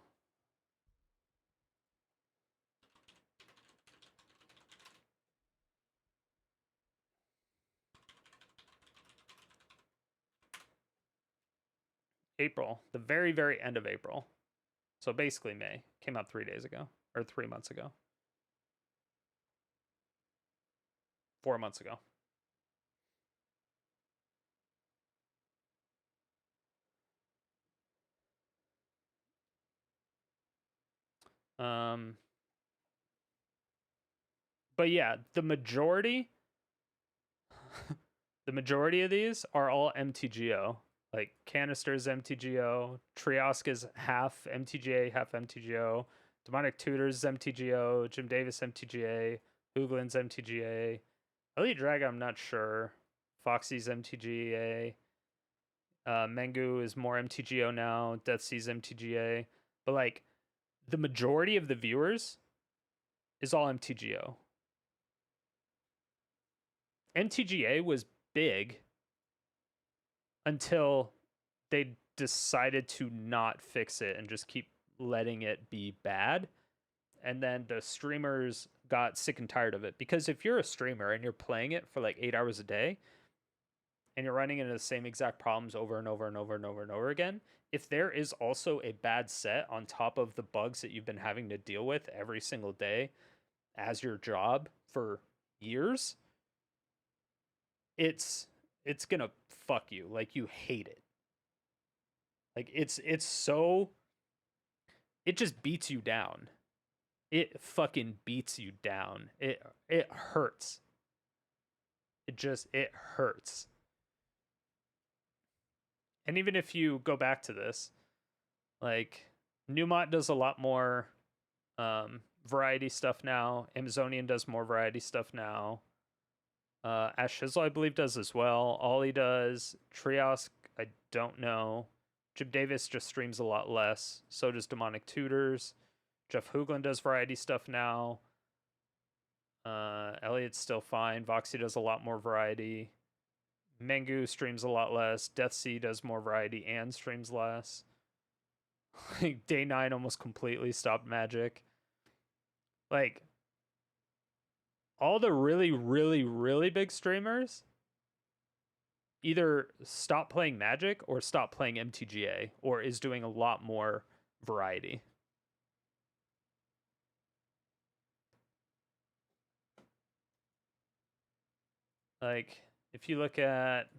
A: April, the very, very end of April. So basically May. Came out 3 days ago, or 3 months ago. 4 months ago. But yeah, the majority of these are all MTGO. Like Canister's MTGO, Triosk is half MTGA, half MTGO, Demonic Tutors MTGO, Jim Davis MTGA, Hoogland's MTGA, Elite Dragon I'm not sure, Foxy's MTGA, Mengu is more MTGO now, Deathsea's MTGA, but like the majority of the viewers is all MTGO. MTGA was big until they decided to not fix it and just keep letting it be bad. And then the streamers got sick and tired of it. Because if you're a streamer and you're playing it for like 8 hours a day and you're running into the same exact problems over and over and over and over and over again, if there is also a bad set on top of the bugs that you've been having to deal with every single day as your job for years, it's gonna fuck you. Like, you hate it. Like, it's so, it just beats you down. It fucking beats you down. It hurts. It hurts. And even if you go back to this, like, Newmont does a lot more variety stuff now. Amazonian does more variety stuff now. Ash Shizzle, I believe, does as well. Ollie does. Triosk, I don't know. Jim Davis just streams a lot less. So does Demonic Tutors. Jeff Hoogland does variety stuff now. Elliot's still fine. Voxy does a lot more variety. Mengu streams a lot less. Deathsea does more variety and streams less. Day 9 almost completely stopped Magic. Like, all the really, really, really big streamers either stop playing Magic or stop playing MTGA or is doing a lot more variety. Like, if you look at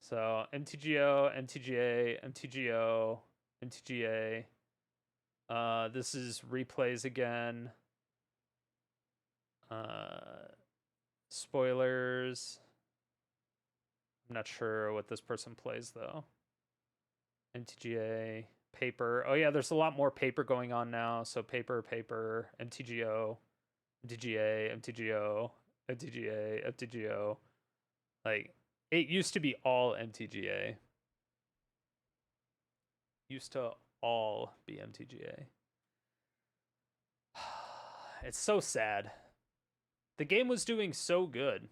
A: so MTGO, MTGA, MTGO, MTGA. This is replays again. Spoilers. I'm not sure what this person plays though. MTGA, paper. Oh yeah, there's a lot more paper going on now. So paper, MTGO, MTGA, MTGO, MTGA, MTGO. Like, it used to be all MTGA. Used to all be MTGA. It's so sad. The game was doing so good.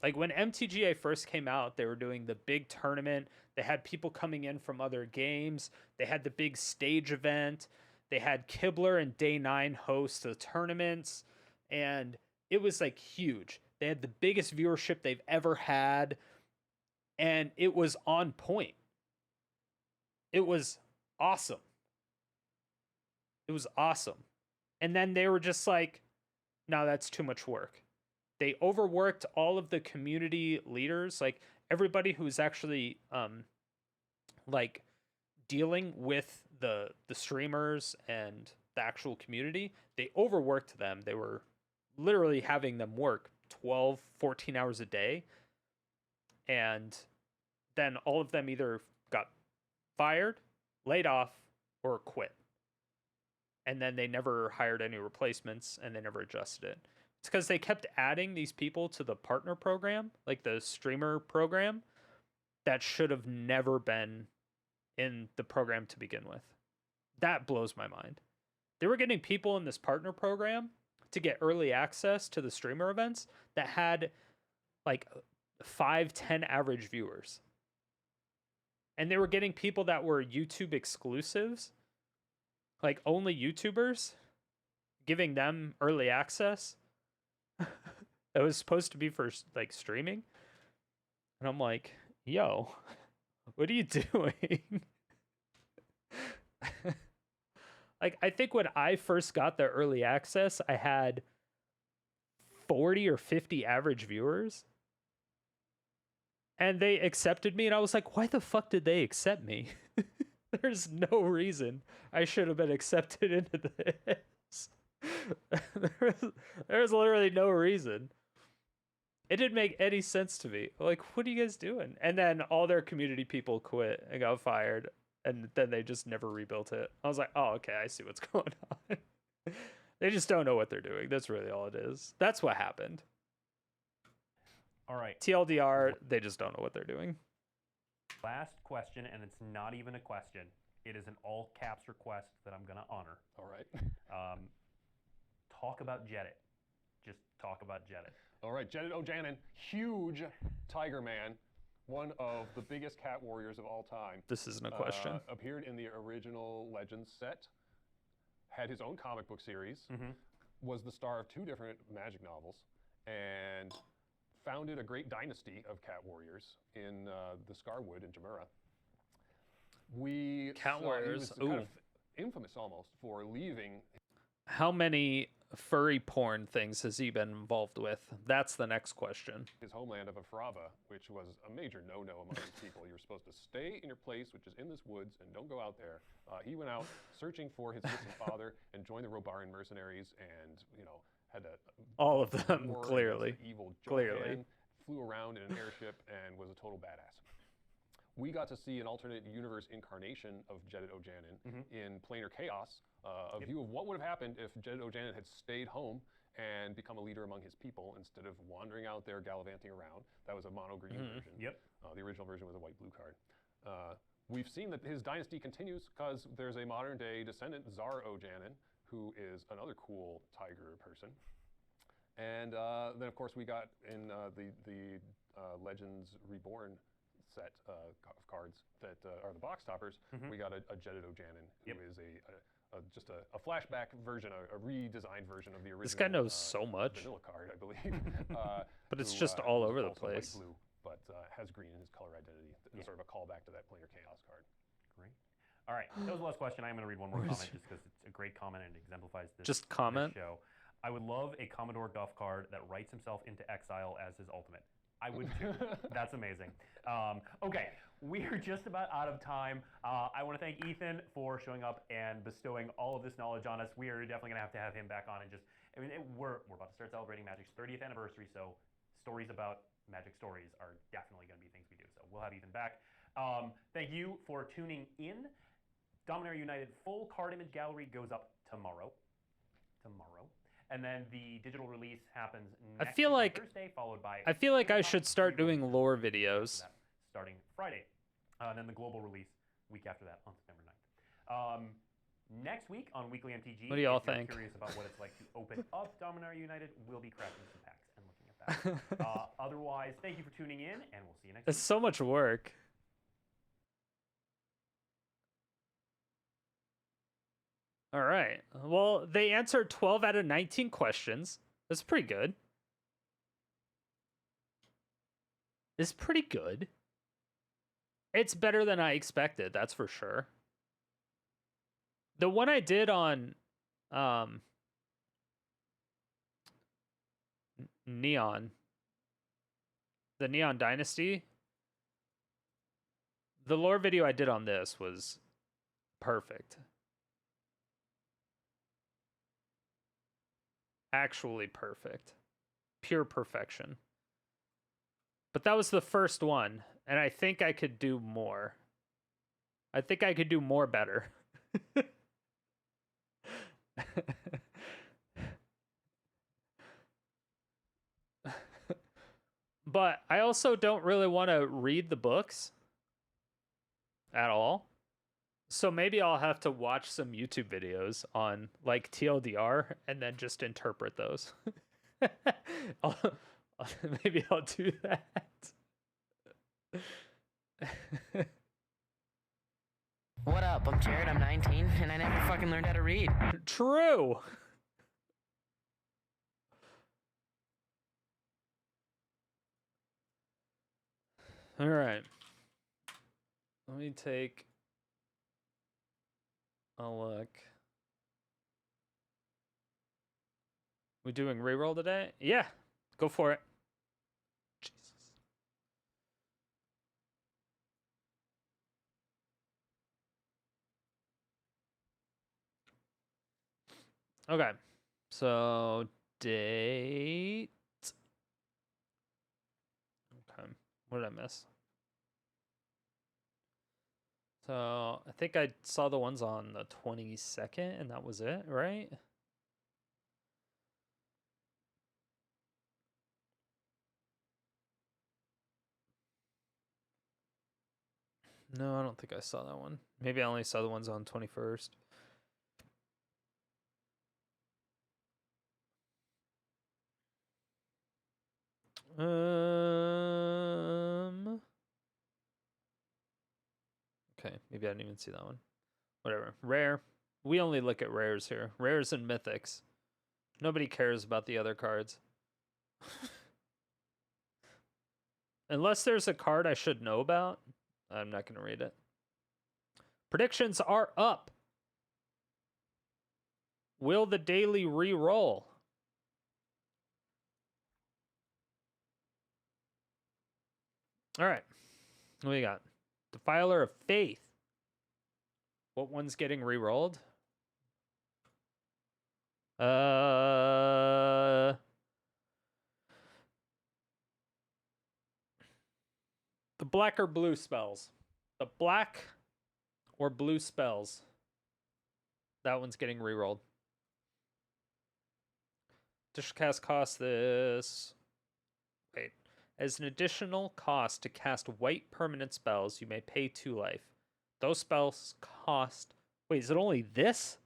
A: Like, when MTGA first came out, they were doing the big tournament. They had people coming in from other games. They had the big stage event. They had Kibler and Day 9 host the tournaments. And it was, like, huge. They had the biggest viewership they've ever had. And it was on point. It was awesome. It was awesome. And then they were just like, no, that's too much work. They overworked all of the community leaders, like everybody who's actually like dealing with the streamers and the actual community. They overworked them. They were literally having them work 12, 14 hours a day. And then all of them either got fired, laid off, or quit. And then they never hired any replacements, and they never adjusted it. It's because they kept adding these people to the partner program, like the streamer program, that should have never been in the program to begin with. That blows my mind. They were getting people in this partner program to get early access to the streamer events that had like 5-10 average viewers. And they were getting people that were YouTube exclusives, like only YouTubers, giving them early access. It was supposed to be for like streaming. And I'm like, yo, what are you doing? Like, I think when I first got the early access, I had 40 or 50 average viewers. And they accepted me, and I was like, why the fuck did they accept me? There's no reason I should have been accepted into this. There's literally no reason. It didn't make any sense to me. Like, what are you guys doing? And then all their community people quit and got fired, and then they just never rebuilt it. I was like, oh, okay, I see what's going on. They just don't know what they're doing. That's really all it is. That's what happened.
D: All right.
A: TLDR, they just don't know what they're doing.
D: Last question, and it's not even a question. It is an all caps request that I'm going to honor.
G: All right.
D: Talk about Jedit. Just talk about Jedit.
G: All right, Jedit Ojanen, huge Tiger Man, one of the biggest cat warriors of all time.
A: This isn't a question.
G: Appeared in the original Legends set, had his own comic book series, was the star of 2 different Magic novels, and founded a great dynasty of cat warriors in the Scarwood in Jamura.
A: Cat warriors,
G: he was kind of infamous almost for leaving.
A: How many furry porn things has he been involved with? That's the next question.
G: His homeland of Afrava, which was a major no-no among his people. You were supposed to stay in your place, which is in this woods, and don't go out there. He went out searching for his missing father and joined the Robaran mercenaries, and had a
A: all of them
G: war
A: clearly.
G: against the evil
A: Clearly.
G: Johan, flew around in an airship and was a total badass. We got to see an alternate universe incarnation of Jedit Ojanen in Planar Chaos, a view of what would have happened if Jedit Ojanen had stayed home and become a leader among his people instead of wandering out there gallivanting around. That was a mono-green version. The original version was a white-blue card. We've seen that his dynasty continues because there's a modern-day descendant, Zar Ojanen, who is another cool tiger person. And then, of course, we got in the Legends Reborn set of cards that are the box toppers, we got a Jedit Ojanen, who is just a flashback version, a redesigned version of the original.
A: This guy knows so much.
G: Vanilla card, I believe.
A: But it's just all over the
G: also white
A: place.
G: blue, but has green in his color identity. Sort of a callback to that Planar Chaos card.
D: Great. All right, that was the last question. I'm going to read one more comment just because it's a great comment and it exemplifies this,
A: Just comment?
D: this show. I would love a Commodore Duff card that writes himself into exile as his ultimate. I would too. That's amazing. Okay, we are just about out of time. I want to thank Ethan for showing up and bestowing all of this knowledge on us. We are definitely going to have him back on and just, I mean, we're about to start celebrating Magic's 30th anniversary, so stories about Magic stories are definitely going to be things we do. So we'll have Ethan back. Thank you for tuning in. Dominaria United full card image gallery goes up tomorrow. And then the digital release happens next
A: feel
D: week on
A: like-
D: Thursday, followed by
A: I feel like I
D: Amazon
A: should start doing
D: re-releases
A: lore
D: after
A: videos.
D: that, starting Friday. And then the global release week after that on September 9th. Next week on Weekly MTG,
A: What do y'all
D: if you're
A: think?
D: curious about what it's like to open up Dominaria United, we'll be cracking some packs and looking at that. Otherwise, thank you for tuning in, and we'll see you next
A: It's
D: week.
A: so much work. All right. Well, they answered 12 out of 19 questions. That's pretty good. It's pretty good. It's better than I expected, that's for sure. The one I did on Neon, the Neon Dynasty, the lore video I did on this was perfect. Actually perfect. Pure perfection. But that was the first one, and I think I could do more. I think I could do more better. But I also don't really want to read the books at all. So maybe I'll have to watch some YouTube videos on like TLDR and then just interpret those. Maybe I'll do that.
E: What up? I'm Jared, I'm 19, and I never fucking learned how to read.
A: True. All right. Let me take a look. We doing reroll today? Yeah, go for it. Jesus. Okay, so date. Okay, what did I miss? So I think I saw the ones on the 22nd, and that was it, right? No, I don't think I saw that one. Maybe I only saw the ones on 21st. Okay, maybe I didn't even see that one. Whatever. Rare. We only look at rares here. Rares and mythics. Nobody cares about the other cards. Unless there's a card I should know about, I'm not going to read it. Predictions are up. Will the daily re-roll? All right. What do we got? Defiler of Faith. What one's getting re-rolled? The black or blue spells. The black or blue spells. That one's getting re-rolled. Additional cast costs this. Wait. As an additional cost to cast white permanent spells, you may pay 2 life. Those spells cost... Wait, is it only this?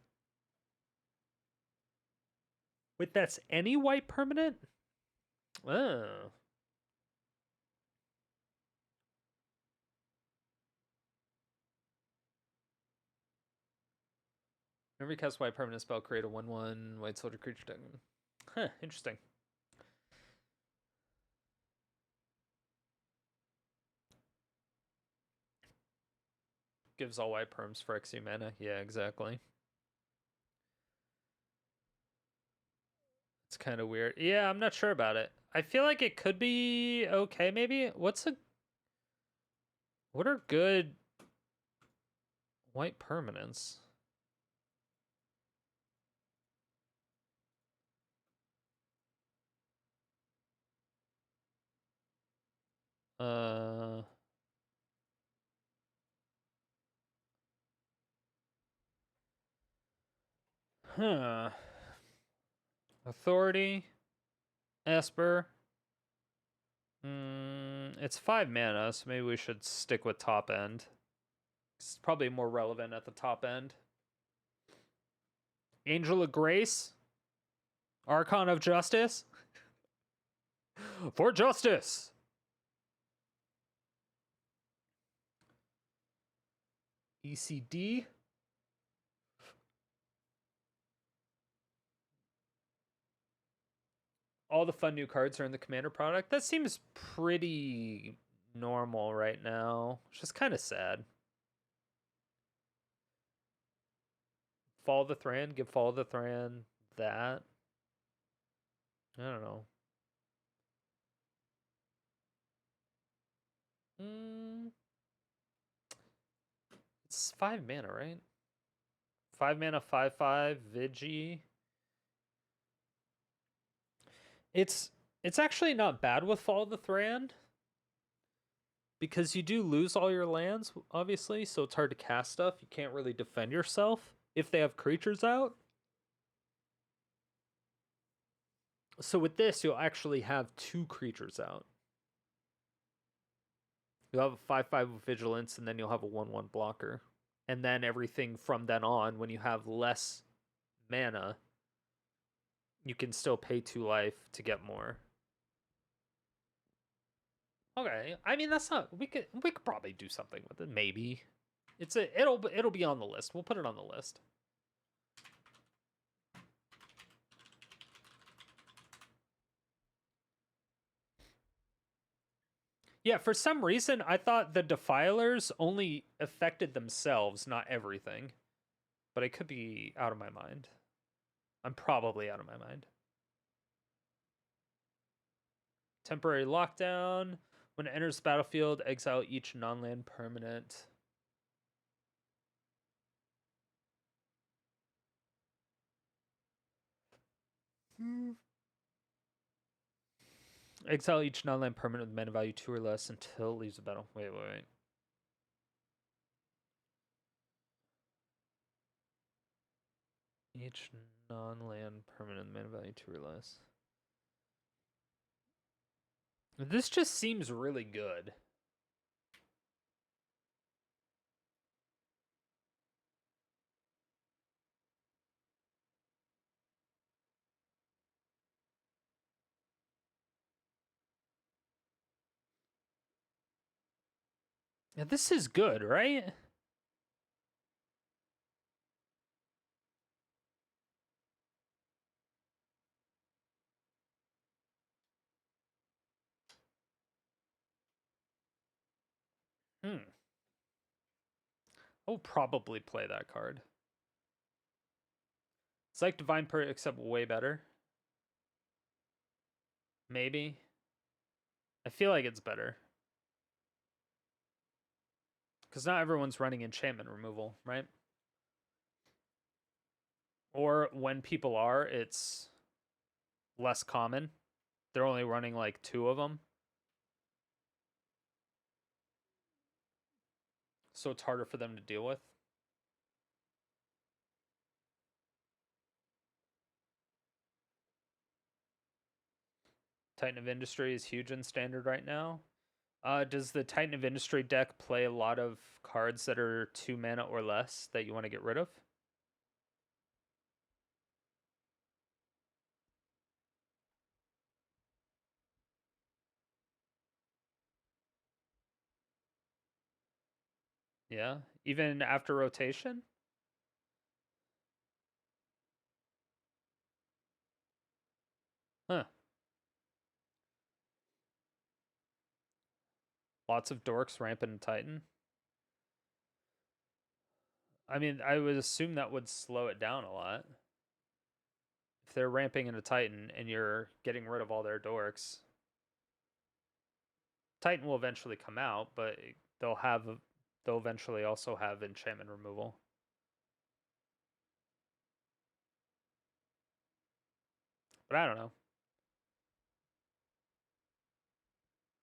A: Wait, that's any white permanent? Oh. Whenever you cast white permanent spell, create a 1/1 white soldier creature token. Huh, interesting. Gives all white perms for XC mana. Yeah, exactly. It's kind of weird. Yeah, I'm not sure about it. I feel like it could be okay, maybe. What's What are good white permanents? Huh. Authority. Esper. It's 5 mana, so maybe we should stick with top end. It's probably more relevant at the top end. Angel of Grace. Archon of Justice. For justice! ECD. All the fun new cards are in the Commander product. That seems pretty normal right now. It's just kind of sad. Follow the Thran. Give Follow the Thran that. I don't know. It's 5 mana, right? 5 mana, 5/5, Vigi. It's actually not bad with Follow the Thran, because you do lose all your lands, obviously, so it's hard to cast stuff. You can't really defend yourself if they have creatures out. So with this, you'll actually have 2 creatures out. You'll have a 5/5 with Vigilance, and then you'll have a 1/1 blocker. And then everything from then on, when you have less mana, you can still pay 2 life to get more. Okay, I mean that's not. We could probably do something with it. Maybe it'll be on the list. We'll put it on the list. Yeah, for some reason I thought the Defilers only affected themselves, not everything. But I could be out of my mind. I'm probably out of my mind. Temporary lockdown. When it enters the battlefield, exile each non-land permanent. Exile each non-land permanent with mana value 2 or less until it leaves the battle. Wait. Each non-land permanent mana value 2 or less. This just seems really good. Yeah, this is good, right? I'll probably play that card. It's like Divine Purge, except way better. Maybe. I feel like it's better. Because not everyone's running enchantment removal, right? Or when people are, it's less common. They're only running like 2 of them. So it's harder for them to deal with. Titan of Industry is huge in Standard right now. Does the Titan of Industry deck play a lot of cards that are 2 mana or less that you want to get rid of? Yeah, even after rotation? Huh. Lots of dorks rampant in Titan. I mean, I would assume that would slow it down a lot. If they're ramping into Titan and you're getting rid of all their dorks. Titan will eventually come out, but they'll eventually also have enchantment removal. But I don't know.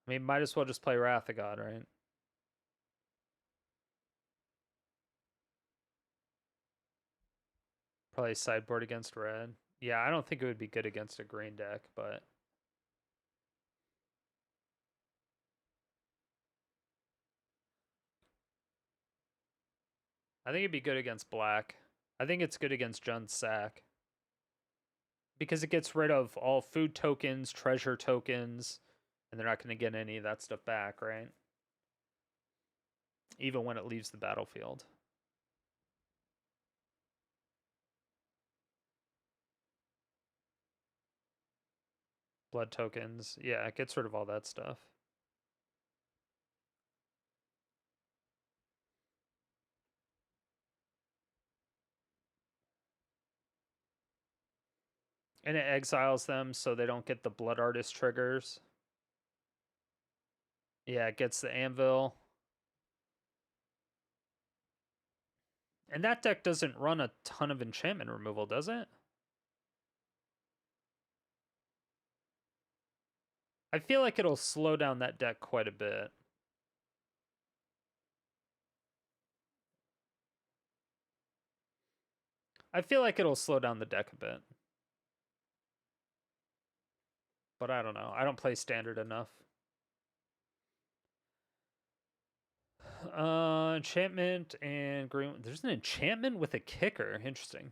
A: I mean, might as well just play Wrath of God, right? Probably sideboard against red. Yeah, I don't think it would be good against a green deck, but I think it'd be good against black. I think it's good against Jund's Sack. Because it gets rid of all food tokens, treasure tokens, and they're not going to get any of that stuff back, right? Even when it leaves the battlefield. Blood tokens. Yeah, it gets rid of all that stuff. And it exiles them so they don't get the Blood Artist triggers. Yeah, it gets the Anvil. And that deck doesn't run a ton of enchantment removal, does it? I feel like it'll slow down that deck quite a bit. I feel like it'll slow down the deck a bit. But I don't know. I don't play standard enough. Enchantment and green. There's an enchantment with a kicker. Interesting.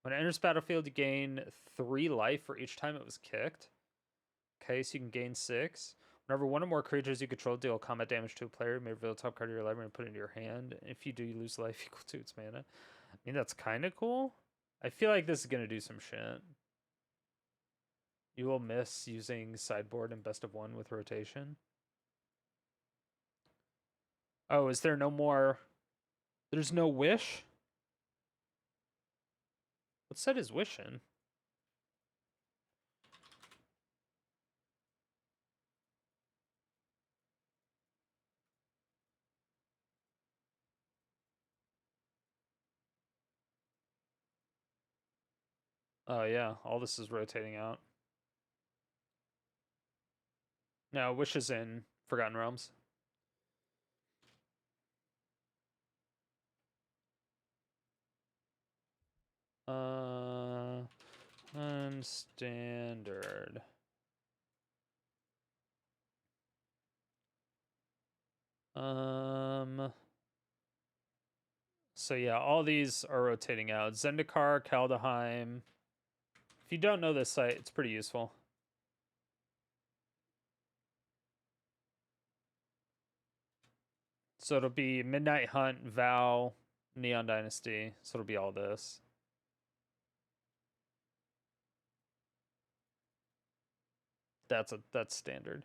A: When it enters battlefield, you gain 3 life for each time it was kicked. Okay, so you can gain 6. Whenever one or more creatures you control deal combat damage to a player, you may reveal the top card of your library and put it into your hand. If you do, you lose life equal to its mana. I mean, that's kind of cool. I feel like this is going to do some shit. You will miss using sideboard and best of 1 with rotation. Oh, is there no more? There's no wish? What set is wish in? Oh yeah, all this is rotating out. No, wish is in Forgotten Realms. Unstandard. So yeah, all these are rotating out. Zendikar, Kaldheim. If you don't know this site, it's pretty useful. So it'll be Midnight Hunt, Vow, Neon Dynasty. So it'll be all this. That's standard.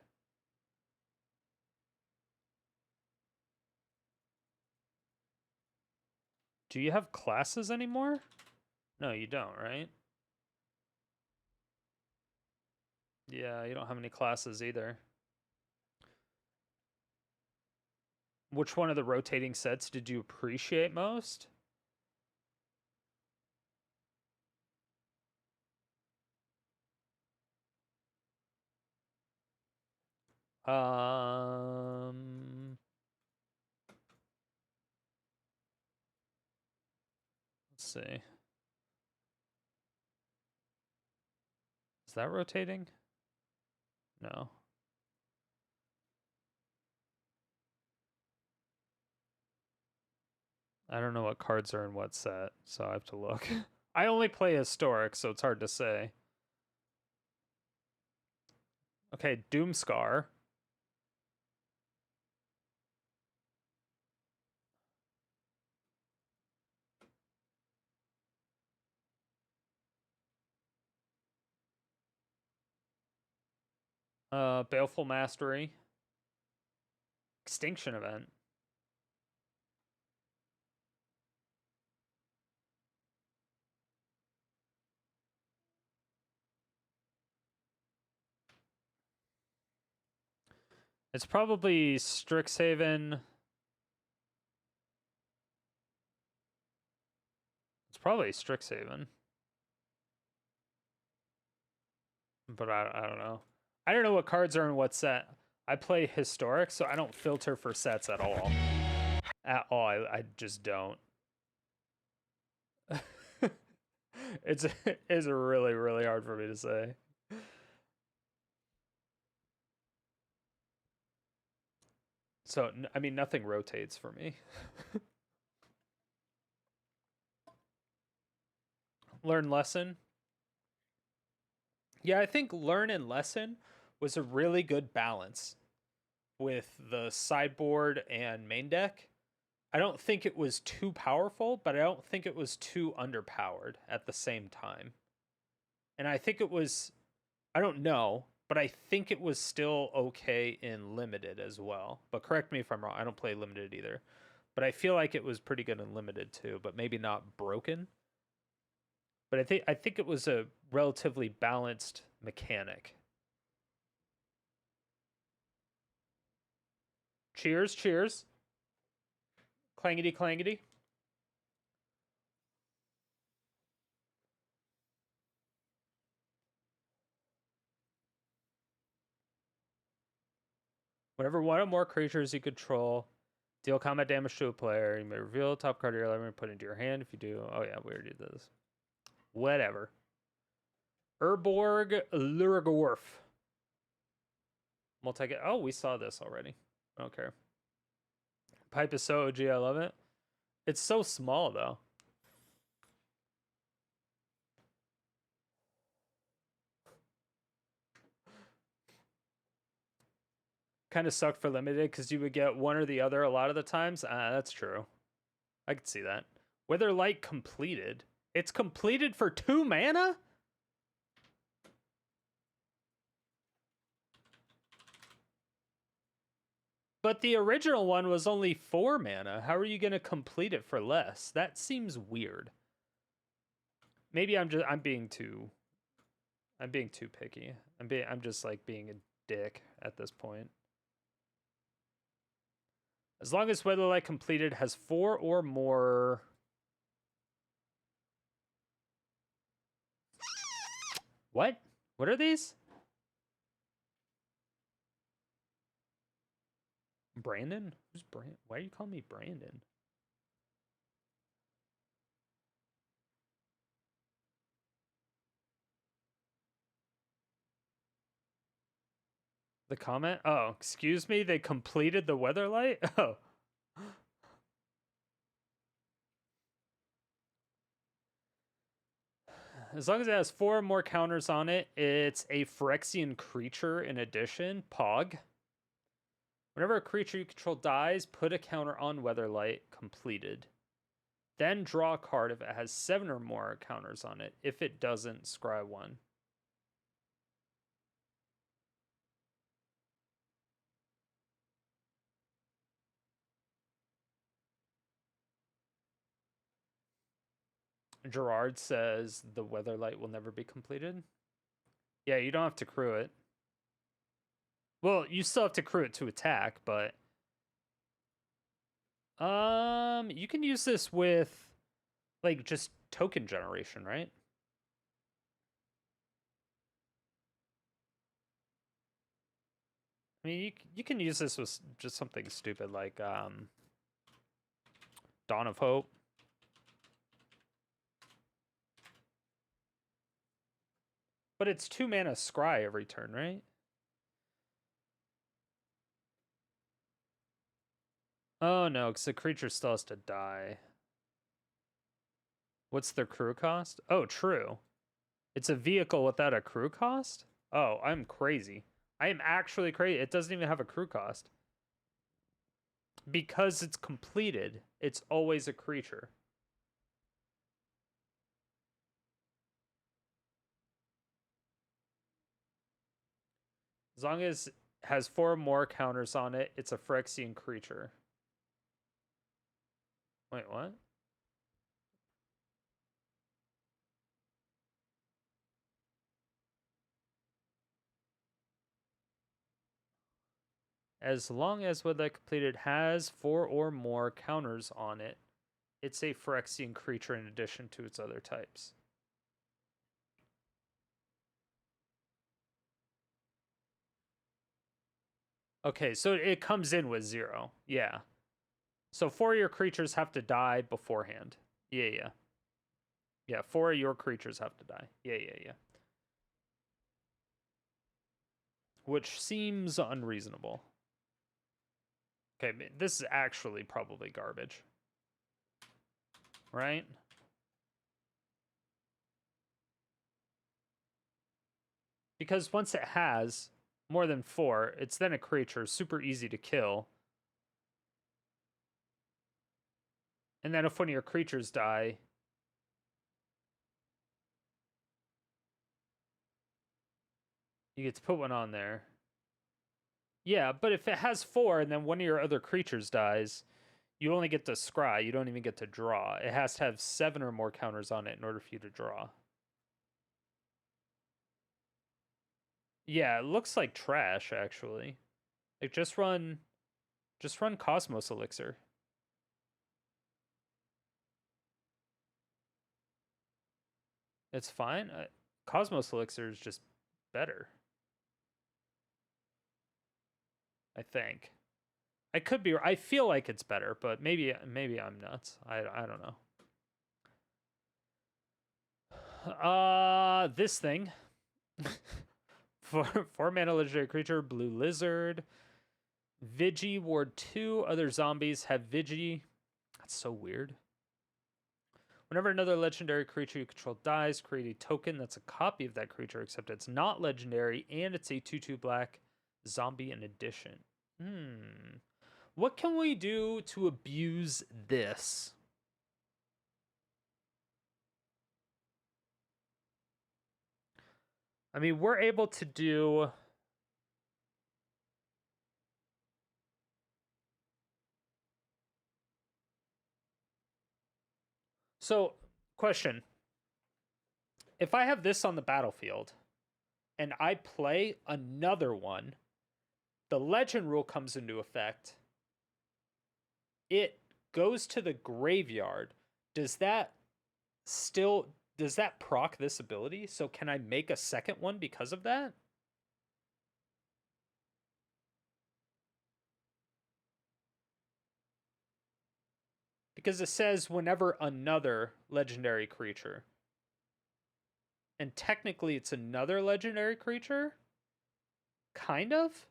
A: Do you have classes anymore? No, you don't, right? Yeah, you don't have any classes either. Which one of the rotating sets did you appreciate most? Let's see. Is that rotating? No. I don't know what cards are in what set, so I have to look. I only play historic, so it's hard to say. Okay, Doomscar. Baleful Mastery. Extinction Event. It's probably Strixhaven, probably Strixhaven. But I don't know. I don't know what cards are in what set. I play Historic, so I don't filter for sets at all. At all. I just don't. it's really, really hard for me to say. So, I mean, nothing rotates for me. Learn Lesson. Yeah, I think Learn and Lesson was a really good balance with the sideboard and main deck. I don't think it was too powerful, but I don't think it was too underpowered at the same time. And I think it was, I don't know, but I think it was still okay in Limited as well. But correct me if I'm wrong, I don't play Limited either. But I feel like it was pretty good in Limited too, but maybe not broken. But I think it was a relatively balanced mechanic. Cheers, cheers. Clangety, clangety. Whenever one or more creatures you control deal combat damage to a player, you may reveal the top card of your library and put it into your hand. If you do, oh yeah, we already did this. Whatever. Urborg Lurgorf. Oh, we saw this already. I don't care. Pipe is so OG, I love it. It's so small, though. Kind of sucked for Limited because you would get one or the other a lot of the times. That's true. I could see that. Witherlight completed. It's completed for 2 mana? But the original one was only 4 mana. How are you going to complete it for less? That seems weird. Maybe I'm being too picky. I'm just like being a dick at this point. As long as Weatherlight completed has 4 or more. What? What are these? Brandon? Who's Brandon? Why are you calling me Brandon? The comment? Oh, excuse me, they completed the Weatherlight? Oh. As long as it has 4 or more counters on it, it's a Phyrexian creature in addition. Pog. Whenever a creature you control dies, put a counter on Weatherlight. Completed. Then draw a card if it has 7 or more counters on it. If it doesn't, scry 1. Gerard says the Weatherlight will never be completed. Yeah, you don't have to crew it. Well, you still have to crew it to attack, but you can use this with like just token generation, right? I mean, you can use this with just something stupid like Dawn of Hope. But it's 2 mana scry every turn, right? Oh no, because the creature still has to die. What's their crew cost? Oh, true. It's a vehicle without a crew cost? Oh, I'm crazy. I am actually crazy. It doesn't even have a crew cost. Because it's completed, it's always a creature. As long as it has 4 more counters on it, it's a Phyrexian creature. Wait, what? As long as what that completed has 4 or more counters on it, it's a Phyrexian creature in addition to its other types. Okay, so it comes in with 0. Yeah. So 4 of your creatures have to die beforehand. Yeah. Yeah, 4 of your creatures have to die. Yeah. Which seems unreasonable. Okay, this is actually probably garbage. Right? Because once it has more than 4, it's then a creature, super easy to kill. And then if one of your creatures die, you get to put one on there. Yeah, but if it has 4 and then one of your other creatures dies, you only get to scry. You don't even get to draw. It has to have 7 or more counters on it in order for you to draw. Yeah, it looks like trash, actually. Like, just run Cosmos Elixir. It's fine. Cosmos Elixir is just better. I think. I could be. I feel like it's better, but maybe I'm nuts. I don't know. This thing. 4-mana legendary creature, blue lizard. Vigi ward 2. Other zombies have Vigi. That's so weird. Whenever another legendary creature you control dies, create a token that's a copy of that creature, except it's not legendary, and it's a 2/2 black zombie in addition. What can we do to abuse this? I mean, we're able to do... So, question. If I have this on the battlefield, and I play another one, the legend rule comes into effect. It goes to the graveyard. Does that proc this ability? So can I make a second one because of that? Because it says whenever another legendary creature. And technically it's another legendary creature? Kind of?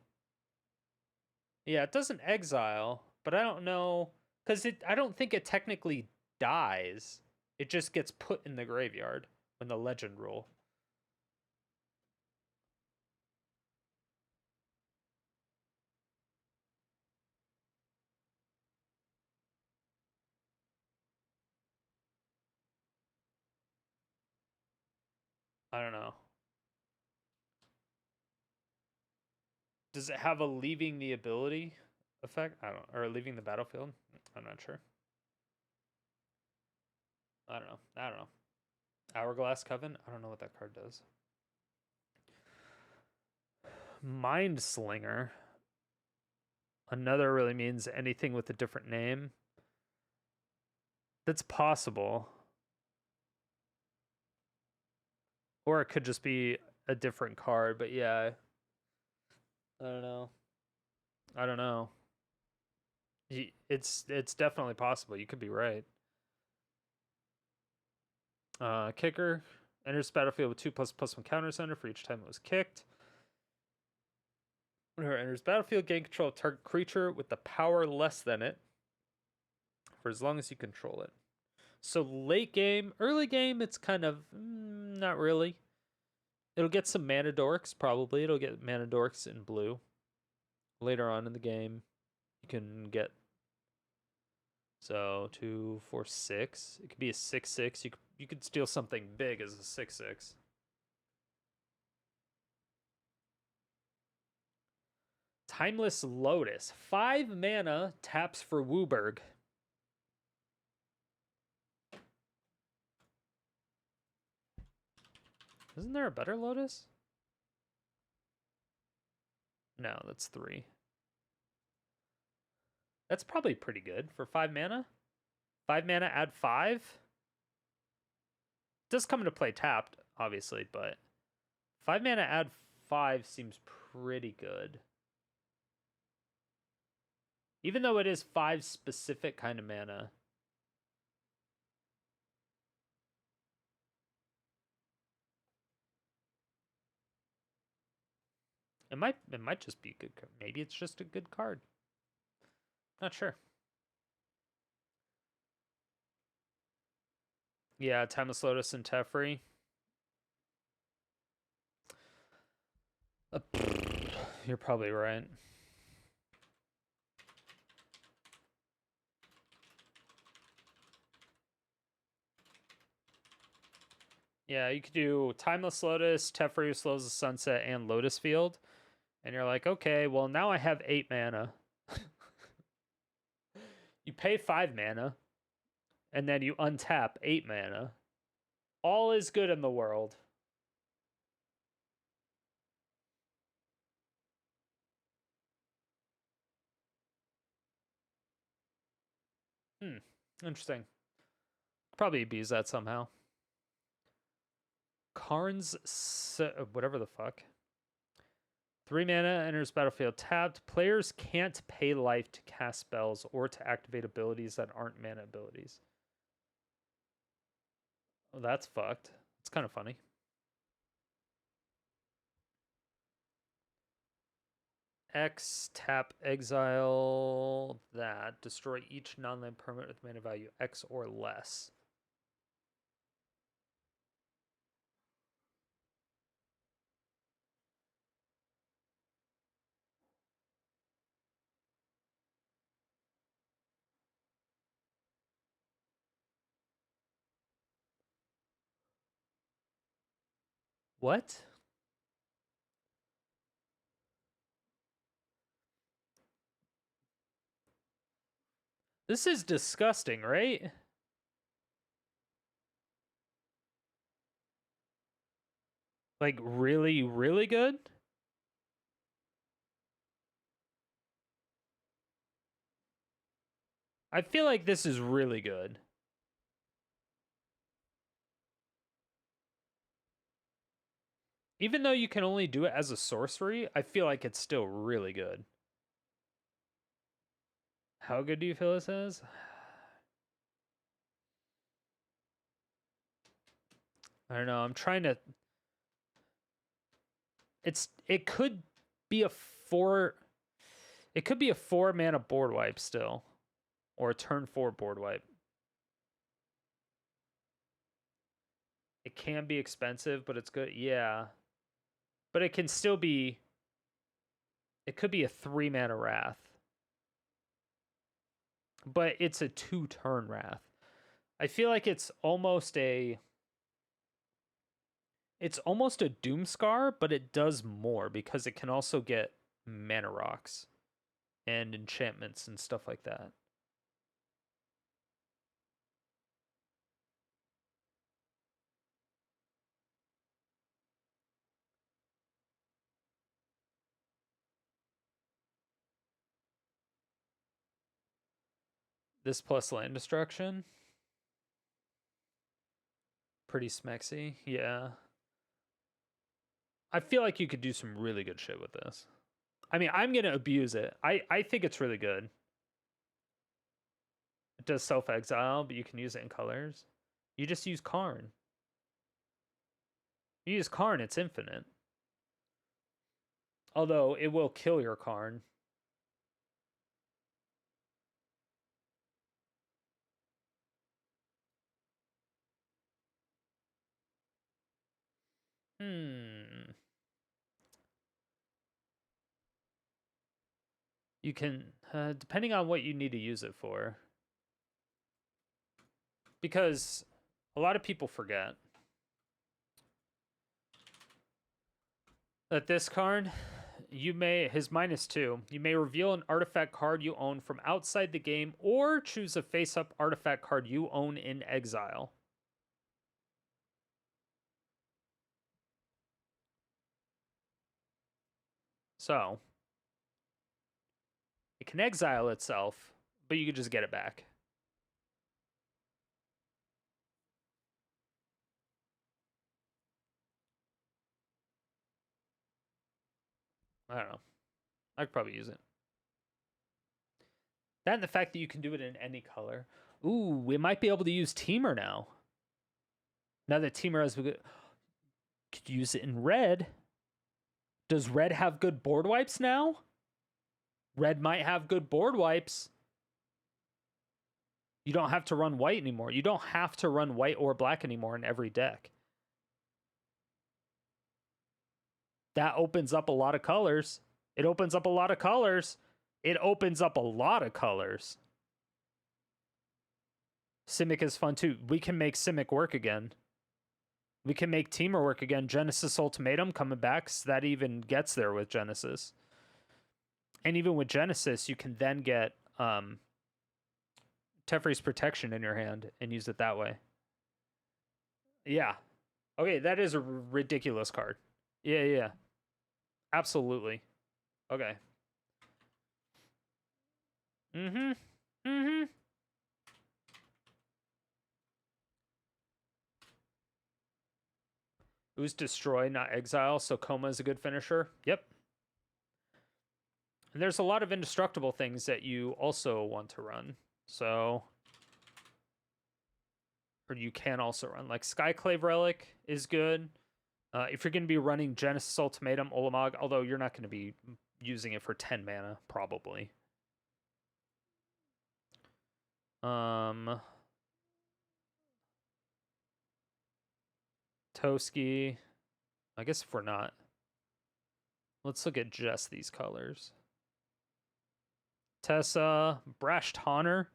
A: Yeah, it doesn't exile, but I don't know, because I don't think it technically dies. It just gets put in the graveyard when the legend rule. I don't know. Does it have a leaving the ability effect? I don't, or leaving the battlefield? I'm not sure. I don't know. Hourglass Coven? I don't know what that card does. Mind Slinger. Another really means anything with a different name. That's possible. Or it could just be a different card, but yeah. I don't know. It's definitely possible. You could be right. Kicker. Enters battlefield with 2/+/+1 counters under for each time it was kicked. Whenever it enters battlefield, gain control of target creature with the power less than it for as long as you control it. So late game, early game, it's kind of not really. It'll get some mana dorks, probably. It'll get mana dorks in blue. Later on in the game, you can get 2, 4, 6. It could be a 6/6. You could steal something big as a 6/6. Timeless Lotus. 5 mana, taps for Wooburg. Isn't there a better Lotus? No, that's 3. That's probably pretty good for 5 mana. 5 mana, add 5? Does come into play tapped, obviously, but 5 mana, add 5 seems pretty good. Even though it is 5 specific kind of mana. It might just be a good card. Maybe it's just a good card. Not sure. Yeah, Timeless Lotus and Teferi. You're probably right. Yeah, you could do Timeless Lotus, Teferi who slows the sunset, and Lotus Field. And you're like, okay, well now I have 8 mana. You pay 5 mana, and then you untap 8 mana. All is good in the world. Interesting. Probably abuse that somehow. Karn's, whatever the fuck. 3 mana, enters battlefield tapped. Players can't pay life to cast spells or to activate abilities that aren't mana abilities. Oh, that's fucked. It's kind of funny. X, tap, exile that. Destroy each non-land permanent with mana value X or less. What? This is disgusting, right? Like, really, really good? I feel like this is really good. Even though you can only do it as a sorcery, I feel like it's still really good. How good do you feel this is? I don't know. I'm trying to... It could be a 4... It could be a 4 mana board wipe still. Or a turn 4 board wipe. It can be expensive, but it's good. Yeah. But it can still be... It could be a 3 mana Wrath. But it's a 2 turn Wrath. I feel like it's almost a... It's almost a Doomscar, but it does more because it can also get mana rocks and enchantments and stuff like that. This plus land destruction. Pretty smexy, yeah. I feel like you could do some really good shit with this. I mean, I'm going to abuse it. I think it's really good. It does self-exile, but you can use it in colors. You just use Karn. You use Karn, it's infinite. Although, it will kill your Karn. You can, depending on what you need to use it for. Because a lot of people forget that this card, his -2, you may reveal an artifact card you own from outside the game or choose a face-up artifact card you own in exile. So, it can exile itself, but you can just get it back. I don't know. I could probably use it. That and the fact that you can do it in any color. Ooh, we might be able to use Teamer now. Now that Teamer has could use it in red. Does red have good board wipes now? Red might have good board wipes. You don't have to run white anymore. You don't have to run white or black anymore in every deck. That opens up a lot of colors. It opens up a lot of colors. It opens up a lot of colors. Simic is fun too. We can make Simic work again. We can make Teamer work again. Genesis Ultimatum coming back, so that even gets there with Genesis. And even with Genesis, you can then get Teferi's Protection in your hand and use it that way. Yeah. Okay, that is a ridiculous card. Yeah. Absolutely. Okay. It was Destroy, not Exile, so Coma is a good finisher. Yep. And there's a lot of indestructible things that you also want to run. So, or you can also run. Like Skyclave Relic is good. If you're going to be running Genesis Ultimatum, Olamog, although you're not going to be using it for 10 mana, probably. Toski. I guess if we're not. Let's look at just these colors. Tessa, Brash Tonner.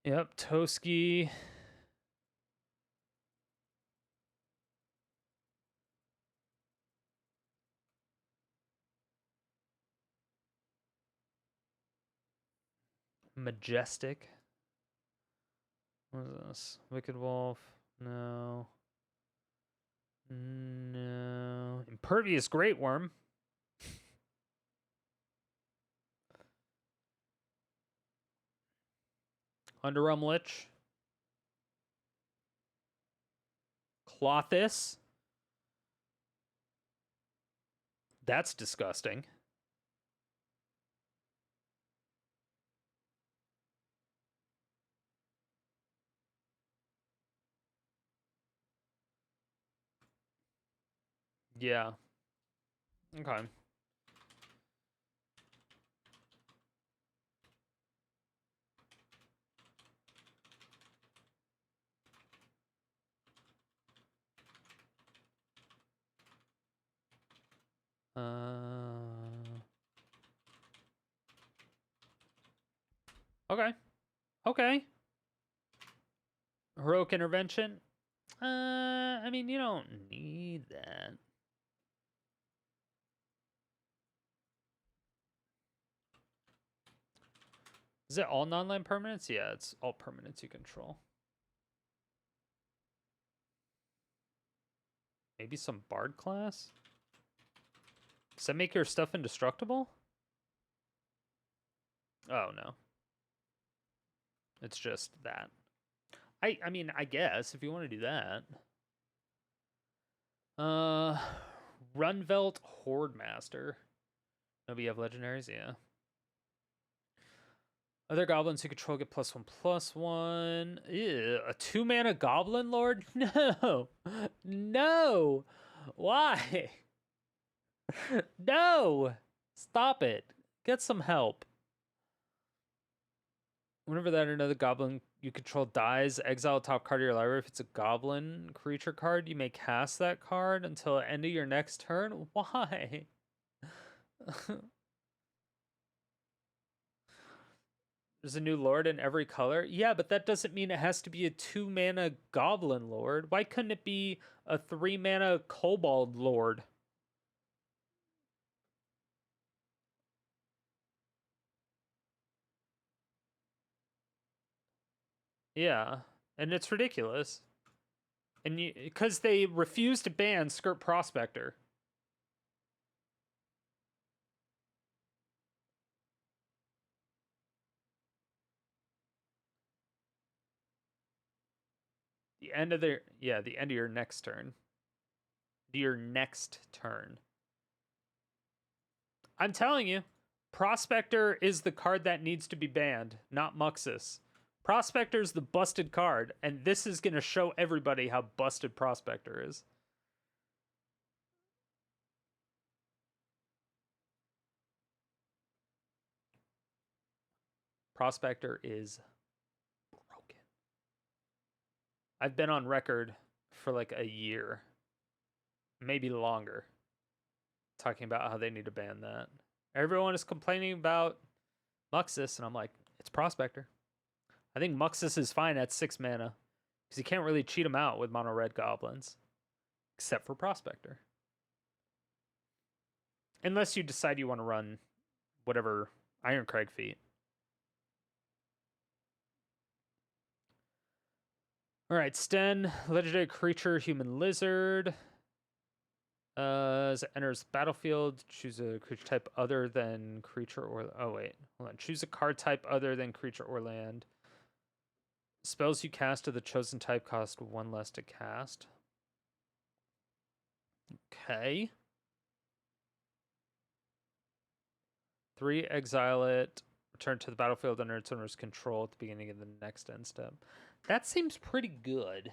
A: Yep, Toski. Majestic. What is this? Wicked Wolf. No. No. Impervious Great Worm. Underrealm Lich. Clothis. That's disgusting. Yeah. Okay. Okay. Okay. Heroic Intervention. I mean, you don't need that. Is it all non-land permanents? Yeah, it's all permanents you control. Maybe some Bard class? Does that make your stuff indestructible? Oh, no. It's just that. I mean, I guess, if you want to do that. Runvelt Horde Master. No, but you have legendaries? Yeah. Other goblins who control get +1/+1. Ew, a 2-mana Goblin Lord? No. No. Why? No. Stop it. Get some help. Whenever that another goblin you control dies, exile top card of your library. If it's a goblin creature card, you may cast that card until the end of your next turn. Why? There's a new lord in every color. Yeah, but that doesn't mean it has to be a 2-mana goblin lord. Why couldn't it be a 3-mana kobold lord? Yeah, and it's ridiculous. And because they refuse to ban Skirt Prospector. The end of their the end of your next turn. Your next turn. I'm telling you, Prospector is the card that needs to be banned, not Muxus. Prospector's the busted card, and this is going to show everybody how busted Prospector is. Prospector is broken. I've been on record for like a year, maybe longer, talking about how they need to ban that. Everyone is complaining about Muxus, and I'm like, it's Prospector. I think Muxus is fine at 6 mana, because you can't really cheat him out with mono red goblins, except for Prospector. Unless you decide you want to run whatever Iron Crag feat. All right, Sten, legendary creature, human lizard. As it enters the battlefield, choose a creature type other than creature or... Oh, wait. Hold on. Choose a card type other than creature or land. Spells you cast of the chosen type cost 1 less to cast. Okay. 3, exile it. Return to the battlefield under its owner's control at the beginning of the next end step. That seems pretty good.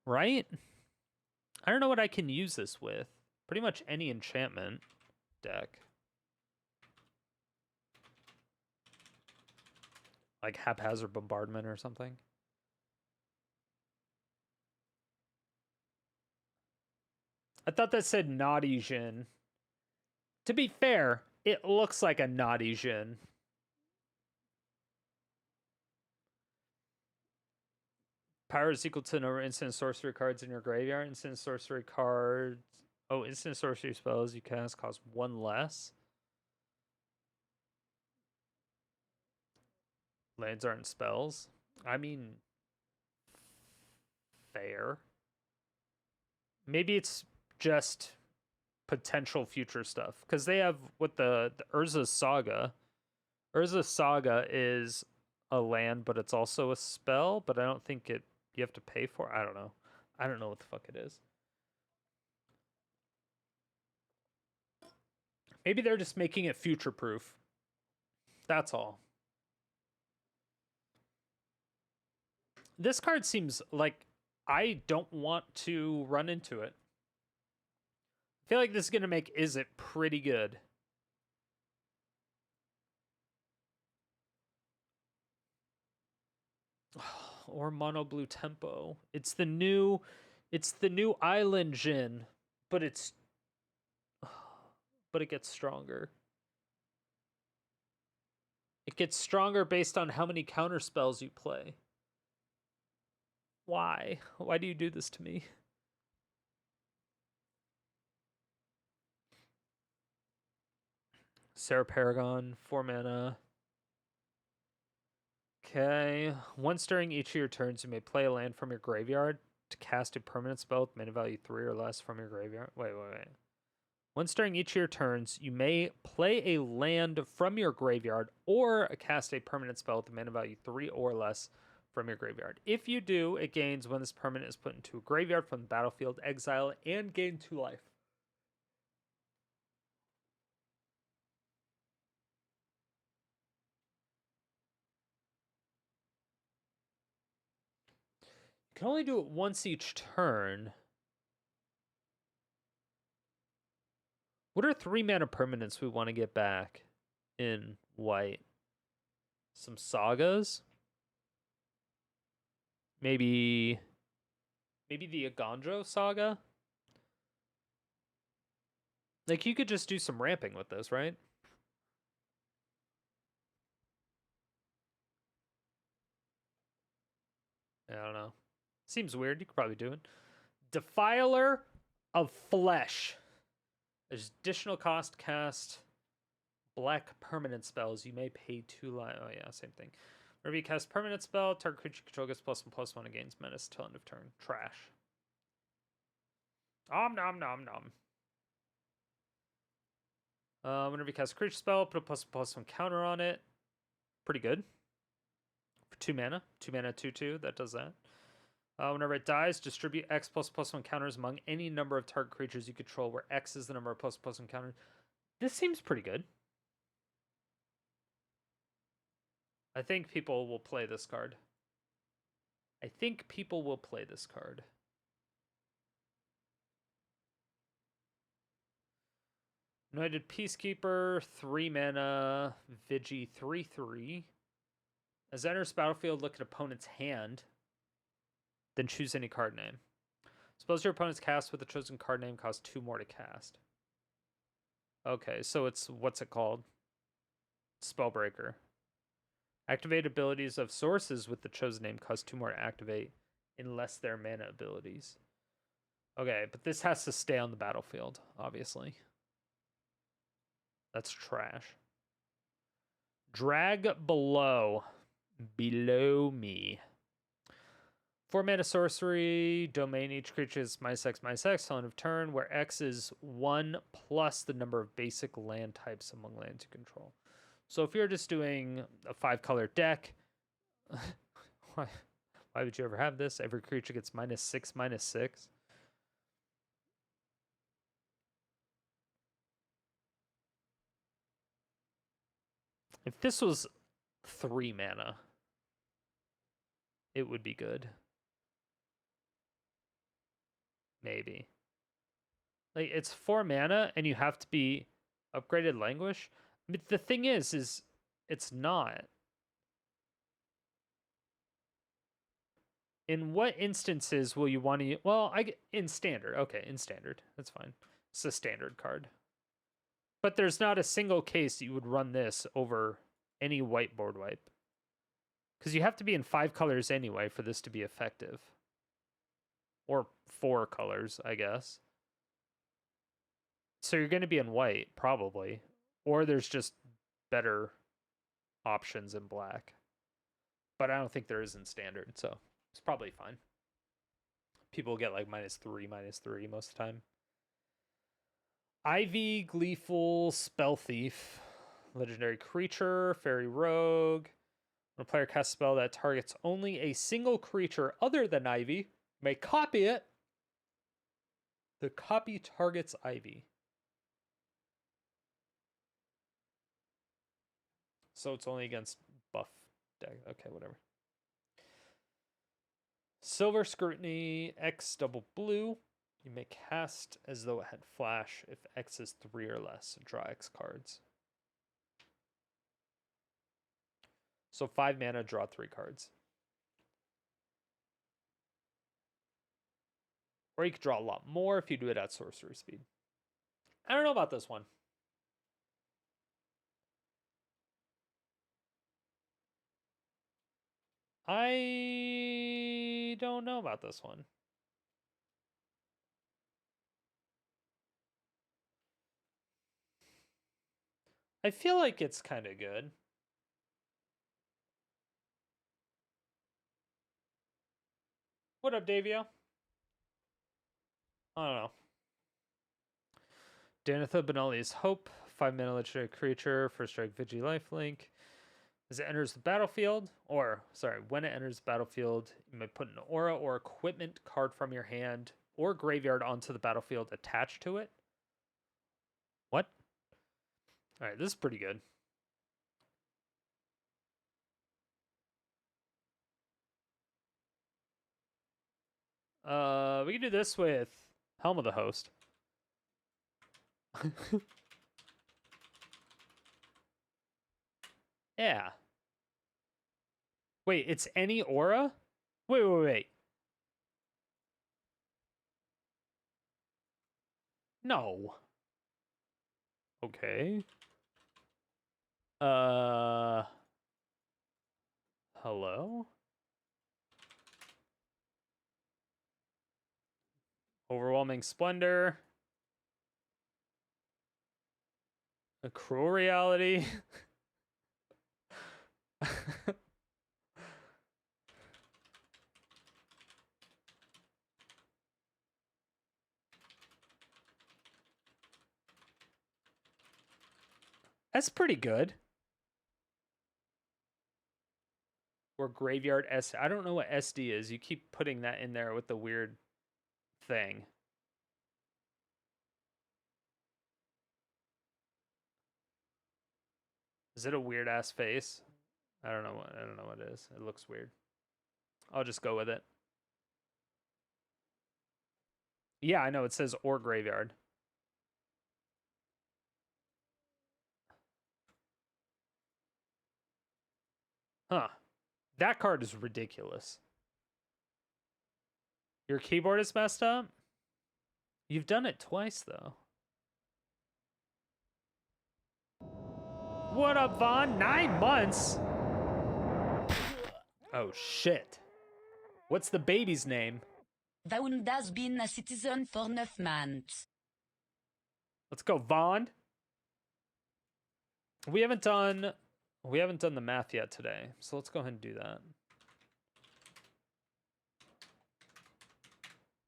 A: Right? I don't know what I can use this with. Pretty much any enchantment deck. Like Haphazard Bombardment or something. I thought that said Naughty Jin. To be fair, it looks like a Naughty Jin. Power is equal to the number of instant sorcery cards in your graveyard. Instant sorcery cards... Oh, instant sorcery spells you cast cost 1 less. Lands aren't spells. I mean... Fair. Maybe it's just potential future stuff. Because they have what the Urza's Saga. Urza's Saga is a land, but it's also a spell. But I don't think you have to pay for it. I don't know. I don't know what the fuck it is. Maybe they're just making it future-proof. That's all. This card seems like I don't want to run into it. I feel like this is going to make Is It pretty good. Or Mono Blue Tempo. It's the new Island Jin, but it gets stronger. It gets stronger based on how many counter spells you play. Why? Why do you do this to me? Sarah Paragon, 4 mana. Okay. Once during each of your turns, you may play a land from your graveyard to cast a permanent spell with mana value 3 or less from your graveyard. Wait. Once during each of your turns, you may play a land from your graveyard or cast a permanent spell with mana value 3 or less from your graveyard. If you do, it gains when this permanent is put into a graveyard from the battlefield, exile it, and gain 2 life. You can only do it once each turn. What are 3 mana permanents we want to get back in white? Some sagas? Maybe the Agandro saga? Like, you could just do some ramping with this, right? I don't know. Seems weird. You could probably do it. Defiler of Flesh. There's additional cost cast black permanent spells. You may pay 2 life. Oh, yeah, same thing. Whenever you cast permanent spell, target creature you control gets +1/+1 and gains menace till end of turn. Trash. Om nom nom nom. Whenever you cast a creature spell, put a +1/+1 counter on it. Pretty good. For 2 mana. 2 mana, 2/2. That does that. Whenever it dies, distribute X +1/+1 counters among any number of target creatures you control, where X is the number of +1/+1 counters. This seems pretty good. I think people will play this card. Anointed Peacekeeper, 3 mana, Vigi 3/3. As it enters battlefield, look at opponent's hand, then choose any card name. Spells your opponent's cast with the chosen card name cost 2 more to cast. Okay, so it's, what's it called? Spellbreaker. Activate abilities of sources with the chosen name cost 2 more to activate, unless they're mana abilities. Okay, but this has to stay on the battlefield, obviously. That's trash. Drag below. Below me. 4 mana sorcery. Domain each creature is -X/-X till end of turn, where X is 1 plus the number of basic land types among lands you control. So if you're just doing a 5-color deck, why would you ever have this? Every creature gets -6/-6. If this was 3 mana, it would be good. Maybe. Like, it's 4 mana and you have to be upgraded Languish. But the thing is it's not. In what instances will you want to... Well, in standard. Okay, in standard. That's fine. It's a standard card. But there's not a single case you would run this over any whiteboard wipe. Because you have to be in 5 colors anyway for this to be effective. Or 4 colors, I guess. So you're going to be in white, probably. Or there's just better options in black. But I don't think there is in standard, so it's probably fine. People get like -3/-3 most of the time. Ivy, Gleeful, Spell Thief, legendary creature, Fairy Rogue. When a player casts a spell that targets only a single creature other than Ivy, may copy it. The copy targets Ivy. So it's only against buff deck. Okay, whatever. Silver Scrutiny, X double blue. You may cast as though it had flash if X is 3 or less. Draw X cards. So 5 mana, draw 3 cards. Or you could draw a lot more if you do it at sorcery speed. I don't know about this one. I don't know about this one. I feel like it's kind of good. What up, Davio? I don't know. Danitha Benali's Hope, 5 mana legendary creature, first strike Vigi lifelink. As it enters the battlefield, when it enters the battlefield, you may put an aura or equipment card from your hand or graveyard onto the battlefield attached to it. What? Alright, this is pretty good. We can do this with Helm of the Host. Yeah. Wait, it's any aura? Wait. No. Okay. Hello? Overwhelming Splendor. A Cruel Reality. That's pretty good. Or graveyard S. I don't know what SD is. You keep putting that in there with the weird thing. Is it a weird ass face? I don't know what it is. It looks weird. I'll just go with it. Yeah, I know it says or graveyard. Huh. That card is ridiculous. Your keyboard is messed up? You've done it twice, though. What up, Vaughn? 9 months? Oh, shit. What's the baby's name?
B: Vaughn has been a citizen for 9 months.
A: Let's go, Vaughn. We haven't done the math yet today, so let's go ahead and do that.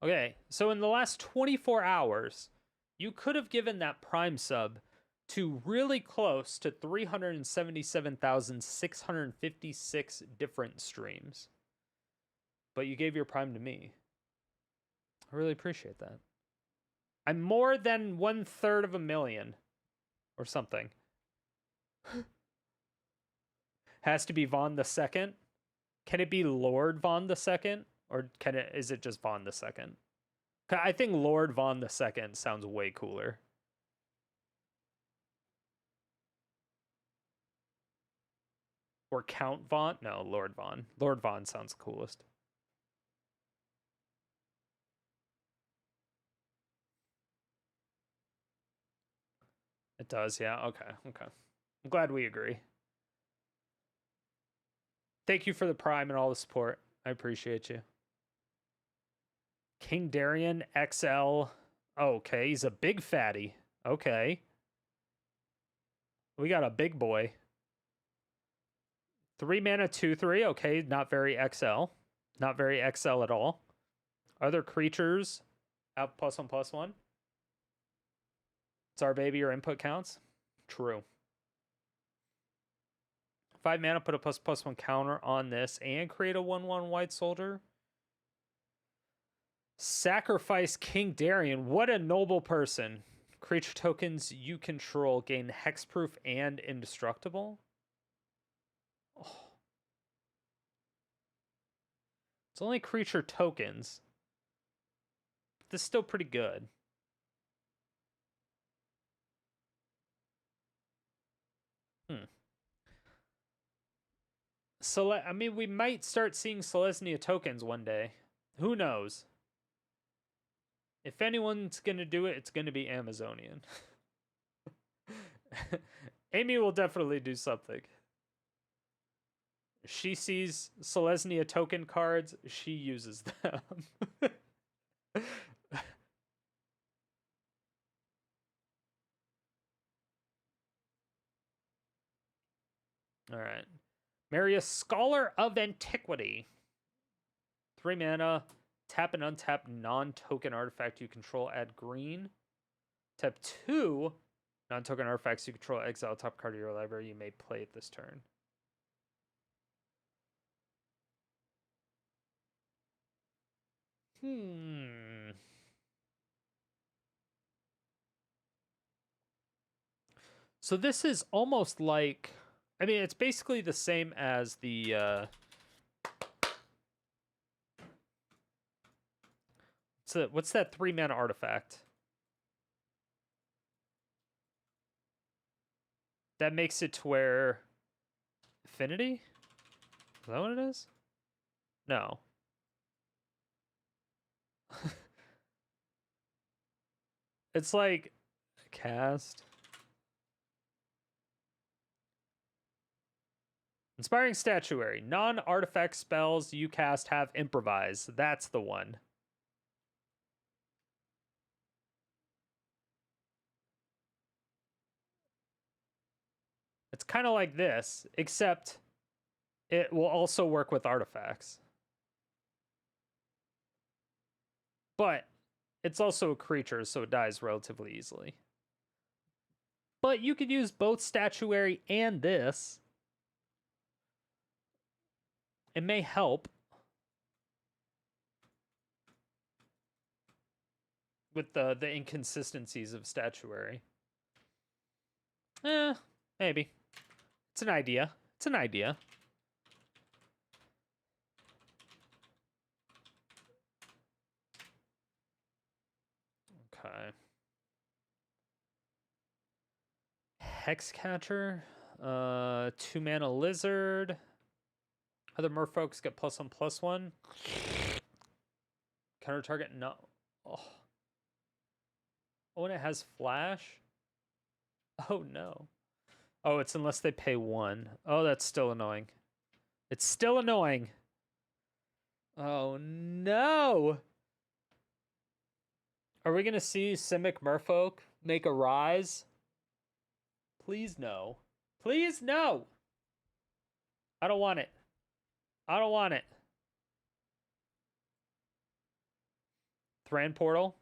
A: Okay, so in the last 24 hours, you could have given that Prime sub to really close to 377,656 different streams. But you gave your Prime to me. I really appreciate that. I'm more than 1/3 of a million. Or something. Has to be Vaughn the Second. Can it be Lord Vaughn the Second? Or is it just Vaughn the Second? I think Lord Vaughn the Second sounds way cooler. Or Count Vaughn? No, Lord Vaughn. Lord Vaughn sounds coolest. It does, yeah. Okay. I'm glad we agree. Thank you for the Prime and all the support. I appreciate you. King Darian XL. Okay, he's a big fatty. Okay. We got a big boy. 3 mana, 2/3. Okay, not very XL. Not very XL at all. Other creatures have +1/+1. It's our baby, your input counts. True. 5 mana, put a ++1 counter on this and create a 1/1 white soldier. Sacrifice King Darian. What a noble person. Creature tokens you control gain hexproof and indestructible. Oh. It's only creature tokens. This is still pretty good. So, I mean, we might start seeing Selesnya tokens one day. Who knows? If anyone's going to do it, it's going to be Amazonian. Amy will definitely do something. She sees Selesnya token cards, she uses them. All right. Marry a Scholar of Antiquity. 3 mana. Tap and untap non-token artifact you control, add green. Tap 2 non-token artifacts you control, exile top card of your library. You may play it this turn. So this is almost like... I mean, it's basically the same as the... So what's that 3 mana artifact? That makes it to where Affinity? Is that what it is? No. It's like cast. Inspiring Statuary. Non-artifact spells you cast have improvise. That's the one. It's kind of like this, except it will also work with artifacts. But it's also a creature, so it dies relatively easily. But you could use both statuary and this. It may help with the inconsistencies of statuary. Maybe. It's an idea. It's an idea. Okay. Hexcatcher. 2-mana lizard. Other merfolks get +1/+1. Counter target, no. Oh, and it has flash? Oh, no. Oh, it's unless they pay 1. Oh, that's still annoying. It's still annoying. Oh, no. Are we going to see Simic Merfolk make a rise? Please no. Please no. I don't want it. I don't want it. Thran Portal.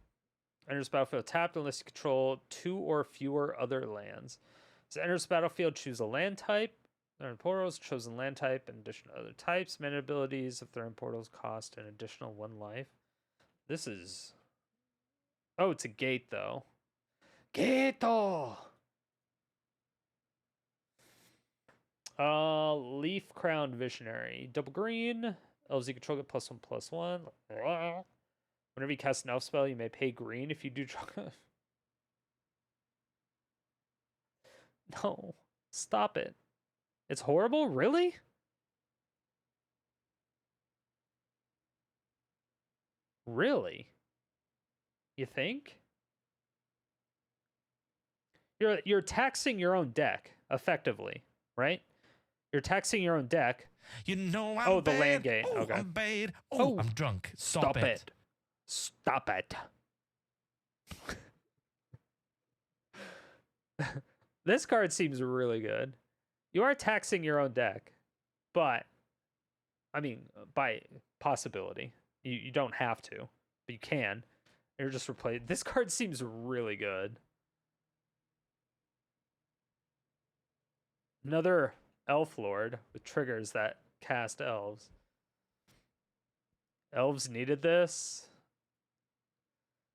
A: Enters battlefield tapped unless you control 2 or fewer other lands. As it enters battlefield, choose a land type. Thran Portals, chosen land type, in addition to other types. Mana abilities of Thran Portals cost an additional 1 life. This is... Oh, it's a gate, though. Gato! Leaf Crown Visionary. Double green. Elves you control get +1/+1. Whenever you cast an elf spell, you may pay green if you do draw. No. Stop it. It's horrible? Really? Really? You think? You're taxing your own deck, effectively, right? You're taxing your own deck.
F: You know I'm
A: the
F: bad.
A: land gate.
F: Oh,
A: Okay.
F: I'm bad.
A: Oh,
F: I'm drunk. Stop it.
A: Stop it. This card seems really good. You are taxing your own deck, but I mean, by possibility. You don't have to, but you can. You're just replacing. This card seems really good. Another Elf Lord with triggers that cast elves. Elves needed this.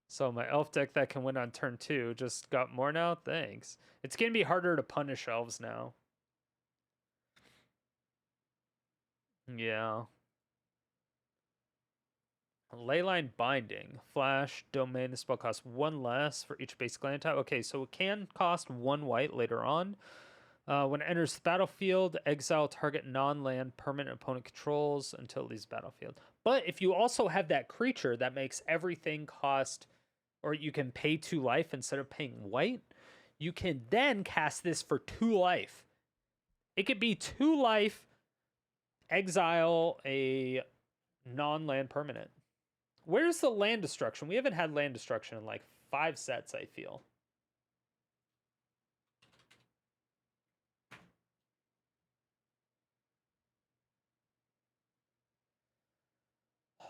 A: So my elf deck that can win on turn 2 just got more now? Thanks. It's going to be harder to punish elves now. Yeah. Leyline Binding. Flash, domain, the spell costs 1 less for each basic land type. Okay, so it can cost 1 white later on. When it enters the battlefield, exile target non-land permanent opponent controls until it leaves the battlefield. But if you also have that creature that makes everything cost, or you can pay 2 life instead of paying white, you can then cast this for 2 life. It could be 2 life, exile a non-land permanent. Where's the land destruction? We haven't had land destruction in like 5 sets, I feel.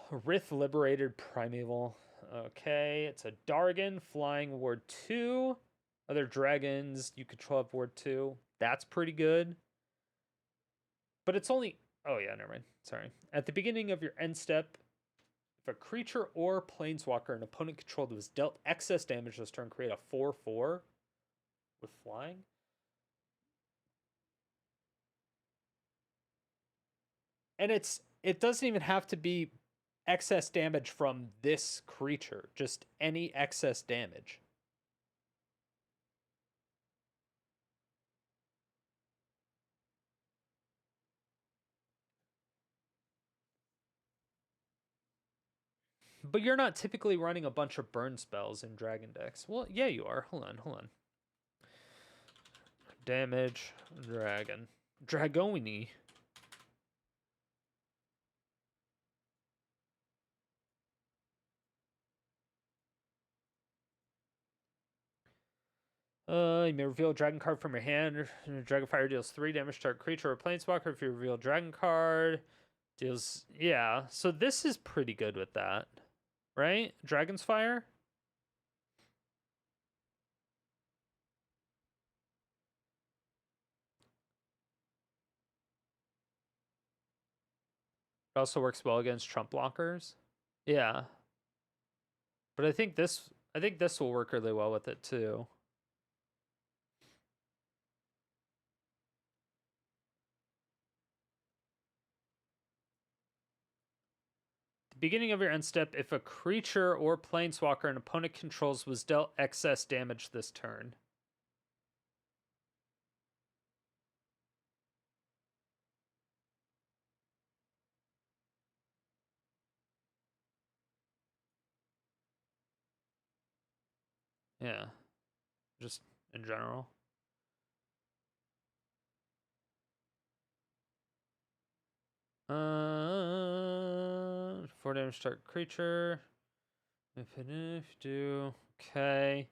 A: Rith Liberated Primeval. Okay, it's a Dargon, Flying Ward 2. Other dragons you control have Ward 2. That's pretty good. But it's only... Oh yeah, never mind. Sorry. At the beginning of your end step, if a creature or planeswalker an opponent controlled was dealt excess damage this turn, create a 4/4 with flying. And it doesn't even have to be excess damage from this creature, just any excess damage. But you're not typically running a bunch of burn spells in dragon decks. Well, yeah, you are. Hold on. Damage, dragon. Dragoni. You may reveal a dragon card from your hand. Dragonfire deals 3 damage to target creature or planeswalker. If you reveal a dragon card, deals... Yeah, so this is pretty good with that. Right? Dragon's Fire? It also works well against Trump blockers. Yeah. But I think this will work really well with it too. Beginning of your end step, if a creature or planeswalker an opponent controls was dealt excess damage this turn. Yeah. Just in general. Uh, 4 damage start creature. If do okay.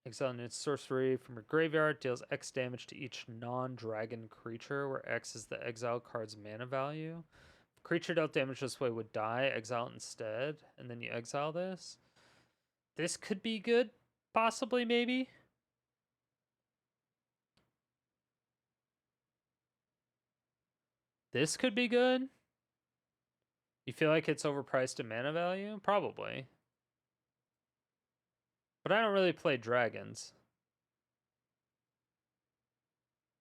A: Exile its sorcery from your graveyard deals X damage to each non-dragon creature, where X is the exile card's mana value. If creature dealt damage this way would die, exile it instead, and then you exile this. This could be good, possibly, maybe. This could be good. You feel like it's overpriced in mana value? Probably. But I don't really play dragons.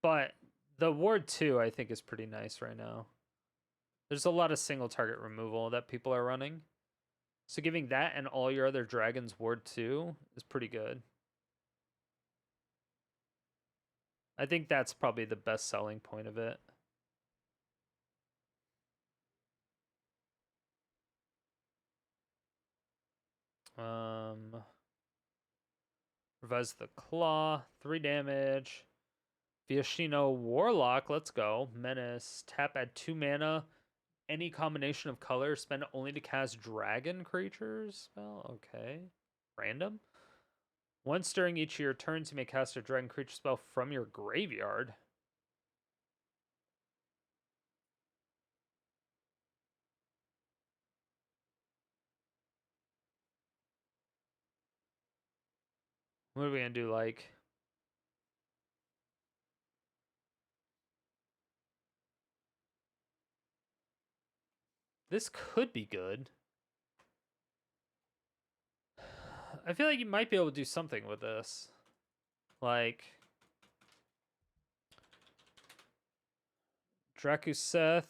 A: But the Ward 2, I think, is pretty nice right now. There's a lot of single target removal that people are running. So giving that and all your other dragons Ward 2 is pretty good. I think that's probably the best selling point of it. Revise the Claw, 3 damage. Viashino Warlock, let's go. Menace, tap, add 2 mana. Any combination of colors, spend it only to cast dragon creatures spell. Okay. Random. Once during each of your turns, you may cast a dragon creature spell from your graveyard. What are we gonna do, like? This could be good. I feel like you might be able to do something with this. Like Drakuseth.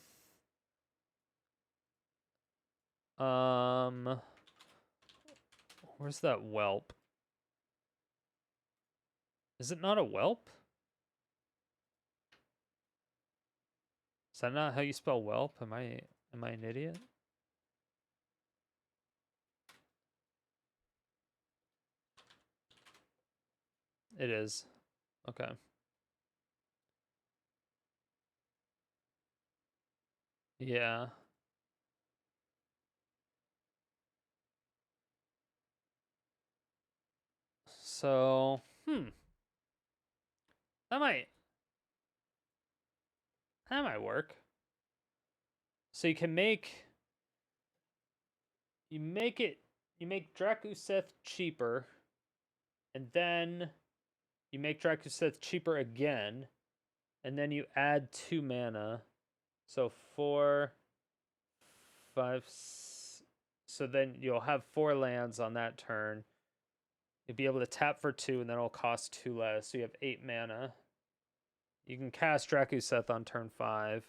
A: Where's that whelp? Is it not a whelp? Is that not how you spell whelp? Am I an idiot? It is. Okay. Yeah. So, that might work. So you make Drakuseth cheaper, and then you make Drakuseth cheaper again, and then you add 2 mana. So 4, 5. So then you'll have 4 lands on that turn. You'll be able to tap for 2, and then it'll cost 2 less. So you have 8 mana. You can cast Drakuseth on turn 5.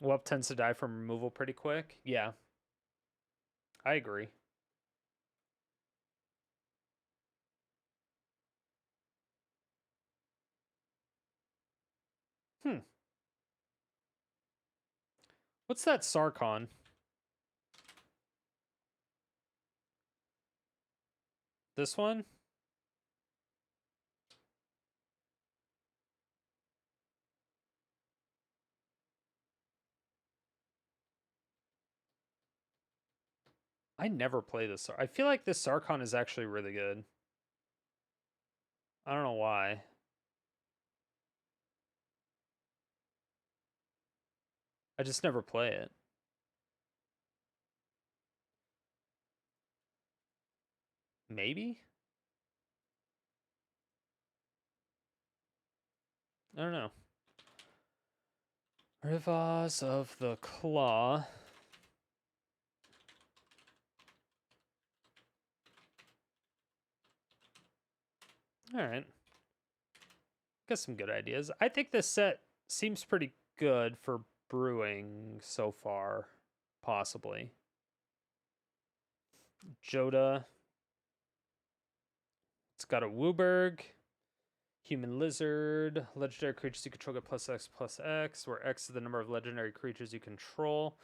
A: Whelp tends to die from removal pretty quick. Yeah. I agree. What's that Sarkon? This one? I never play this. I feel like this Sarkon is actually really good. I don't know why. I just never play it. Maybe? I don't know. Rivas of the Claw. Alright. Got some good ideas. I think this set seems pretty good for brewing so far, possibly. Joda. It's got a Wooburg, Human Lizard, legendary creatures you control get +X, where X is the number of legendary creatures you control.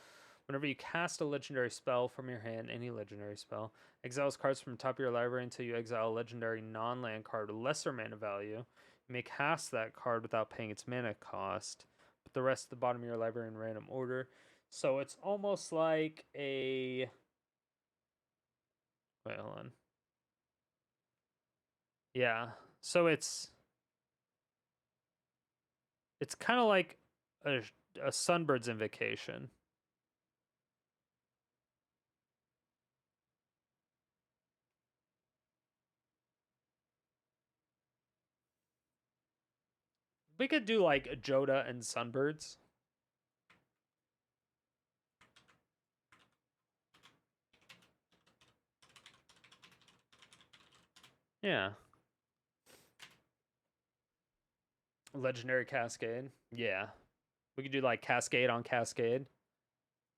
A: Whenever you cast a legendary spell from your hand, any legendary spell, exiles cards from the top of your library until you exile a legendary non-land card with lesser mana value. You may cast that card without paying its mana cost. Put the rest at the bottom of your library in random order. So it's almost like a... Wait, hold on. Yeah, so it's kind of like a Sunbird's Invocation. We could do like a Joda and Sunbirds. Yeah. Legendary Cascade. Yeah. We could do like Cascade on Cascade.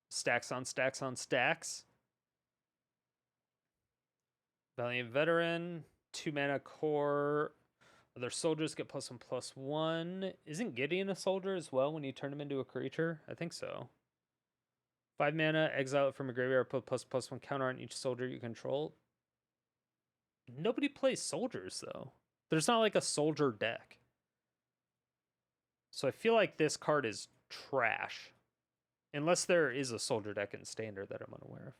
A: Stacks on stacks on stacks. Valiant Veteran. 2 mana core. Other soldiers get +1/+1. Isn't Gideon a soldier as well when you turn him into a creature? I think so. 5 mana, exile it from a graveyard, put ++1 counter on each soldier you control. Nobody plays soldiers though. There's not like a soldier deck. So I feel like this card is trash. Unless there is a soldier deck in standard that I'm unaware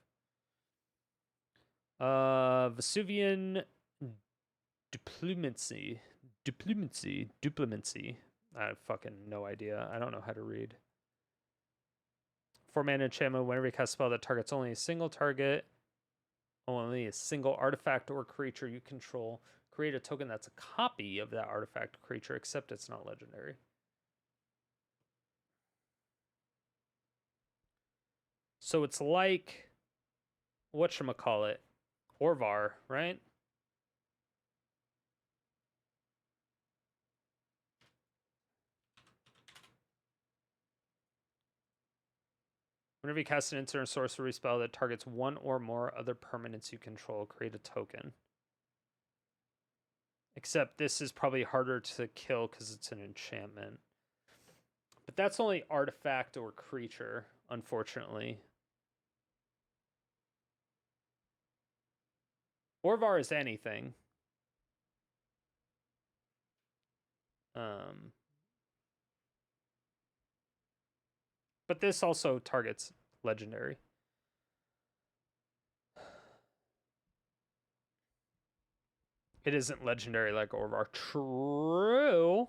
A: of. Vesuvian Diplomacy. I have fucking no idea. I don't know how to read. 4 mana enchantment. Whenever you cast a spell that targets only a single target, only a single artifact or creature you control, create a token that's a copy of that artifact creature, except it's not legendary. So it's like, whatchamacallit, Orvar, right? Whenever you cast an instant sorcery spell that targets one or more other permanents you control, create a token. Except this is probably harder to kill because it's an enchantment. But that's only artifact or creature, unfortunately. Orvar is anything. But this also targets legendary. It isn't legendary like Orvar. True.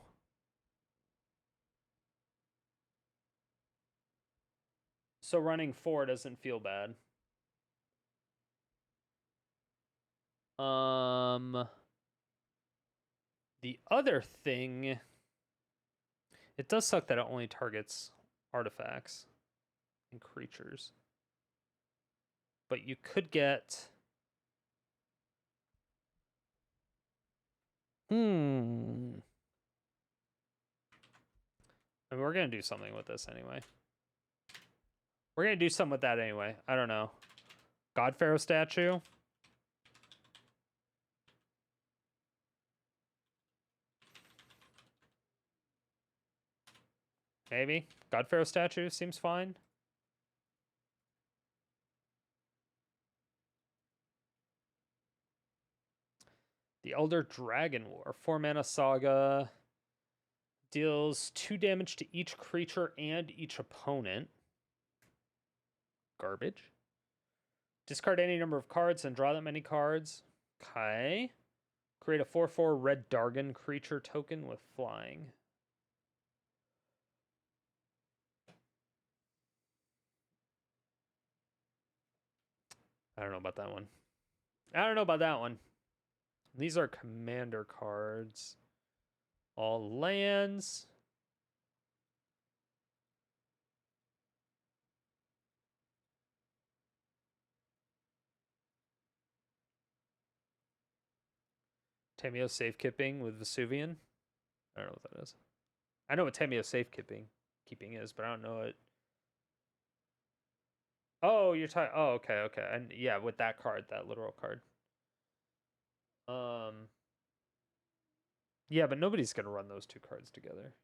A: So running 4 doesn't feel bad. The other thing, it does suck that it only targets artifacts and creatures. But you could get... And we're going to do something with this anyway. We're going to do something with that anyway. I don't know. God Pharaoh statue? Maybe. God Pharaoh statue seems fine. The Elder Dragon War. 4 mana saga. Deals 2 damage to each creature and each opponent. Garbage. Discard any number of cards and draw that many cards. Okay. Create a 4/4 red Dargon creature token with flying. I don't know about that one. I don't know about that one. These are commander cards. All lands. Tameo safekeeping with Vesuvian. I don't know what that is. I know what Tameo safekeeping is, but I don't know it. Oh, you're talking. Oh, okay, okay. And yeah, with that card, that literal card. Yeah, but nobody's gonna run those two cards together.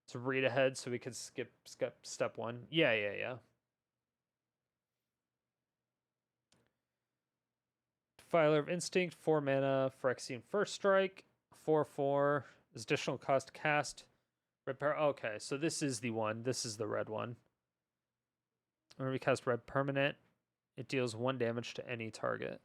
A: So read ahead so we could skip step one. Yeah, yeah, yeah. Defiler of Instinct, 4 mana, Phyrexian First Strike, 4/4, additional cost cast. Red power. Okay, so this is the one. This is the red one. Whenever we cast red permanent, it deals 1 damage to any target.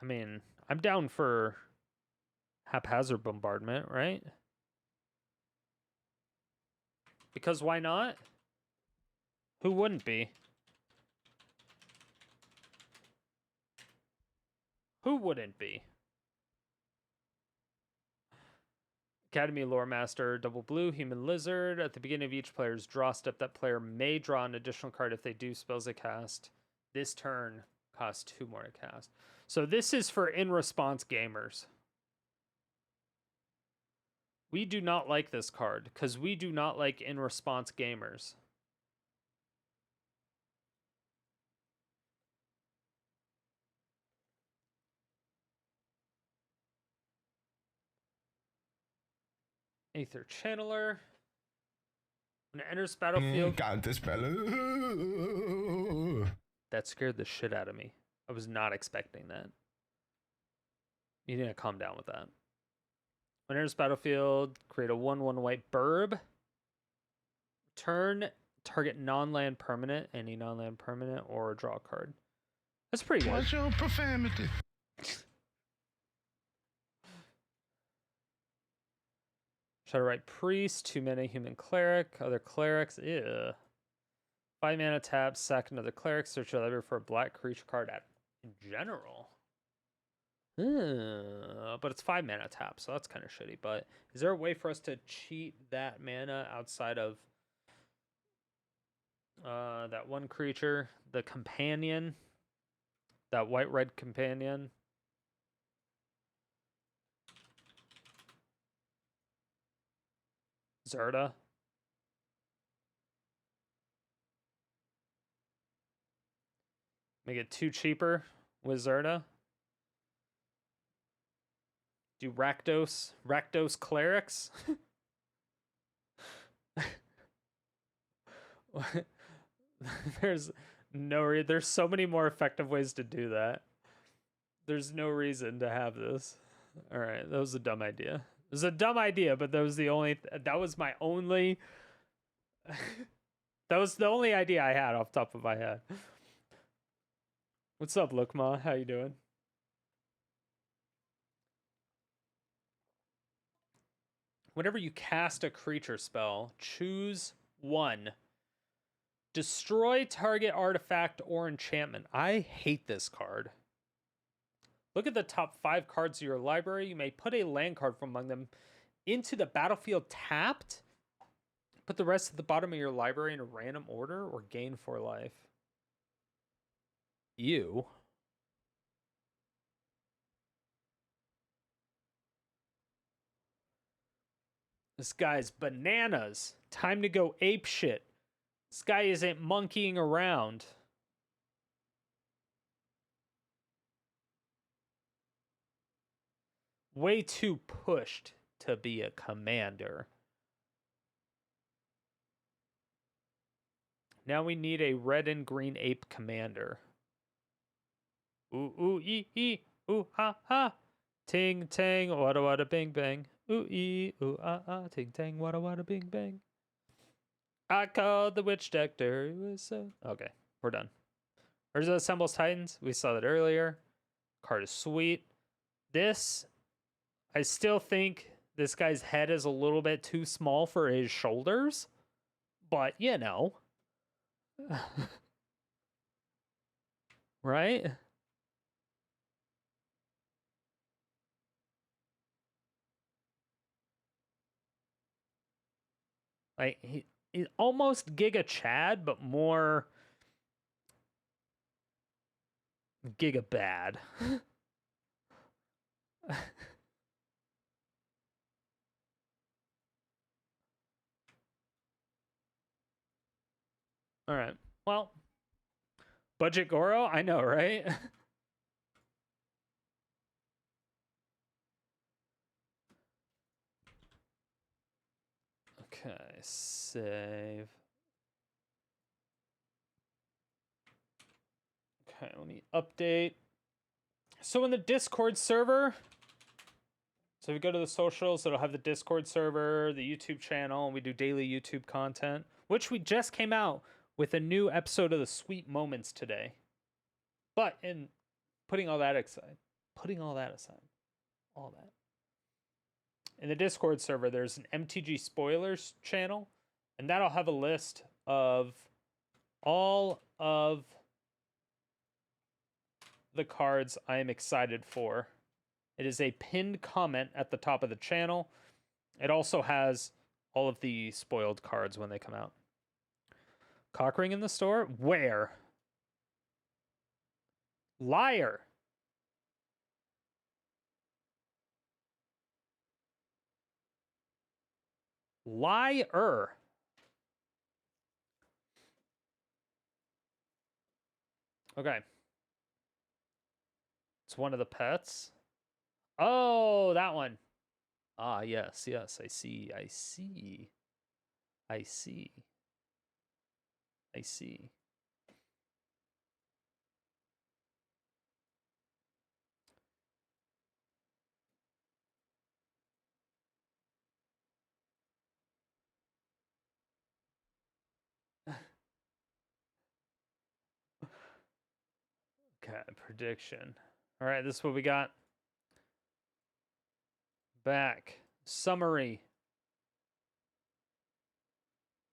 A: I mean, I'm down for haphazard bombardment, right? Because why not? Who wouldn't be? Who wouldn't be? Academy Lore Master, double blue, human lizard. At the beginning of each player's draw step, that player may draw an additional card if they do spells they cast. This turn costs 2 more to cast. So this is for in-response gamers. We do not like this card because we do not like in-response gamers. Aether Channeler. When it enters battlefield. That scared the shit out of me. I was not expecting that. You need to calm down with that. When it enters battlefield, create a 1/1 white burb. Turn target non-land permanent, any non-land permanent, or draw a card. That's pretty good.
F: What's your profanity?
A: Shadow Right Priest, 2 mana human cleric, other clerics, ew. 5 mana tap, sack another cleric, search your library for a black creature card in general. But it's 5 mana tap, so that's kind of shitty. But is there a way for us to cheat that mana outside of that one creature, the companion, that white-red companion? Zerda. Make it 2 cheaper with Zerda. Do Rakdos clerics. There's so many more effective ways to do that. There's no reason to have this. All right, that was a dumb idea. It was a dumb idea, but that was the only that was my only that was the only idea I had off the top of my head. What's up, Lukma? How you doing? Whenever you cast a creature spell, choose 1. Destroy target artifact or enchantment. I hate this card. Look at the top 5 cards of your library. You may put a land card from among them into the battlefield tapped. Put the rest at the bottom of your library in a random order or gain 4 life. Ew. This guy's bananas. Time to go ape shit. This guy isn't monkeying around. Way too pushed to be a commander. Now we need a red and green ape commander. Ooh, ooh, ee, ooh, ha, ha. Ting, tang, wada, wada, bing, bang. Ooh, ee, ooh, ah, ah. Ting, tang, wada, wada, bing, bang. I called the witch doctor. It was so... Okay, we're done. Urza assembles Titans. We saw that earlier. Card is sweet. This, I still think this guy's head is a little bit too small for his shoulders. But, you know. Right? Like he's almost Giga Chad, but more Giga Bad. All right. Well, budget Goro, I know, right? Okay, save. Okay, let me update. So in the Discord server, so if you go to the socials, it'll have the Discord server, the YouTube channel, and we do daily YouTube content, which we just came out with a new episode of the Sweet Moments today. But in putting all that aside, all that. In the Discord server, there's an MTG spoilers channel, and that'll have a list of all of the cards I am excited for. It is a pinned comment at the top of the channel. It also has all of the spoiled cards when they come out. Cockring in the store? Where? Liar. Liar. Okay. It's one of the pets. Oh, that one. Ah, yes, yes, I see, I see. I see. I see. Okay, prediction. All right, this is what we got. Back. Summary.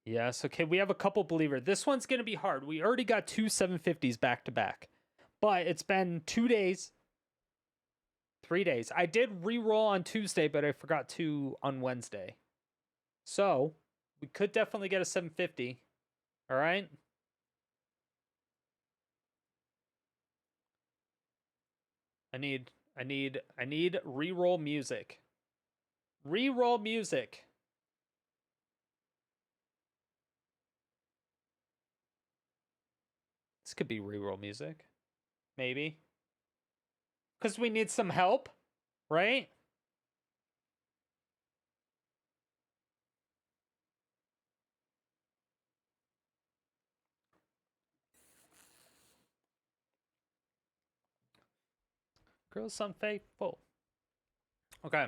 A: Yes, okay, we have a couple believer. This one's going to be hard. We already got two 750s back to back. But it's been 2 days. 3 days. I did re-roll on Tuesday, but I forgot to on Wednesday. So, we could definitely get a 750. All right? I need re-roll music. Re-roll music. This could be re-roll music. Maybe. Because we need some help, right? Girls unfaithful. Okay.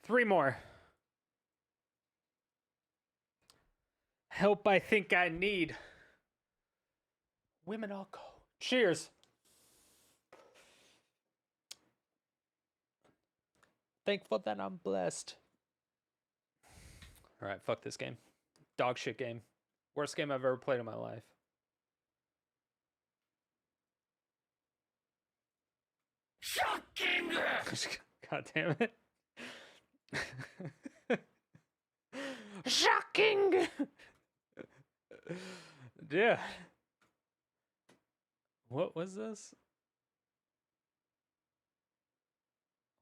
A: Three more. Help I think I need. Women all go. Cheers. Thankful that I'm blessed. All right, fuck this game. Dog shit game. Worst game I've ever played in my life.
F: Shocking!
A: God damn it. Shocking! Yeah. What was this?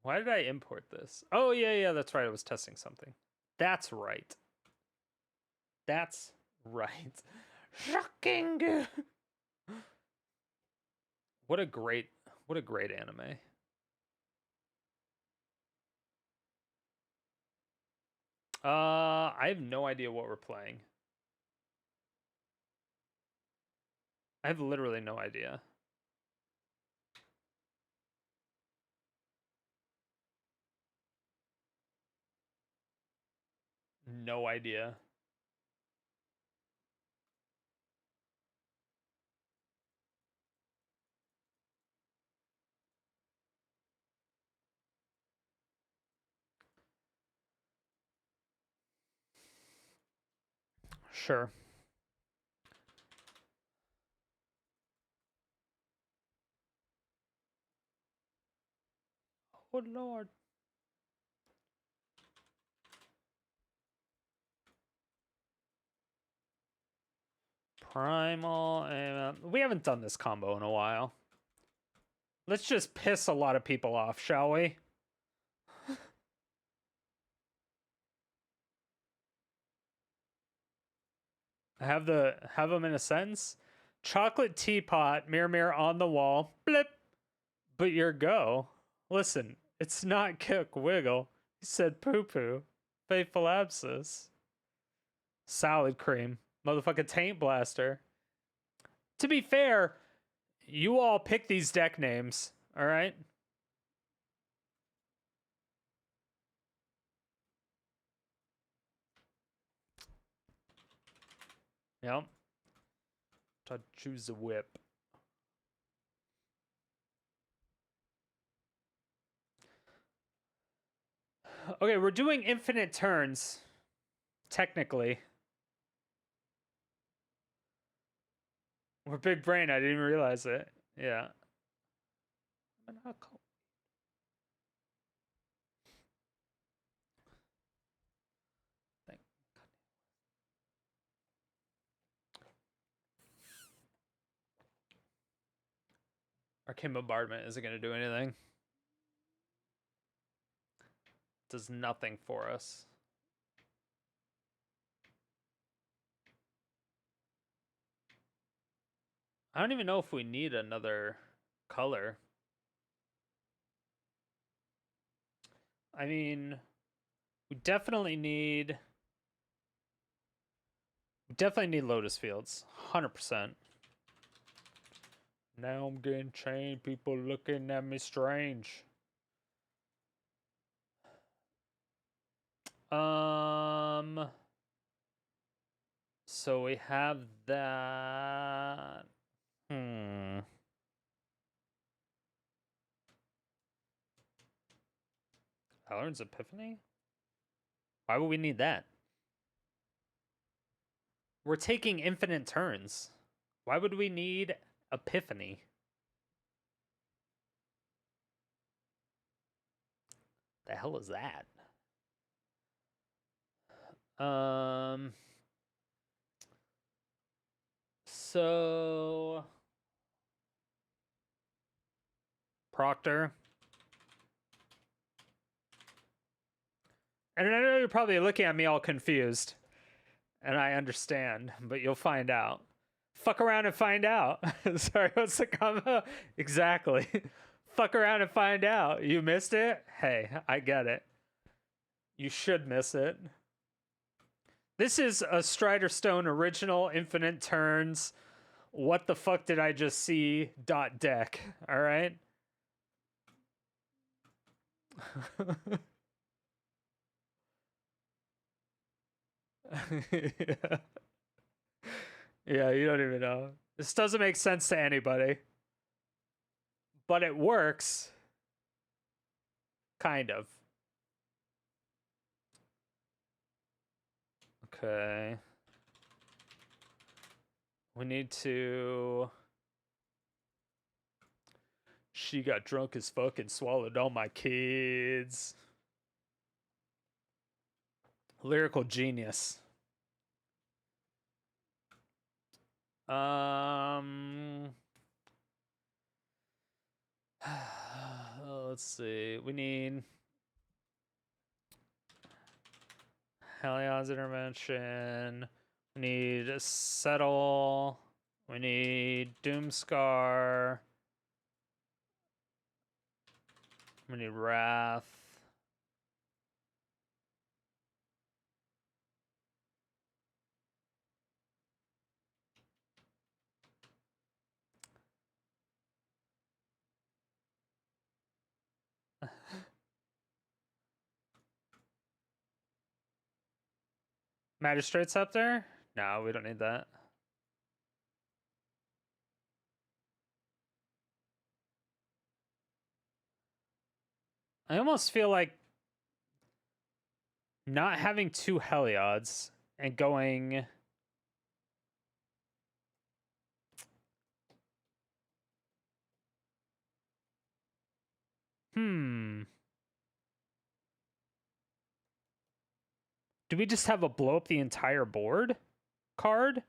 A: Why did I import this? Oh, yeah, that's right. I was testing something. That's right. That's right. Shocking! What a great anime. I have no idea what we're playing. I have literally no idea. No idea. Sure. Oh lord. Primal and we haven't done this combo in a while. Let's just piss a lot of people off, shall we? Have them in a sentence. Chocolate teapot, mirror mirror on the wall, blip. But your go. Listen, it's not kick wiggle. He said poo poo. Faithful abscess. Salad cream. Motherfucking taint blaster. To be fair, you all pick these deck names, alright? Yep. To choose a whip. Okay, we're doing infinite turns. Technically. We're big brain, I didn't even realize it. Yeah. Arcane Bombardment isn't going to do anything. Does nothing for us. I don't even know if we need another color. I mean, we definitely need Lotus Fields. 100%. Now I'm getting chained. People looking at me strange. So we have that. Valorant's Epiphany? Why would we need that? We're taking infinite turns. Why would we need Epiphany? The hell is that? So Proctor. And I know you're probably looking at me all confused. And I understand, but you'll find out. Fuck around and find out. Sorry, what's the combo? Exactly. Fuck around and find out. You missed it? Hey, I get it. You should miss it. This is a Strider Stone original, infinite turns. What the fuck did I just see? Deck. All right. Yeah. Yeah, you don't even know. This doesn't make sense to anybody. But it works. Kind of. Okay. We need to... She got drunk as fuck and swallowed all my kids. Lyrical genius. Let's see. We need Helion's Intervention. We need Settle. We need Doomscar. We need Wrath. Magistrate's up there? No, we don't need that. I almost feel like not having two Heliods and going... Do we just have a blow up the entire board card?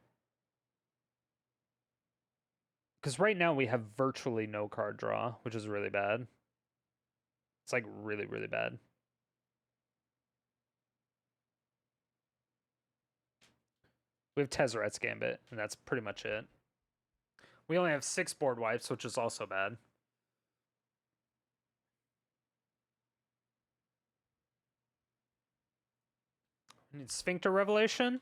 A: Because right now we have virtually no card draw, which is really bad. It's like really, really bad. We have Tezzeret's Gambit, and that's pretty much it. We only have 6 board wipes, which is also bad. I need Sphincter Revelation?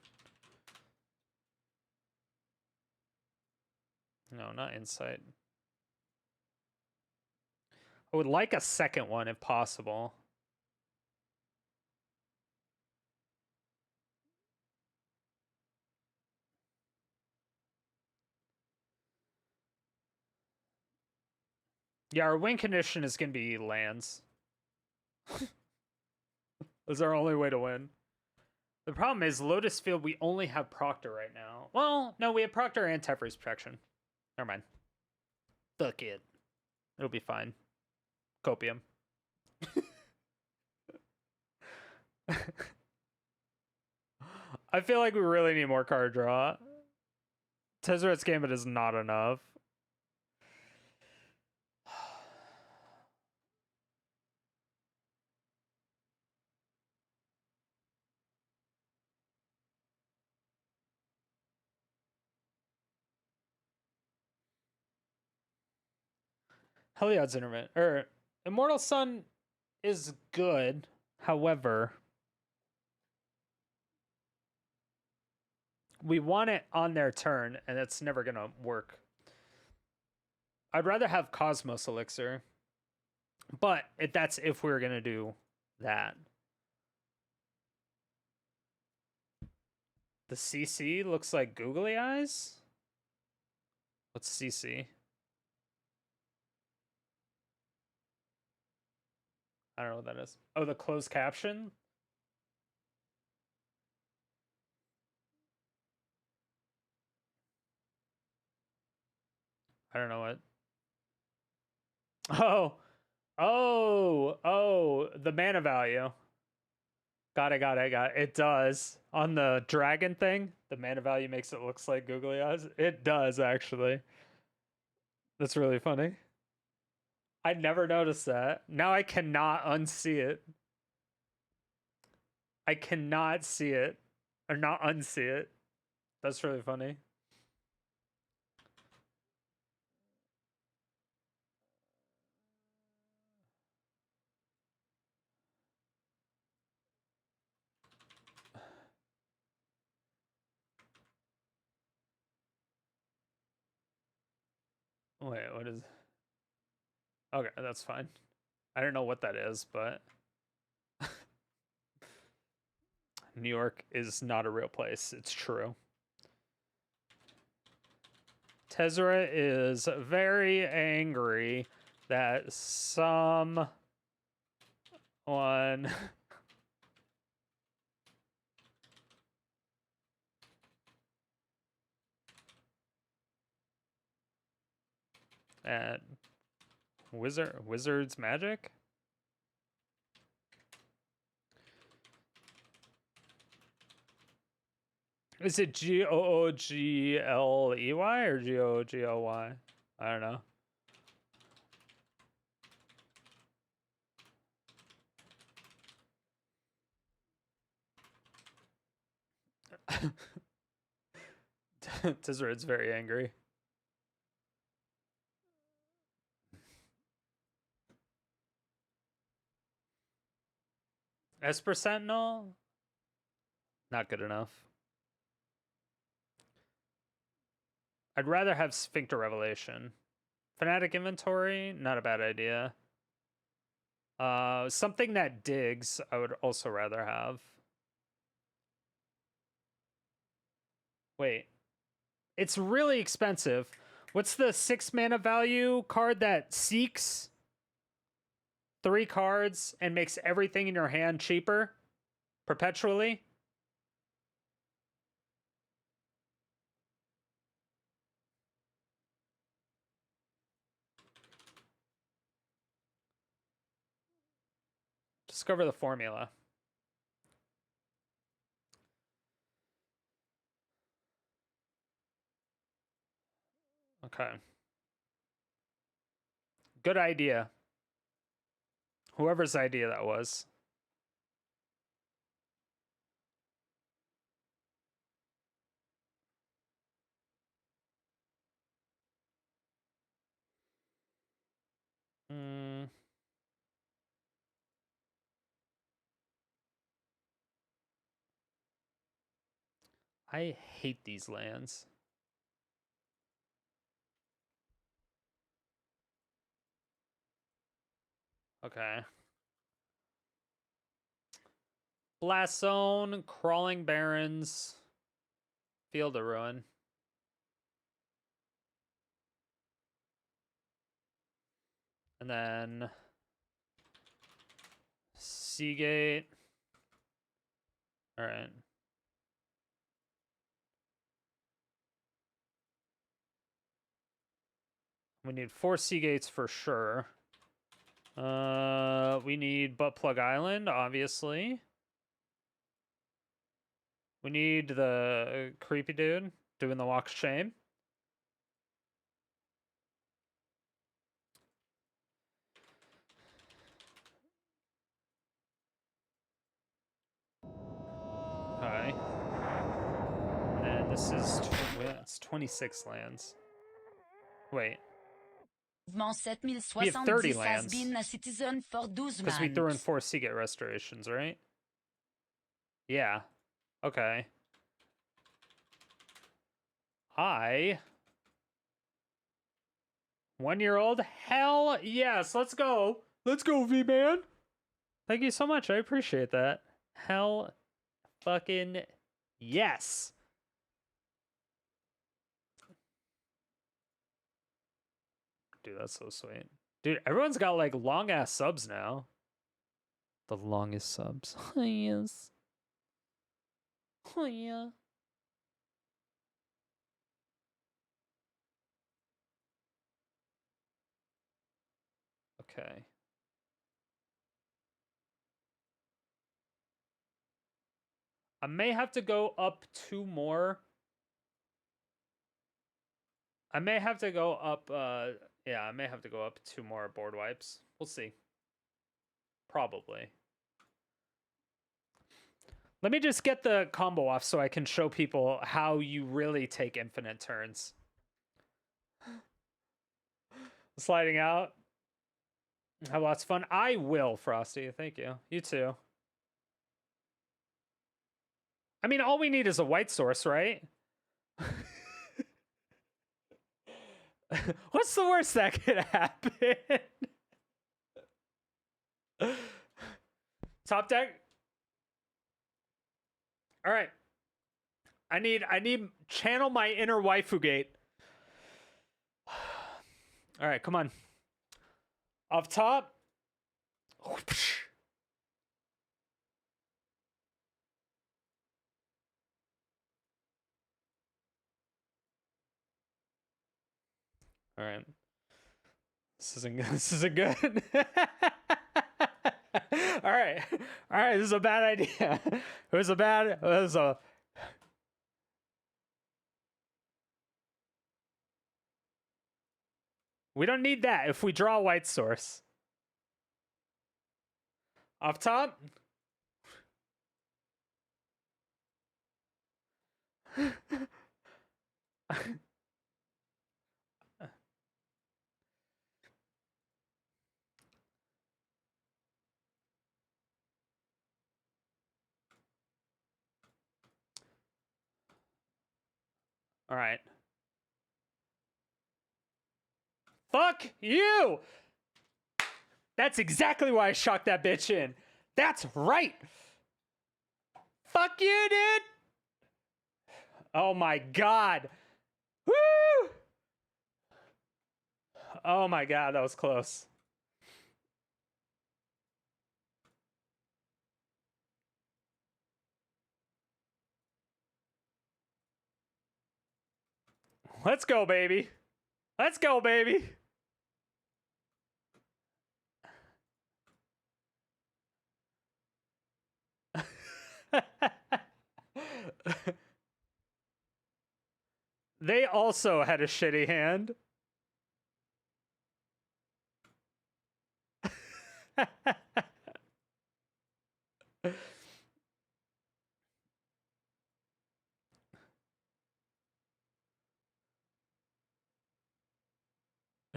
A: No, not Insight. I would like a second one if possible. Yeah, our win condition is going to be lands. That's our only way to win. The problem is, Lotus Field, we only have Proctor right now. Well, no, we have Proctor and Teferi's Protection. Never mind. Fuck it. It'll be fine. Copium. I feel like we really need more card draw. Tezzeret's Gambit is not enough. Heliod's Intermittent. Immortal Sun is good. However, we want it on their turn, and it's never going to work. I'd rather have Cosmos Elixir. But that's if we're going to do that. The CC looks like googly eyes? What's CC? I don't know what that is. Oh, the closed caption? I don't know what. Oh, the mana value. Got it. It does. On the dragon thing, the mana value makes it looks like googly eyes. It does, actually. That's really funny. I never noticed that. Now I cannot unsee it. I cannot see it. Or not unsee it. That's really funny. Wait, what is... Okay, that's fine. I don't know what that is, but... New York is not a real place. It's true. Tezzeret is very angry that someone... at Wizard's Magic? Is it Googley or Googly? I don't know. Tizzeret's very angry. Esper Sentinel? Not good enough. I'd rather have Sphincter Revelation. Fanatic Inventory? Not a bad idea. Something that digs, I would also rather have. Wait. It's really expensive. What's the 6 mana value card that seeks 3 cards and makes everything in your hand cheaper perpetually? Discover the formula. Okay. Good idea. Whoever's idea that was. Hmm. I hate these lands. Okay. Blast Zone, Crawling Barrens, Field of Ruin. And then Seagate. All right. We need 4 Seagates for sure. We need Butt Plug Island, obviously. We need the creepy dude doing the walk of shame. Okay. And this is it's 26 lands. Wait.
B: Mouvement
A: We have 30
B: 7070 has
A: lands.
B: been a citizen for 12
A: Because we threw in
B: months.
A: 4 Seagate restorations, right? Yeah. Okay. 1-year-old? Hell yes, let's go. Let's go, V-Man. Thank you so much. I appreciate that. Hell fucking yes. Dude, that's so sweet. Dude, everyone's got like long ass subs now. The longest subs. Yes. Oh yeah. Okay. I may have to go up 2 more. I may have to go up yeah, I may have to go up 2 more board wipes. We'll see. Probably. Let me just get the combo off so I can show people how you really take infinite turns. Sliding out. Have lots of fun. I will, Frosty. Thank you. You too. I mean, all we need is a white source, right? What's the worst that could happen? Top deck. All right. I need channel my inner waifu gate. All right, come on. Off top. All right. This isn't good. This isn't good. All right. All right, this is a bad idea. We don't need that if we draw a white source. Off top. All right. Fuck you! That's exactly why I shocked that bitch in. That's right! Fuck you, dude! Oh my god. Woo! Oh my god, that was close. Let's go, baby. Let's go, baby. They also had a shitty hand.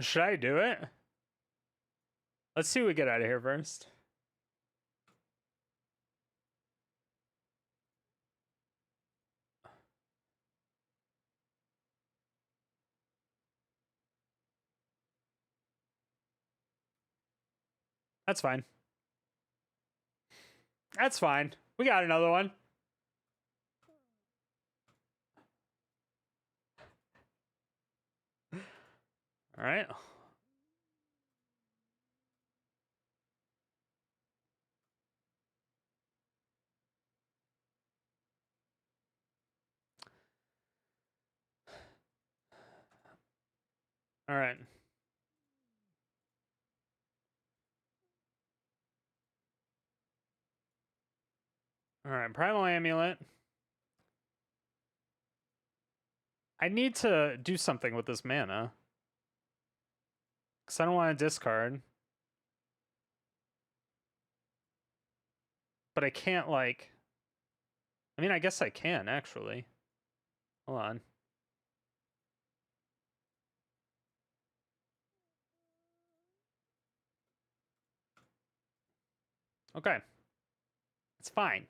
A: Should I do it? Let's see what we get out of here first. That's fine. That's fine. We got another one. All right. All right. All right, Primal Amulet. I need to do something with this mana. Because I don't want to discard. But I can't, like... I mean, I guess I can, actually. Hold on. Okay. It's fine.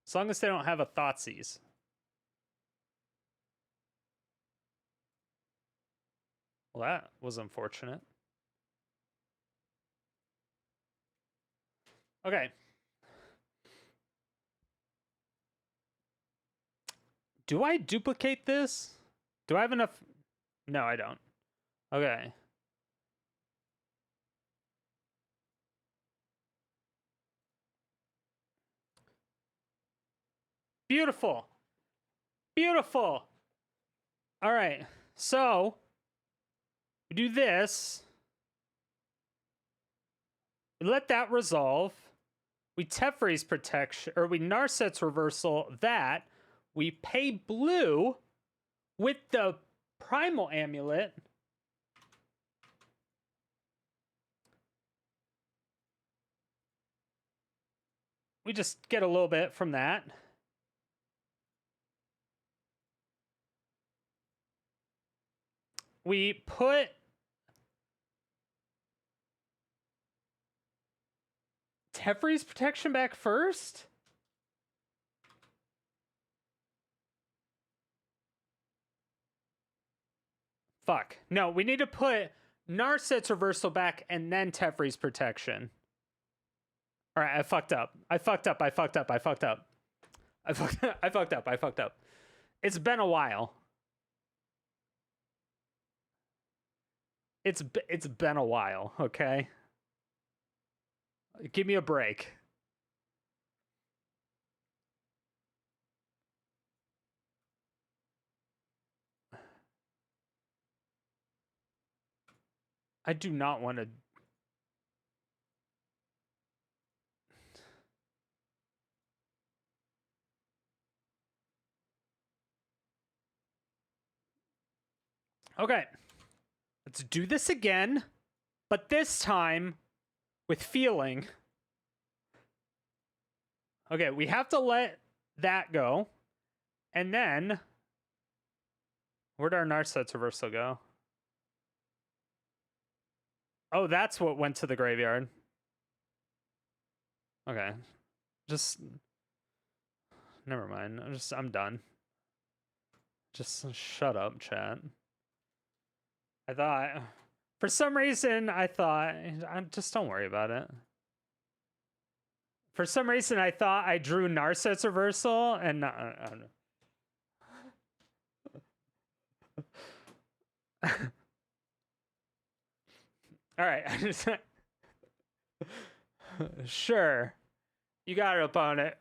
A: As long as they don't have a Thoughtseize. Well, that was unfortunate. Okay. Do I duplicate this? Do I have enough? No, I don't. Okay. Beautiful. Beautiful. All right. So we do this. We let that resolve. We Teferi's protection, or we Narset's reversal that. We pay blue with the Primal Amulet. We just get a little bit from that. We put Teferi's protection back first? Fuck. No, we need to put Narset's reversal back and then Teferi's protection. All right, I fucked up. I fucked up. It's been a while. It's been a while, okay? Give me a break. I do not want to... Okay. Let's do this again, but this time with feeling. Okay, we have to let that go. And then... Where'd our Narset's reversal go? Oh, that's what went to the graveyard. Okay. Just... Never mind. I'm done. Just shut up, chat. I thought... For some reason, I thought... Just don't worry about it. For some reason, I thought I drew Narset's reversal, and... I don't know. All right. Sure. You got it, opponent.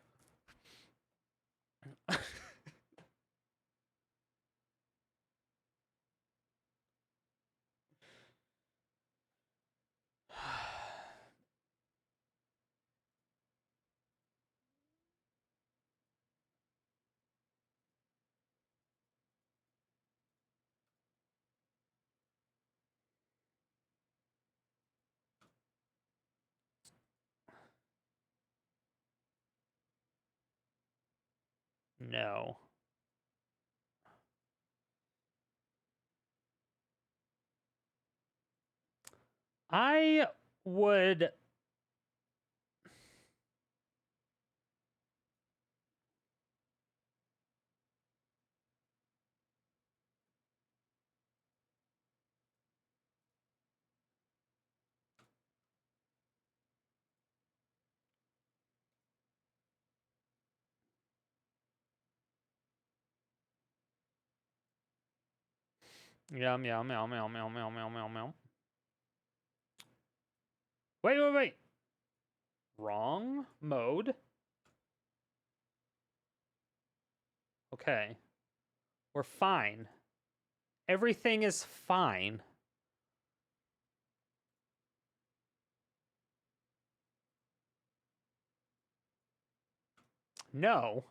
A: no. I would... Yum, yum, yum, yum, yum, yum, yum, yum, yum. Wait. Wrong mode. Okay. We're fine. Everything is fine. No.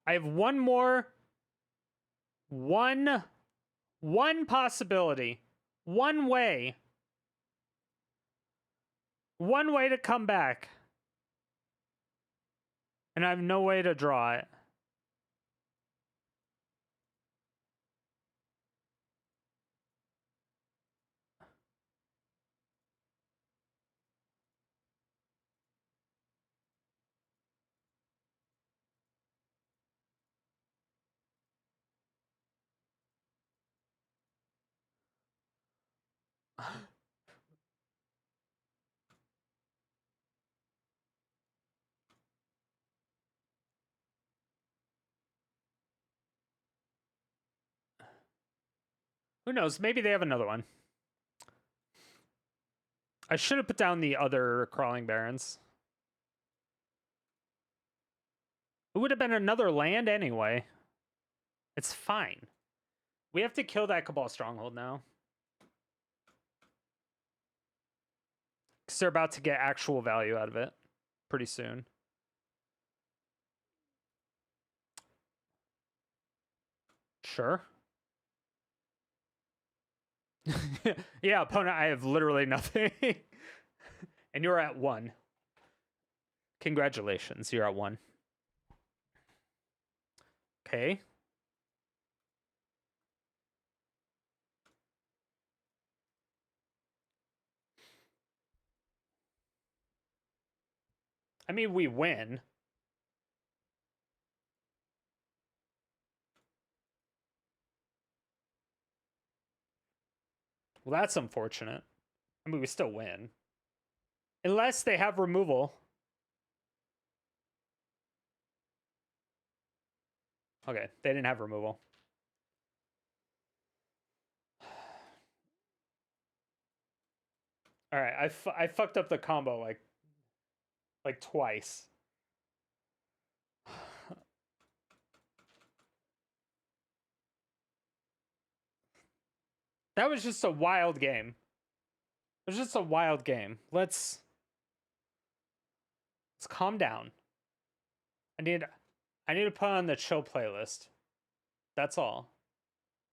A: I have one more. One possibility. One way. One way to come back. And I have no way to draw it. Who knows? Maybe they have another one. I should have put down the other crawling barons. It would have been another land anyway. It's fine. We have to kill that Cabal stronghold now. Because they're about to get actual value out of it pretty soon. Sure. Yeah, opponent, I have literally nothing. And you're at 1. Congratulations, you're at 1. Okay. I mean, we win. Well, that's unfortunate. I mean, we still win. Unless they have removal. Okay, they didn't have removal. All right, I fucked up the combo like twice. That was just a wild game. It was just a wild game. Let's calm down. I need to put on the chill playlist. That's all.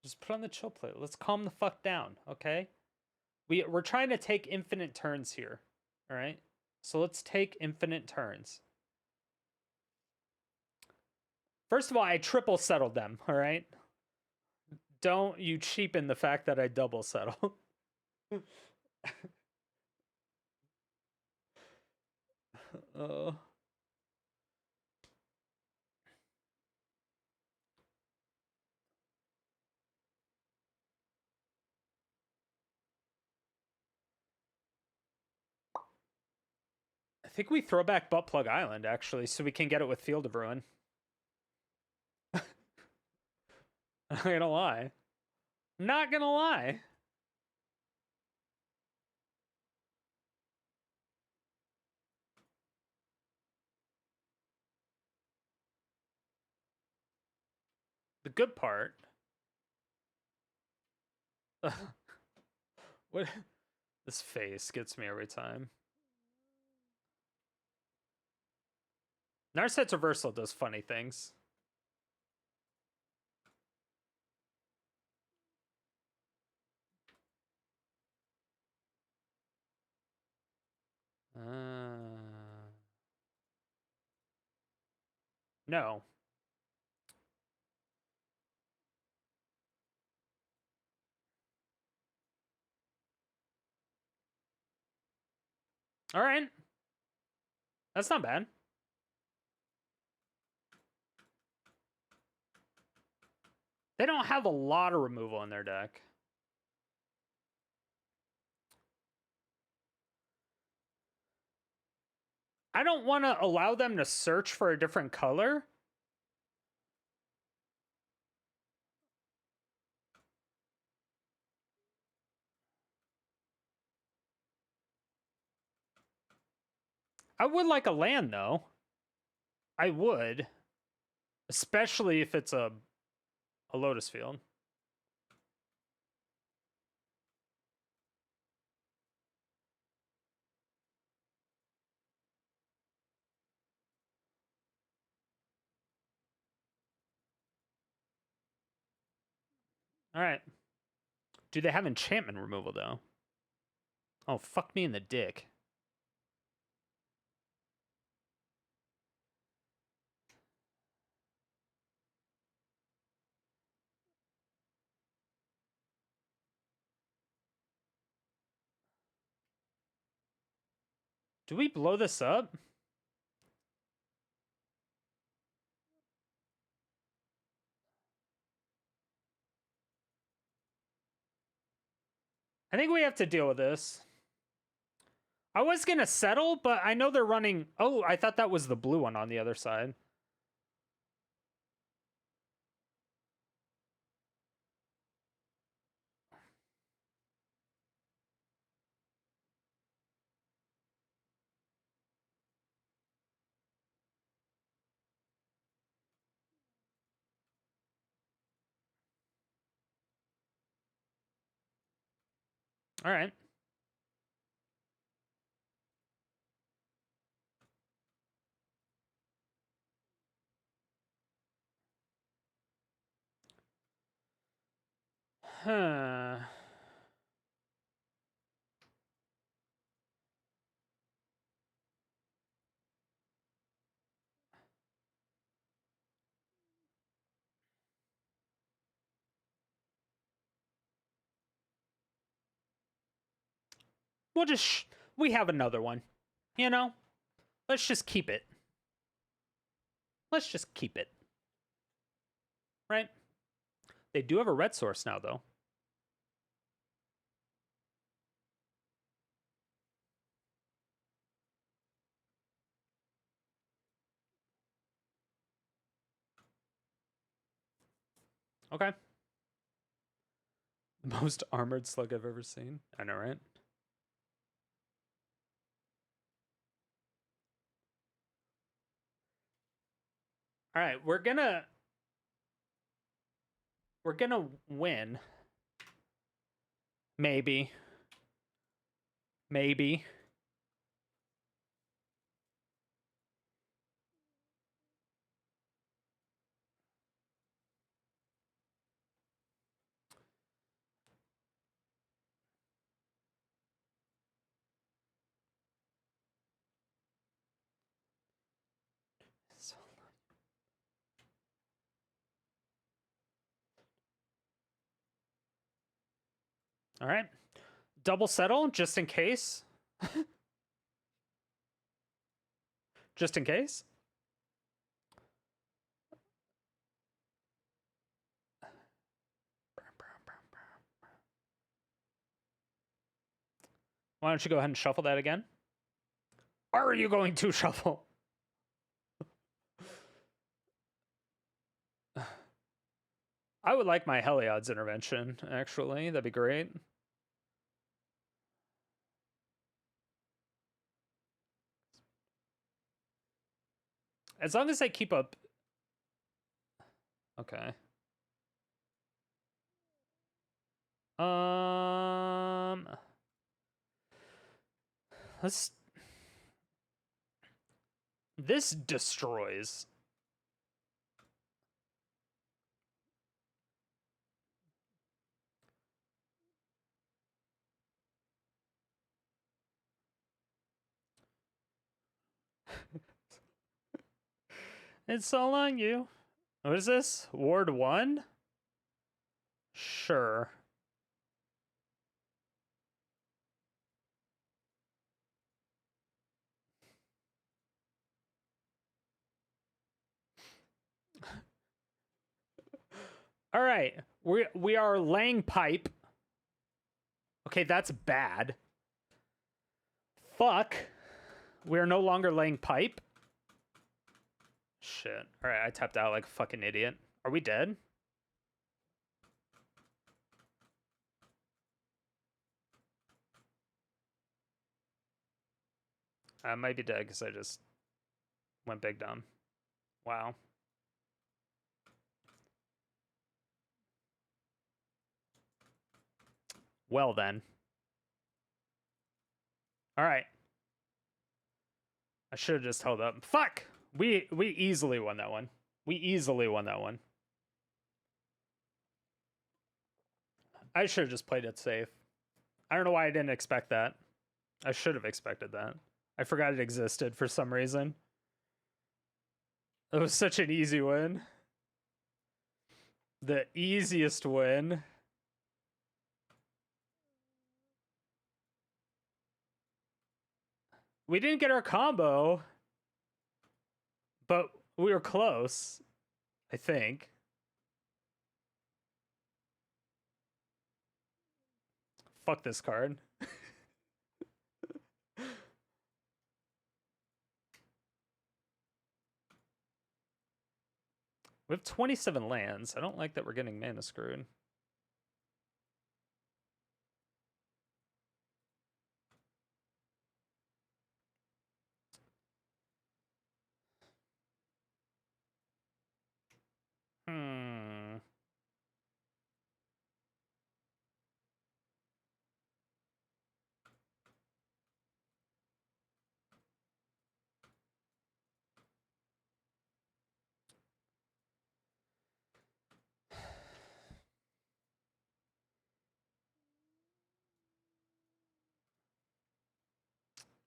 A: Just put on the chill playlist. Let's calm the fuck down, okay? We're trying to take infinite turns here. All right? So let's take infinite turns. First of all, I triple settled them, all right? Don't you cheapen the fact that I double settle. I think we throw back Butt Plug Island, actually, so we can get it with Field of Ruin. I'm not gonna lie. Not gonna lie. The good part... What? This face gets me every time. Narset's Reversal does funny things. No. All right. That's not bad. They don't have a lot of removal in their deck. I don't want to allow them to search for a different color. I would like a land, though. I would. Especially if it's a Lotus Field. All right. Do they have enchantment removal, though? Oh, fuck me in the dick. Do we blow this up? I think we have to deal with this. I was going to settle, but I know they're running... Oh, I thought that was the blue one on the other side. All right. Huh. We'll just... we have another one. You know? Let's just keep it. Let's just keep it. Right? They do have a red source now, though. Okay. The most armored slug I've ever seen. I know, right? All right, we're gonna win. Maybe. Maybe. All right. Double settle, just in case. Just in case. Why don't you go ahead and shuffle that again? Are you going to shuffle? I would like my Heliod's intervention, actually. That'd be great. As long as I keep up... Okay. Let's... This destroys. It's all on you. What is this? Ward 1? Sure. All right. We are laying pipe. Okay, that's bad. Fuck. We are no longer laying pipe. Shit. All right, I tapped out like a fucking idiot. Are we dead? I might be dead because I just went big dumb. Wow. Well then. All right. I should have just held up. Fuck! We easily won that one. We easily won that one. I should have just played it safe. I don't know why I didn't expect that. I should have expected that. I forgot it existed for some reason. It was such an easy win. The easiest win. We didn't get our combo, but we were close, I think. Fuck this card. We have 27 lands. I don't like that we're getting mana screwed.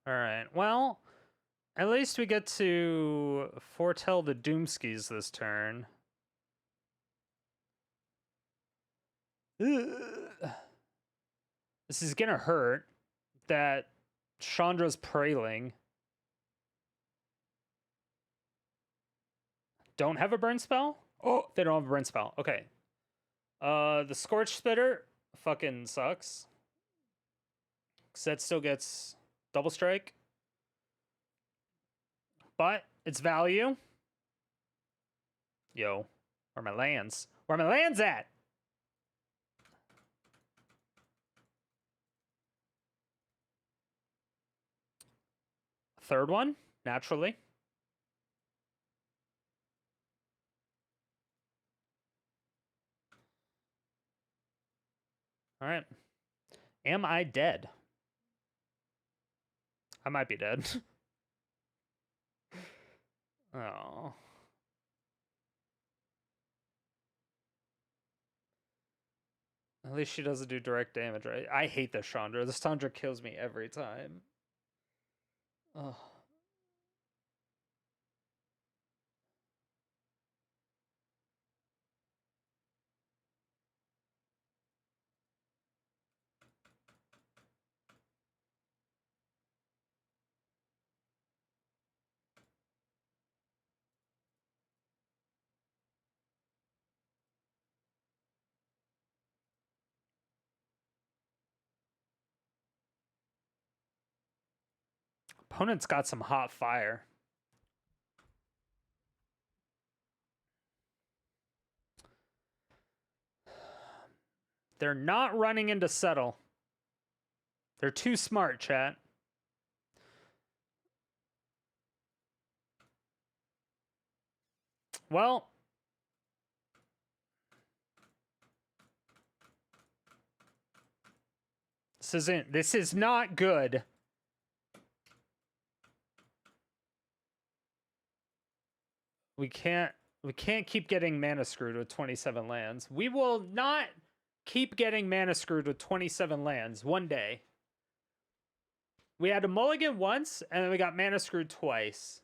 A: All right. Well, at least we get to foretell the Doomskis this turn. Ugh. This is gonna hurt. That Chandra's Praling. Don't have a burn spell? Oh, they don't have a burn spell. Okay. The Scorch Spitter fucking sucks. 'Cause that still gets double strike. But it's value. Yo, where are my lands? Where are my lands at? Third one, naturally. All right. Am I dead? I might be dead. Oh. At least she doesn't do direct damage, right? I hate this Chandra. This Chandra kills me every time. Oh. Opponent's got some hot fire. They're not running into settle. They're too smart, chat. Well, this is not good. We can't keep getting mana screwed with 27 lands. We will not keep getting mana screwed with 27 lands one day. We had a mulligan once, and then we got mana screwed twice.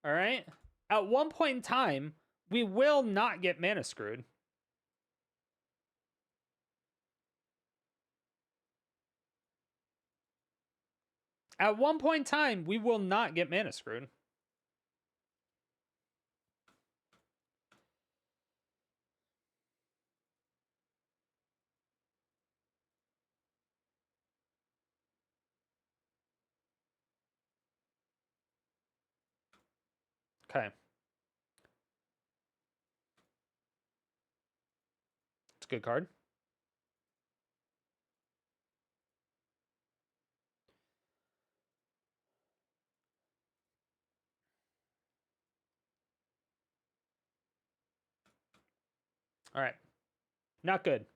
A: All right? At one point in time, we will not get mana screwed. At one point in time, we will not get mana screwed. Okay. It's a good card. All right. Not good.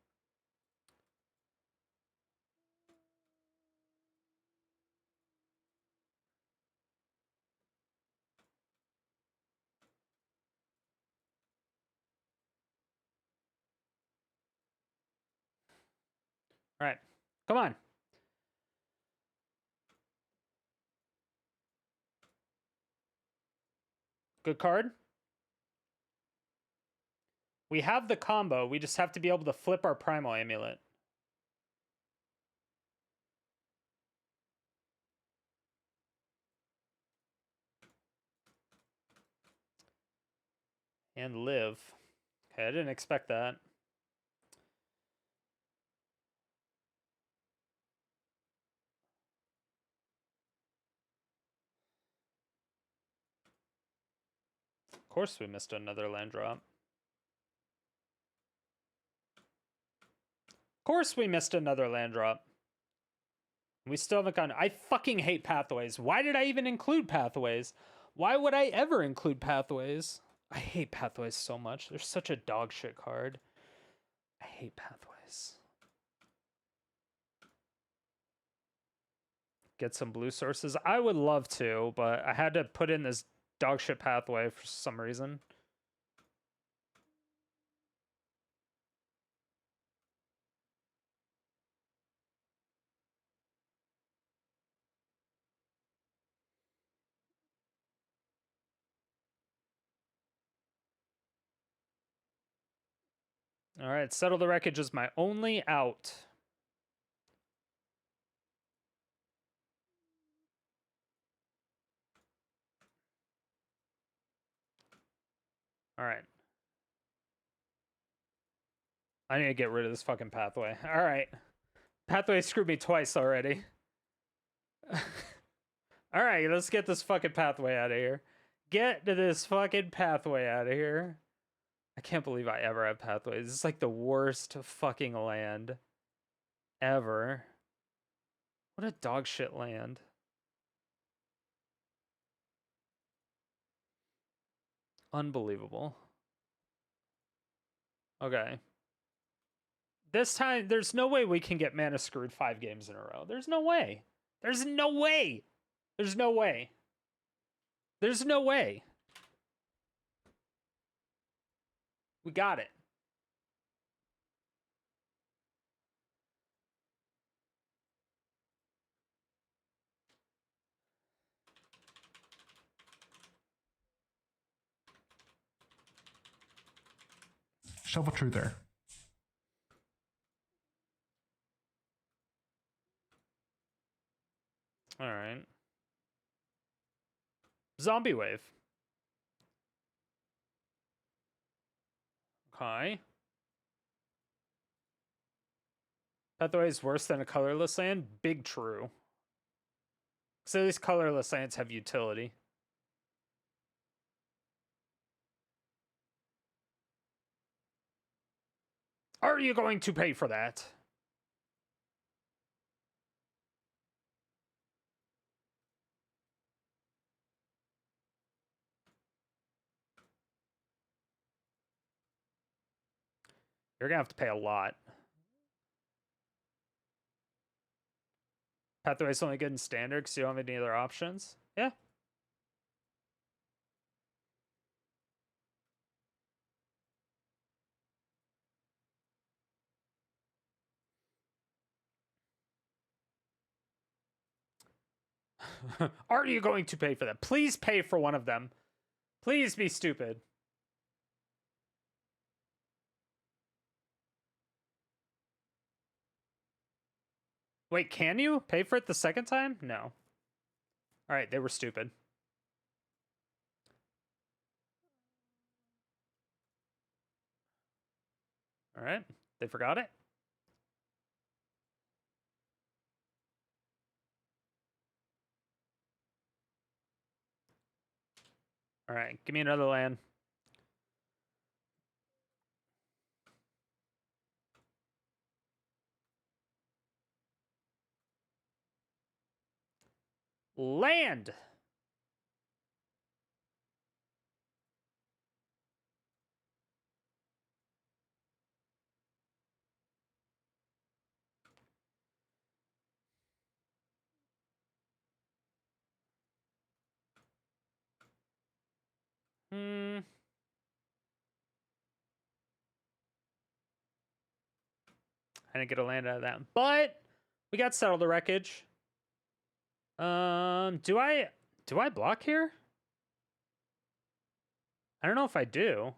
A: All right. Come on. Good card. We have the combo. We just have to be able to flip our Primal Amulet. And live. Okay, I didn't expect that. Of course we missed another land drop. Of course we missed another land drop. We still haven't gone. I fucking hate pathways. Why did I even include pathways? Why would I ever include pathways? I hate pathways so much. They're such a dog shit card. I hate pathways. Get some blue sources. I would love to, but I had to put in this dog shit pathway for some reason. All right, Settle the Wreckage is my only out. All right. I need to get rid of this fucking pathway. All right. Pathway screwed me twice already. All right, let's get this fucking pathway out of here. Get this fucking pathway out of here. I can't believe I ever have pathways. This is like the worst fucking land ever. What a dog shit land. Unbelievable. Okay. This time, there's no way we can get mana screwed 5 games in a row. There's no way. There's no way. There's no way. There's no way. We got it.
H: Shovel Truther.
A: All right. Zombie Wave. Okay. Pathway is worse than a colorless land? Big true. So these colorless lands have utility. Are you going to pay for that? You're gonna have to pay a lot. Pathway's only good in standard because you don't have any other options. Yeah. Are you going to pay for that? Please pay for one of them. Please be stupid. Wait, can you pay for it the second time? No. All right, they were stupid. All right, they forgot it. All right, give me another land. Land! I didn't get a land out of that. But we got Settle the Wreckage. Do I block here? I don't know if I do.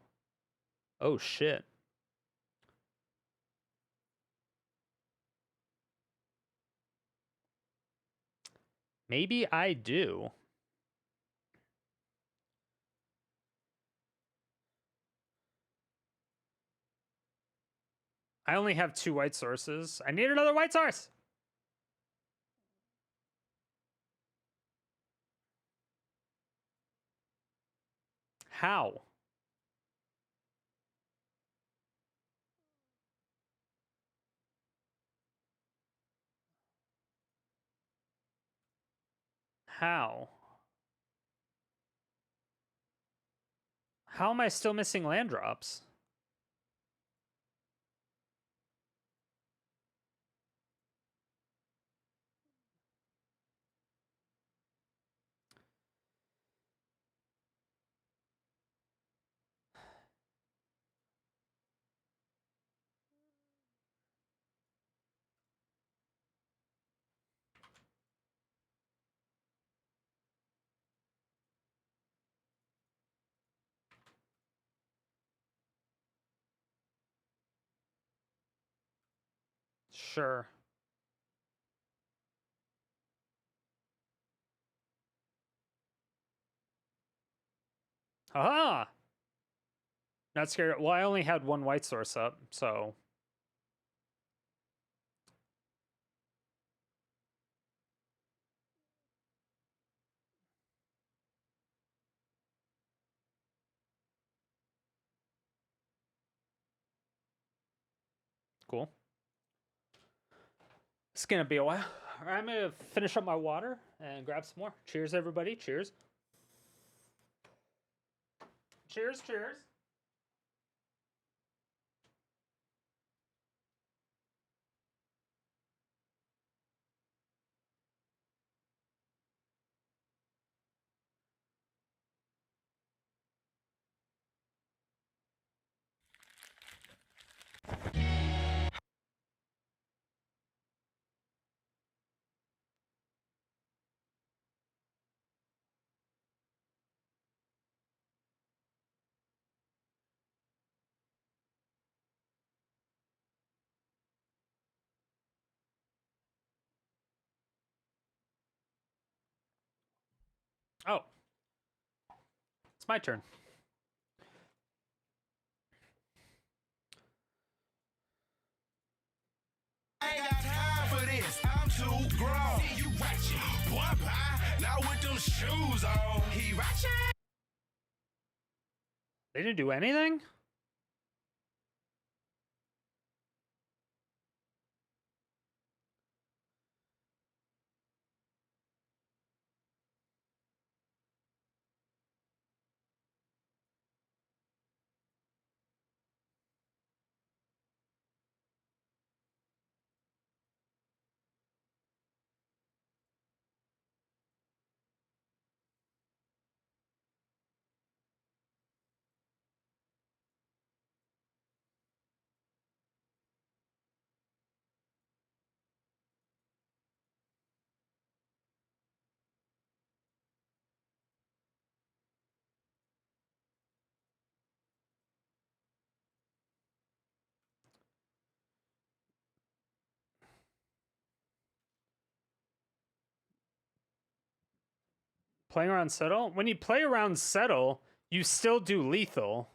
A: Oh shit. Maybe I do. I only have 2 white sources. I need another white source. How? How? How am I still missing land drops? Sure. Aha! Not scared. Well, I only had 1 white source up, so. Cool. It's gonna be a while. All right, I'm gonna finish up my water and grab some more. Cheers, everybody. Cheers. Cheers, cheers. Oh. It's my turn.
I: I ain't got time for this. I'm too grown. See you watching. Boy, pie. Now with them shoes on. He watching.
A: They didn't do anything? Playing around settle? When you play around settle, you still do lethal.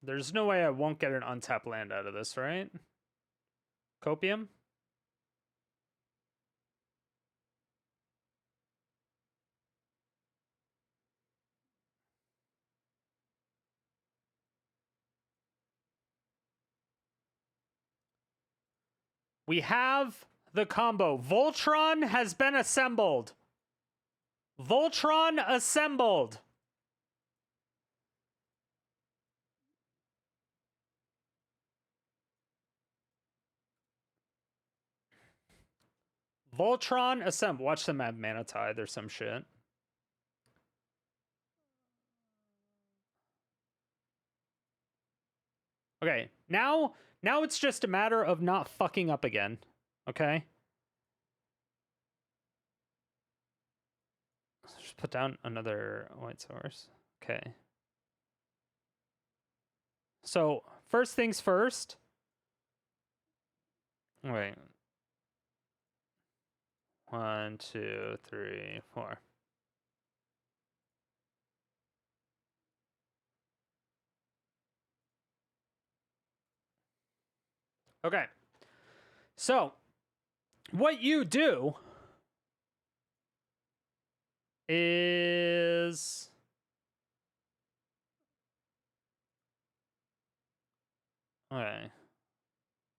A: There's no way I won't get an untapped land out of this, right? Copium? We have the combo. Voltron has been assembled. Voltron assembled. Voltron assembled. Watch them have mana tide or some shit. Okay, now it's just a matter of not fucking up again. Okay? Just put down another white source. Okay. So, first things first. Wait. 1, 2, 3, 4. Okay. So, what you do is okay.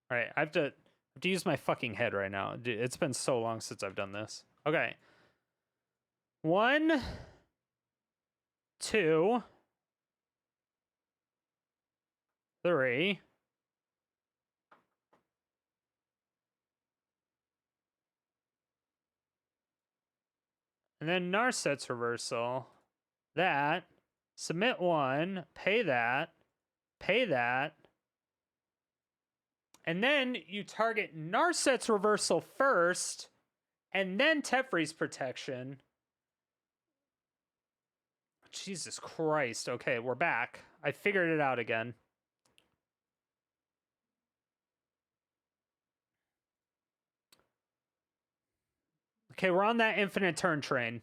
A: All right, I have to use my fucking head right now. Dude, it's been so long since I've done this. Okay. 1, 2, 3. And then Narset's reversal. That. Submit 1. Pay that. Pay that. And then you target Narset's reversal first, and then Teferi's protection. Jesus Christ. Okay, we're back. I figured it out again. Okay, we're on that infinite turn train.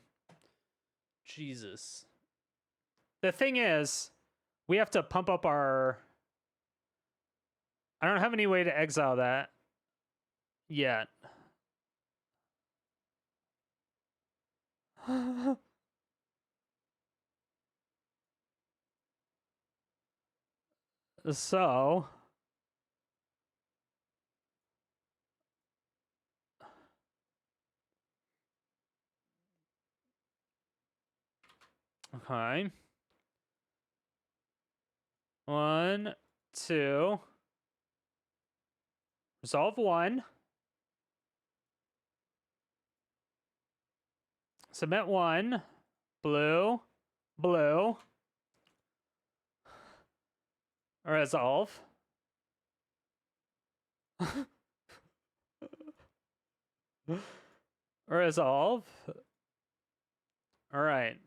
A: Jesus. The thing is, we have to pump up our... I don't have any way to exile that yet. So... Okay. 1, 2. Resolve 1. Submit 1. Blue. Blue. Resolve. Resolve. All right.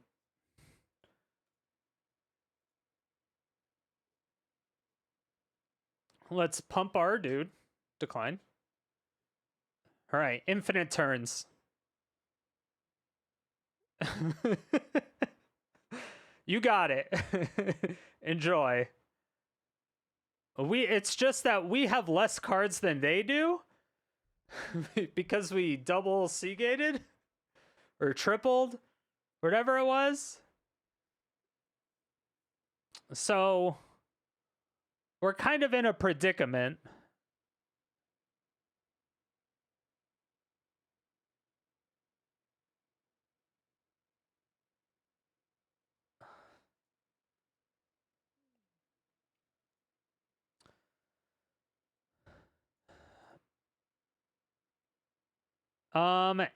A: Let's pump our dude. Decline. All right, infinite turns. You got it. Enjoy. It's just that we have less cards than they do because we double C-gated or tripled, whatever it was. So we're kind of in a predicament.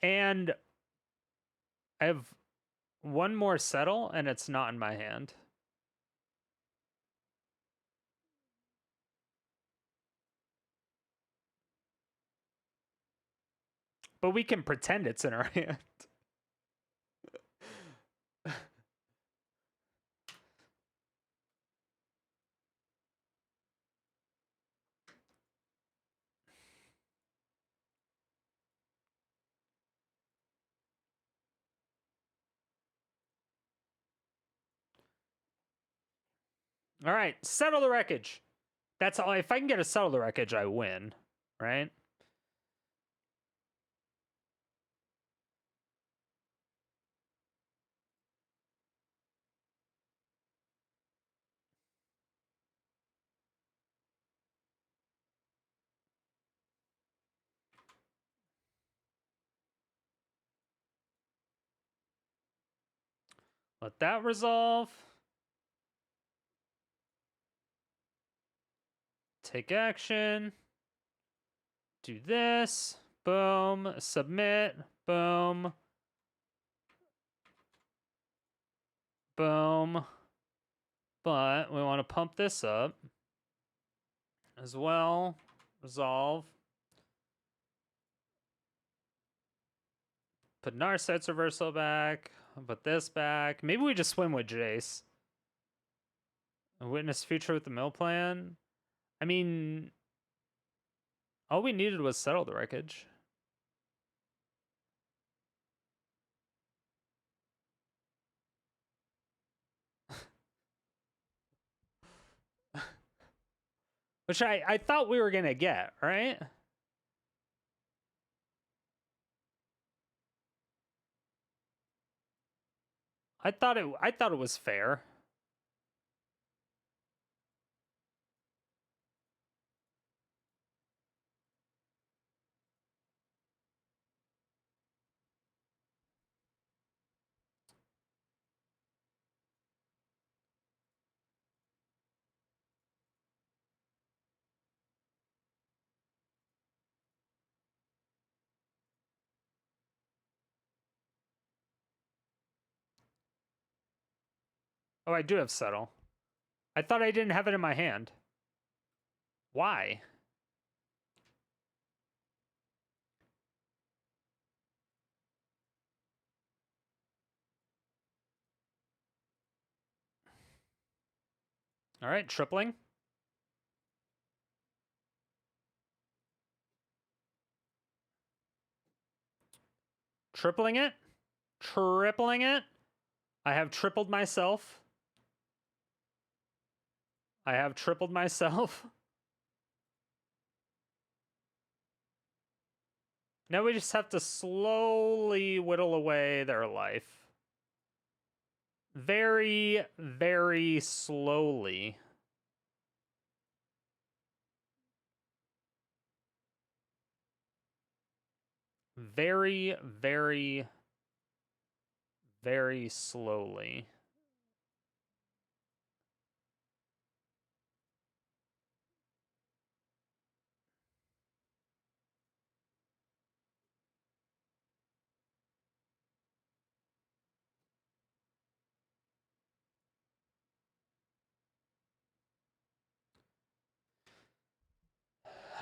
A: And I have one more settle, and it's not in my hand. But we can pretend it's in our hand. All right, settle the wreckage. That's all. If I can get a settle the wreckage, I win, right? Let that resolve. Take action. Do this. Boom. Submit. Boom. Boom. But we want to pump this up as well. Resolve. Put Narset's reversal back. Put this back. Maybe we just swim with Jace. Witness future with the mill plan. I mean, all we needed was settle the wreckage. Which I thought we were gonna get, right? I thought it was fair. Oh, I do have settle. I thought I didn't have it in my hand. Why? All right, tripling. Tripling it. Tripling it. I have tripled myself. I have tripled myself. Now we just have to slowly whittle away their life. Very, very slowly. Very, very, very slowly.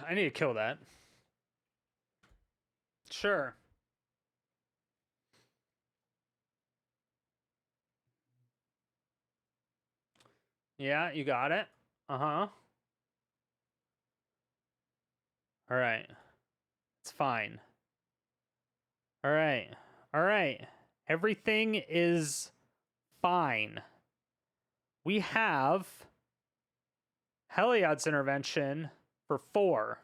A: I need to kill that. Sure. Yeah, you got it. Uh-huh. All right. It's fine. All right. All right. Everything is fine. We have Heliod's intervention for 4.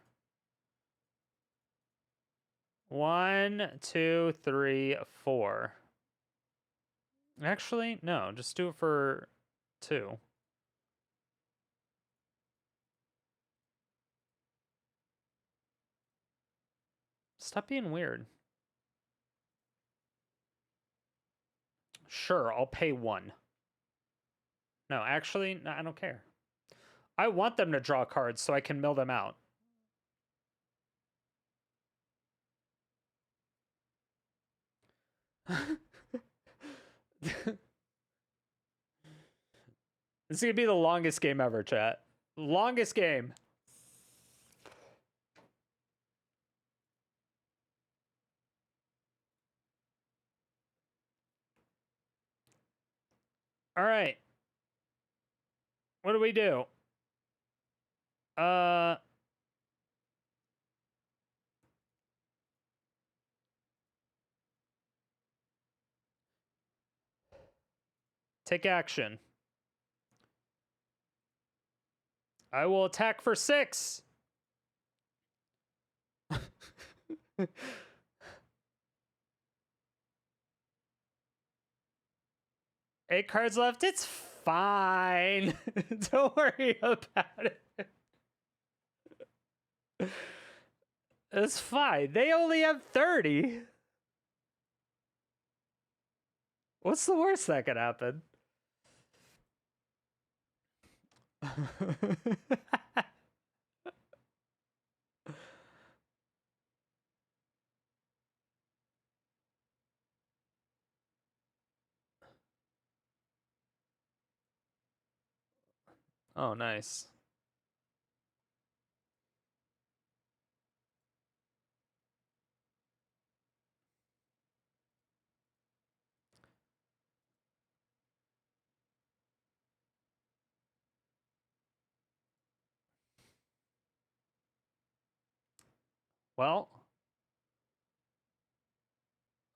A: 1, 2, 3, 4. Actually, no, just do it for 2. Stop being weird. Sure, I'll pay 1. No, actually, no, I don't care. I want them to draw cards so I can mill them out. This is gonna be the longest game ever, chat. Longest game. All right. What do we do? Take action. I will attack for 6. 8 cards left. It's fine. Don't worry about it. It's fine. They only have 30. What's the worst that could happen? Oh, nice. Well,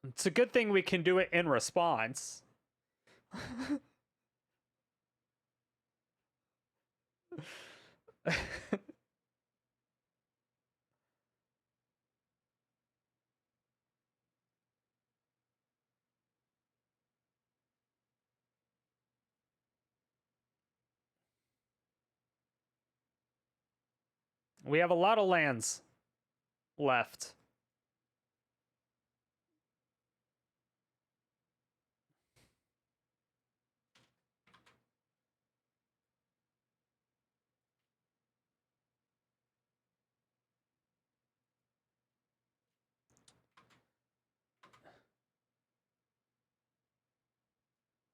A: it's a good thing we can do it in response. We have a lot of lands left.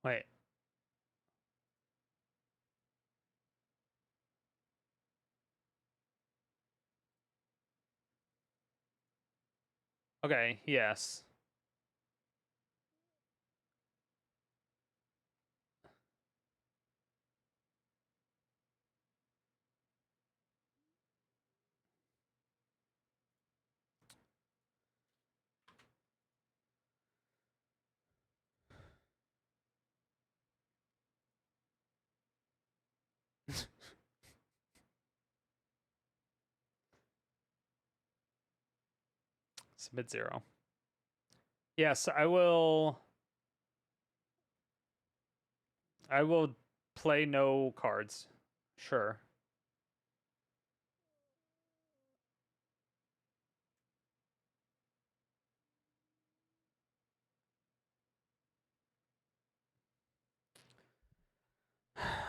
A: Wait. Okay, yes. Submit 0. Yes, I will play no cards. Sure.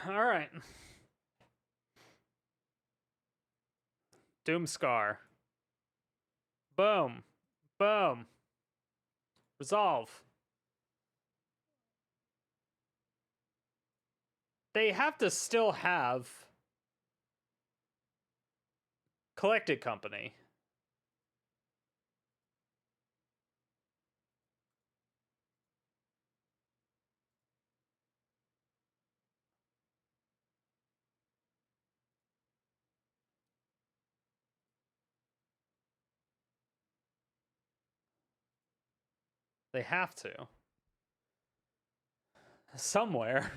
A: All right. Doomscar. Boom. Boom. Resolve. They have to still have Collected Company. They have to. Somewhere.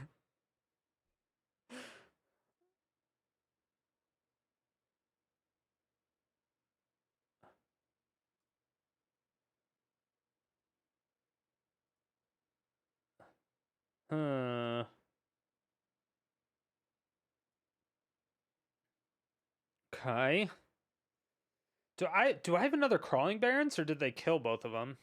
A: Uh, okay. Do I have another Crawling Barons, or did they kill both of them?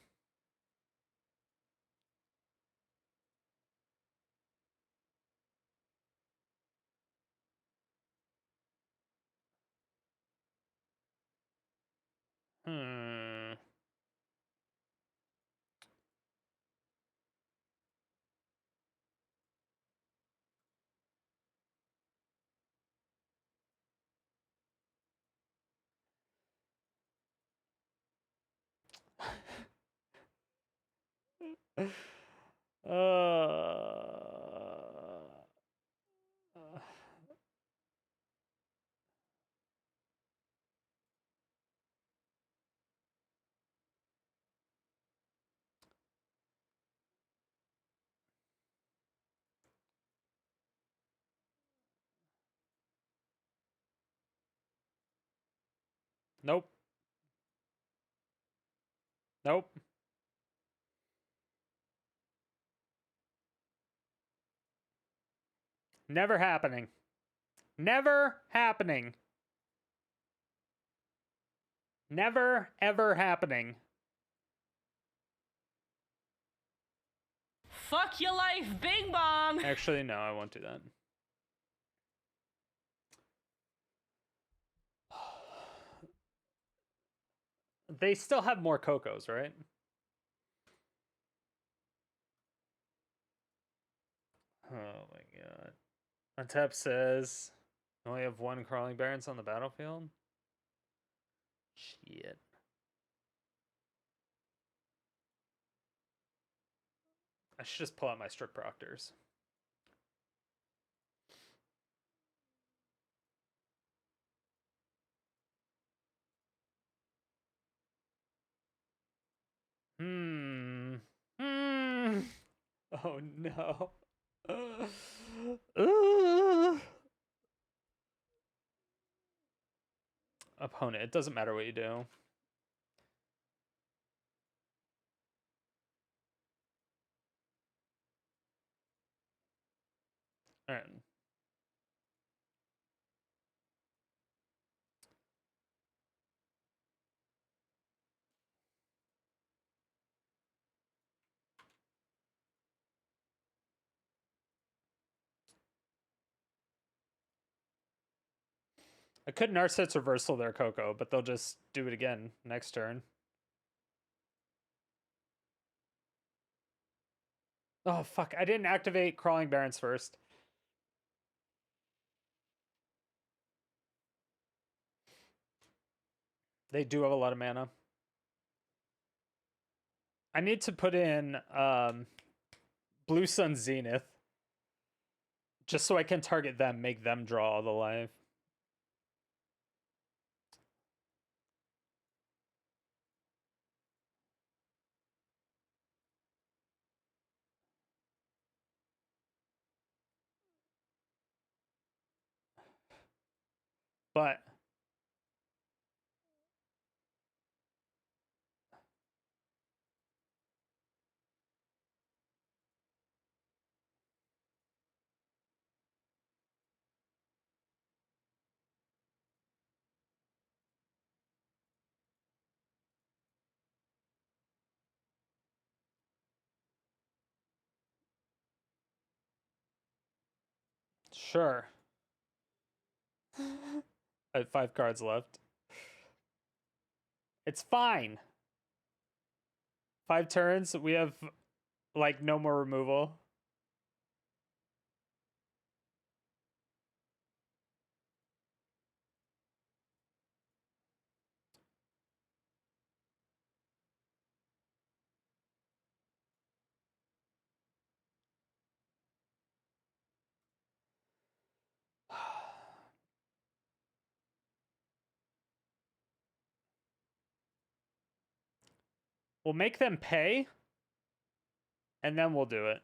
A: Hmm. Nope. Nope. Never happening. Never happening. Never, ever happening.
B: Fuck your life, bing bong!
A: Actually, no, I won't do that. They still have more Cocos, right? Oh my god. Untap says, I only have one Crawling Barons on the battlefield? Shit. I should just pull out my Strict Proctors. Hmm. Oh no. Opponent, it doesn't matter what you do. Alright. I could Narset's reversal their Coco, but they'll just do it again next turn. Oh, fuck. I didn't activate Crawling Barons first. They do have a lot of mana. I need to put in Blue Sun Zenith. Just so I can target them, make them draw all the life. But sure. I have 5 cards left. It's fine. 5 turns, we have like no more removal. We'll make them pay, and then we'll do it.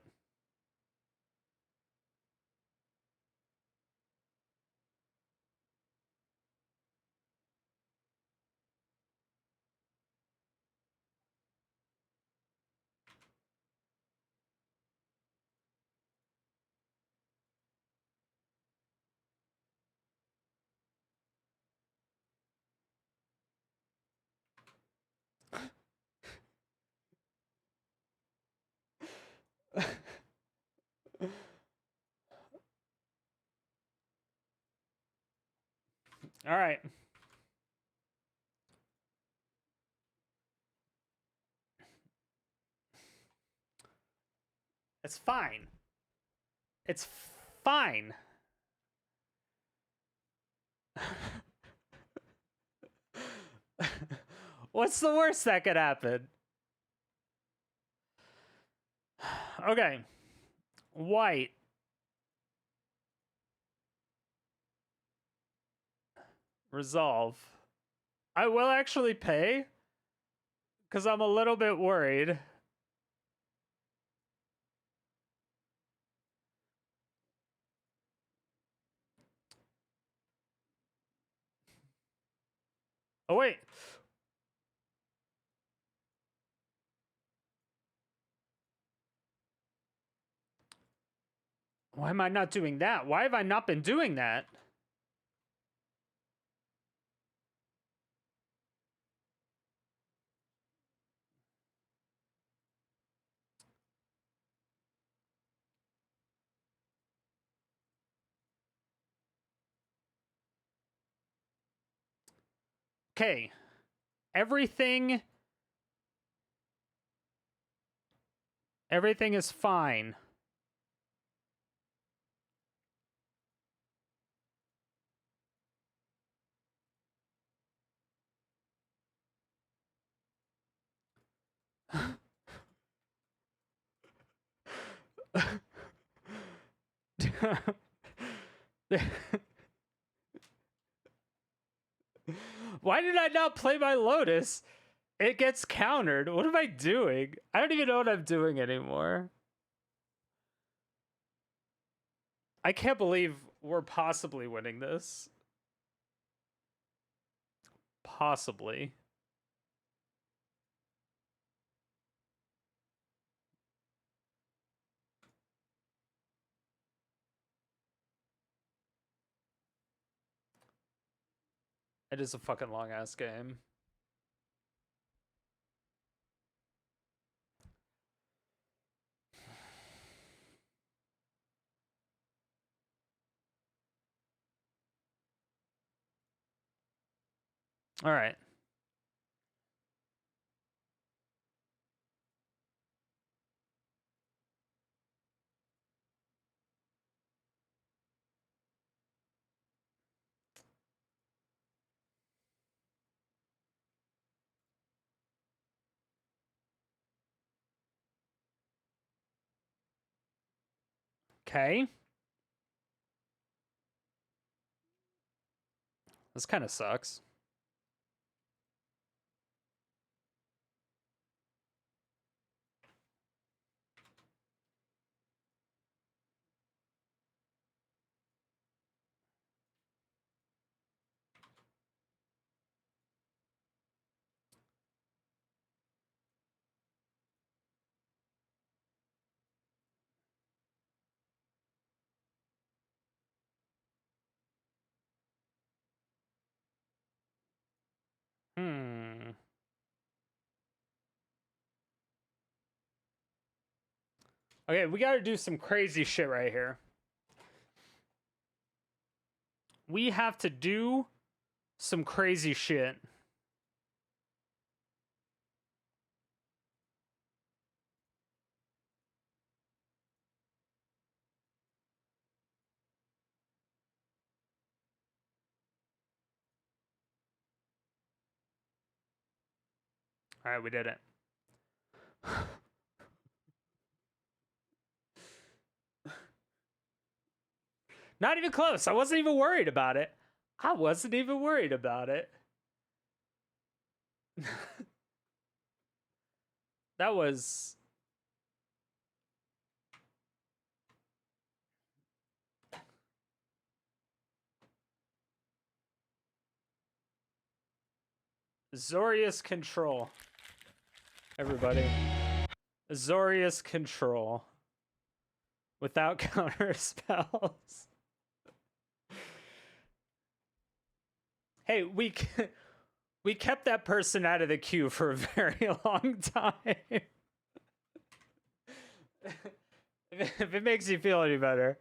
A: All right. It's fine. It's fine. What's the worst that could happen? Okay. White. Resolve. I will actually pay because I'm a little bit worried. Oh, wait. Why am I not doing that? Why have I not been doing that? Okay. Everything is fine. Why did I not play my Lotus? It gets countered. What am I doing? I don't even know what I'm doing anymore. I can't believe we're possibly winning this. Possibly. It is a fucking long ass game. All right. Okay. This kind of sucks. Okay, we gotta do some crazy shit right here. We have to do some crazy shit. All right, we did it. Not even close. I wasn't even worried about it. I wasn't even worried about it. That was... Azorius control. Everybody. Azorius control. Without counter spells. Hey, we kept that person out of the queue for a very long time. If it makes you feel any better,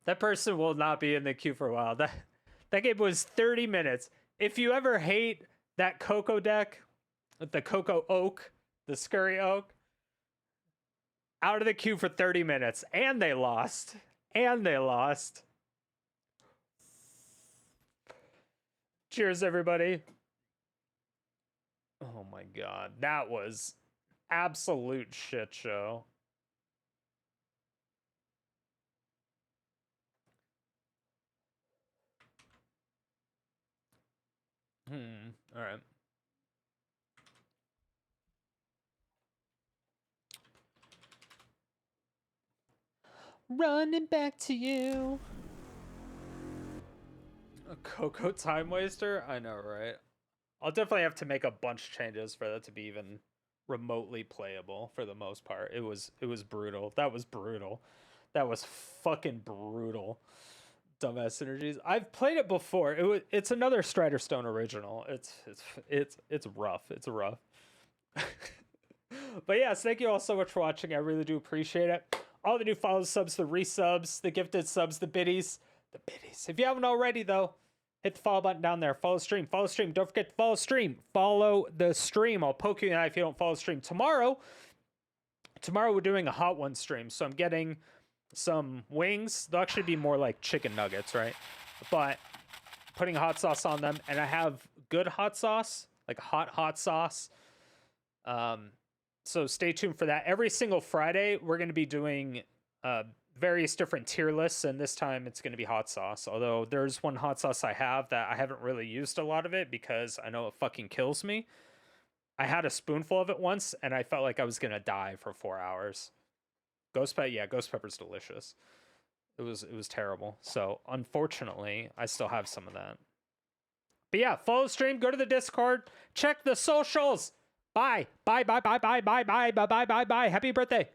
A: that person will not be in the queue for a while. That game was 30 minutes. If you ever hate that Coco deck, with the Coco Oak, the Scurry Oak, out of the queue for 30 minutes. And they lost. And they lost. Cheers, everybody. Oh my god. That was absolute shit show. All right. Running back to you. A Cocoa time waster? I know, right? I'll definitely have to make a bunch of changes for that to be even remotely playable for the most part. It was brutal. That was brutal. That was fucking brutal. Dumbass Synergies. I've played it before. It's another Strider Stone original. It's rough. It's rough. But yes, thank you all so much for watching. I really do appreciate it. All the new follows, subs, the resubs, the gifted subs, the biddies. The biddies. If you haven't already though, hit the follow button down there. Follow stream. Follow stream. Don't forget to follow stream. Follow the stream. I'll poke you in the eye if you don't follow stream. Tomorrow we're doing a Hot One stream. So I'm getting some wings. They'll actually be more like chicken nuggets, right? But putting hot sauce on them. And I have good hot sauce, like hot sauce. So stay tuned for that. Every single Friday, we're going to be doing various different tier lists, and this time it's going to be hot sauce. Although there's one hot sauce I have that I haven't really used a lot of it because I know it fucking kills me. I had a spoonful of it once, and I felt like I was going to die for 4 hours. Ghost pepper's delicious. It was terrible. So unfortunately, I still have some of that. But yeah, follow the stream, go to the Discord, check the socials. Bye. Bye. Happy birthday.